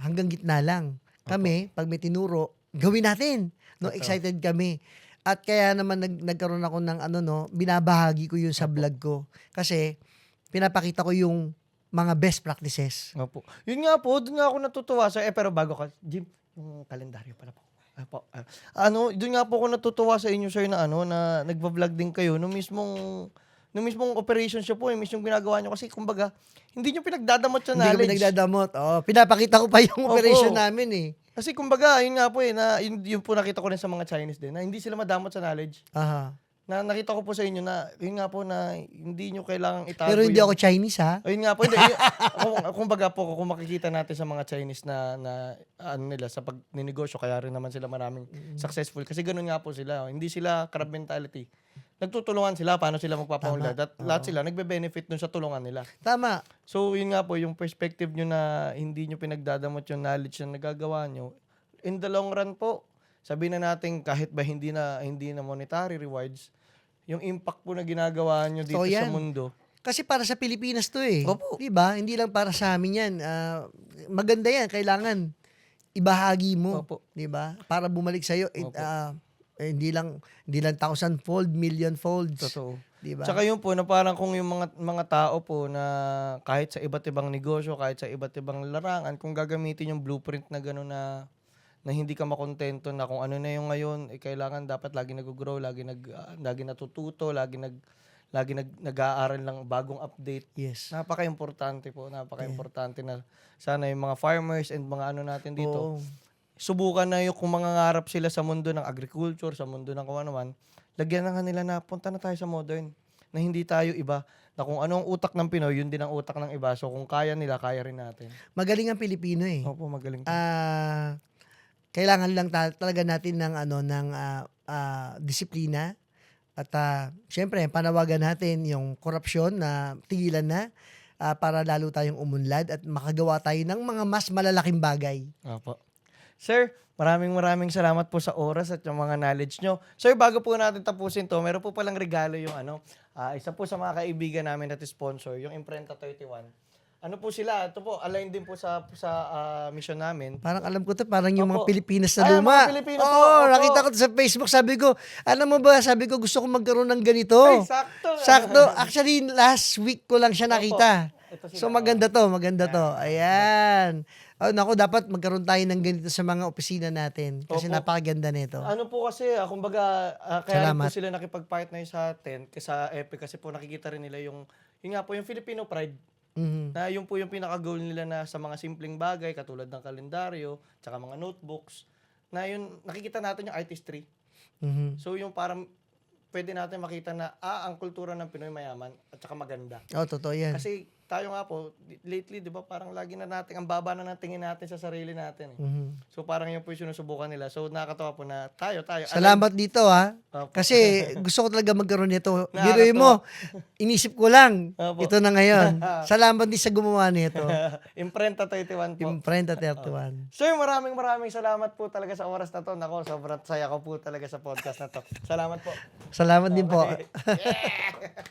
Speaker 1: hanggang gitna lang. Kami, pag may tinuro, gawin natin. No,
Speaker 2: Totoo.
Speaker 1: excited kami. At kaya naman nagkaroon ako ng binabahagi ko yun sa vlog ko. Kasi pinapakita ko yung mga best practices.
Speaker 2: Opo. Yun nga po, doon nga ako natutuwa sa pero bago ka, Jim, yung kalendaryo pala po. Doon nga po ako natutuwa sa inyo, sir, na na nagba-vlog din kayo nung mismong operation siya po, mismong ginagawa nyo, kasi kumbaga hindi nyo pinagdadamot sa
Speaker 1: Hindi kami
Speaker 2: knowledge.
Speaker 1: nagdadamot. Pinapakita ko pa yung
Speaker 2: Opo.
Speaker 1: operation namin eh.
Speaker 2: Kasi kumbaga, yun nga po na yun po nakita ko rin sa mga Chinese din, na hindi sila madamot sa knowledge.
Speaker 1: Aha.
Speaker 2: Na nakita ko po sa inyo na yun nga po na hindi nyo kailangang itago.
Speaker 1: Pero hindi ako Chinese
Speaker 2: Ayun nga po, hindi. Kumbaga po, kung makikita natin sa mga Chinese na nila sa pagninegosyo, kaya rin naman sila maraming successful. Kasi ganun nga po sila. Hindi sila crab mentality. nagtutulungan sila paano sila magpapaunlad at
Speaker 1: Tama,
Speaker 2: lahat
Speaker 1: oo.
Speaker 2: sila nagbe-benefit dun sa tulungan nila.
Speaker 1: Tama.
Speaker 2: So, yun nga po, yung perspective nyo na hindi nyo pinagdadamot yung knowledge na nagagawa nyo, in the long run po, sabihin na natin kahit ba hindi na monetary rewards, yung impact po na ginagawa nyo dito
Speaker 1: Totoo
Speaker 2: sa
Speaker 1: yan.
Speaker 2: mundo.
Speaker 1: Kasi para sa Pilipinas to eh.
Speaker 2: Opo.
Speaker 1: 'Di ba? Hindi lang para sa amin 'yan. Maganda 'yan, kailangan ibahagi mo,
Speaker 2: Opo.
Speaker 1: 'di ba? Para bumalik sa iyo
Speaker 2: Opo.
Speaker 1: hindi lang thousand-fold, million-fold,
Speaker 2: Totoo.
Speaker 1: 'di ba?
Speaker 2: Tsaka yun po, na parang kung yung mga tao po na kahit sa iba't ibang negosyo, kahit sa iba't ibang larangan, kung gagamitin yung blueprint na gano'n na hindi ka makontento na kung ano na yung ngayon, kailangan dapat lagi nag-grow, lagi natututo, lagi nag-aaral ng bagong update.
Speaker 1: Yes.
Speaker 2: Napaka-importante po, napaka-importante na sana yung mga farmers and mga ano natin dito,
Speaker 1: Oo.
Speaker 2: subukan na yung kung mangangarap sila sa mundo ng agriculture, sa mundo ng kung ano man, lagyan na kanila na punta na tayo sa modern. Na hindi tayo iba. Na kung ano ang utak ng Pinoy, yun din ang utak ng iba. So kung kaya nila, kaya rin natin.
Speaker 1: Magaling ang Pilipino eh.
Speaker 2: Opo, magaling po.
Speaker 1: Kailangan lang talaga natin ng disiplina at syempre panawagan natin yung korupsyon na tigilan na para lalo tayong umunlad at makagawa tayo ng mga mas malalaking bagay.
Speaker 2: Opo. Sir, maraming salamat po sa oras at yung mga knowledge nyo. Sir, bago po natin tapusin to, meron po palang regalo yung isa po sa mga kaibigan namin at sponsor, yung Imprenta 31. Ano po sila? Ito po, align din po sa mission namin.
Speaker 1: Parang alam ko to, parang yung mga
Speaker 2: Opo.
Speaker 1: Pilipinas na
Speaker 2: Ay,
Speaker 1: luma.
Speaker 2: mga Pilipino po,
Speaker 1: Oo,
Speaker 2: opo.
Speaker 1: nakita ko to sa Facebook. Sabi ko, alam mo ba, sabi ko gusto ko magkaroon ng ganito.
Speaker 2: Ay, sakto.
Speaker 1: Sakto. Actually, last week ko lang siya nakita.
Speaker 2: Ito sila.
Speaker 1: So maganda to. Ayan. Oh, naku, dapat magkaroon tayo ng ganito sa mga opisina natin kasi
Speaker 2: Opo.
Speaker 1: napakaganda nito.
Speaker 2: Ano po kasi, kumbaga, kaya rin po
Speaker 1: Salamat.
Speaker 2: sila nakipag-partner sa tent, sa EPE kasi po nakikita rin nila yung nga po, yung Filipino pride.
Speaker 1: Mhm.
Speaker 2: Na yun po yung pinaka-goal nila na sa mga simpleng bagay, katulad ng kalendaryo, tsaka mga notebooks, na yun, nakikita natin yung artistry.
Speaker 1: Mhm.
Speaker 2: So yung parang, pwede natin makita na, ang kultura ng Pinoy mayaman, at saka maganda.
Speaker 1: Oh, totoo yan.
Speaker 2: Kasi tayo nga po, lately, di ba, parang lagi na natin, ang baba na ng tingin natin sa sarili natin.
Speaker 1: Mhm.
Speaker 2: So parang yun po yung sinusubukan nila. So nakakatawa po na tayo.
Speaker 1: Salamat dito ha.
Speaker 2: Opo.
Speaker 1: Kasi gusto ko talaga magkaroon nito.
Speaker 2: Nakakatuwa.
Speaker 1: Biruin mo, inisip ko lang.
Speaker 2: Opo.
Speaker 1: Ito na ngayon. Salamat din sa gumawa nito.
Speaker 2: Imprenta 31 po.
Speaker 1: Imprenta 31.
Speaker 2: Sir, maraming salamat po talaga sa oras na to. Nako, sobrang saya ko po talaga sa podcast na to. Salamat po.
Speaker 1: Salamat din po.
Speaker 2: Okay. Yeah!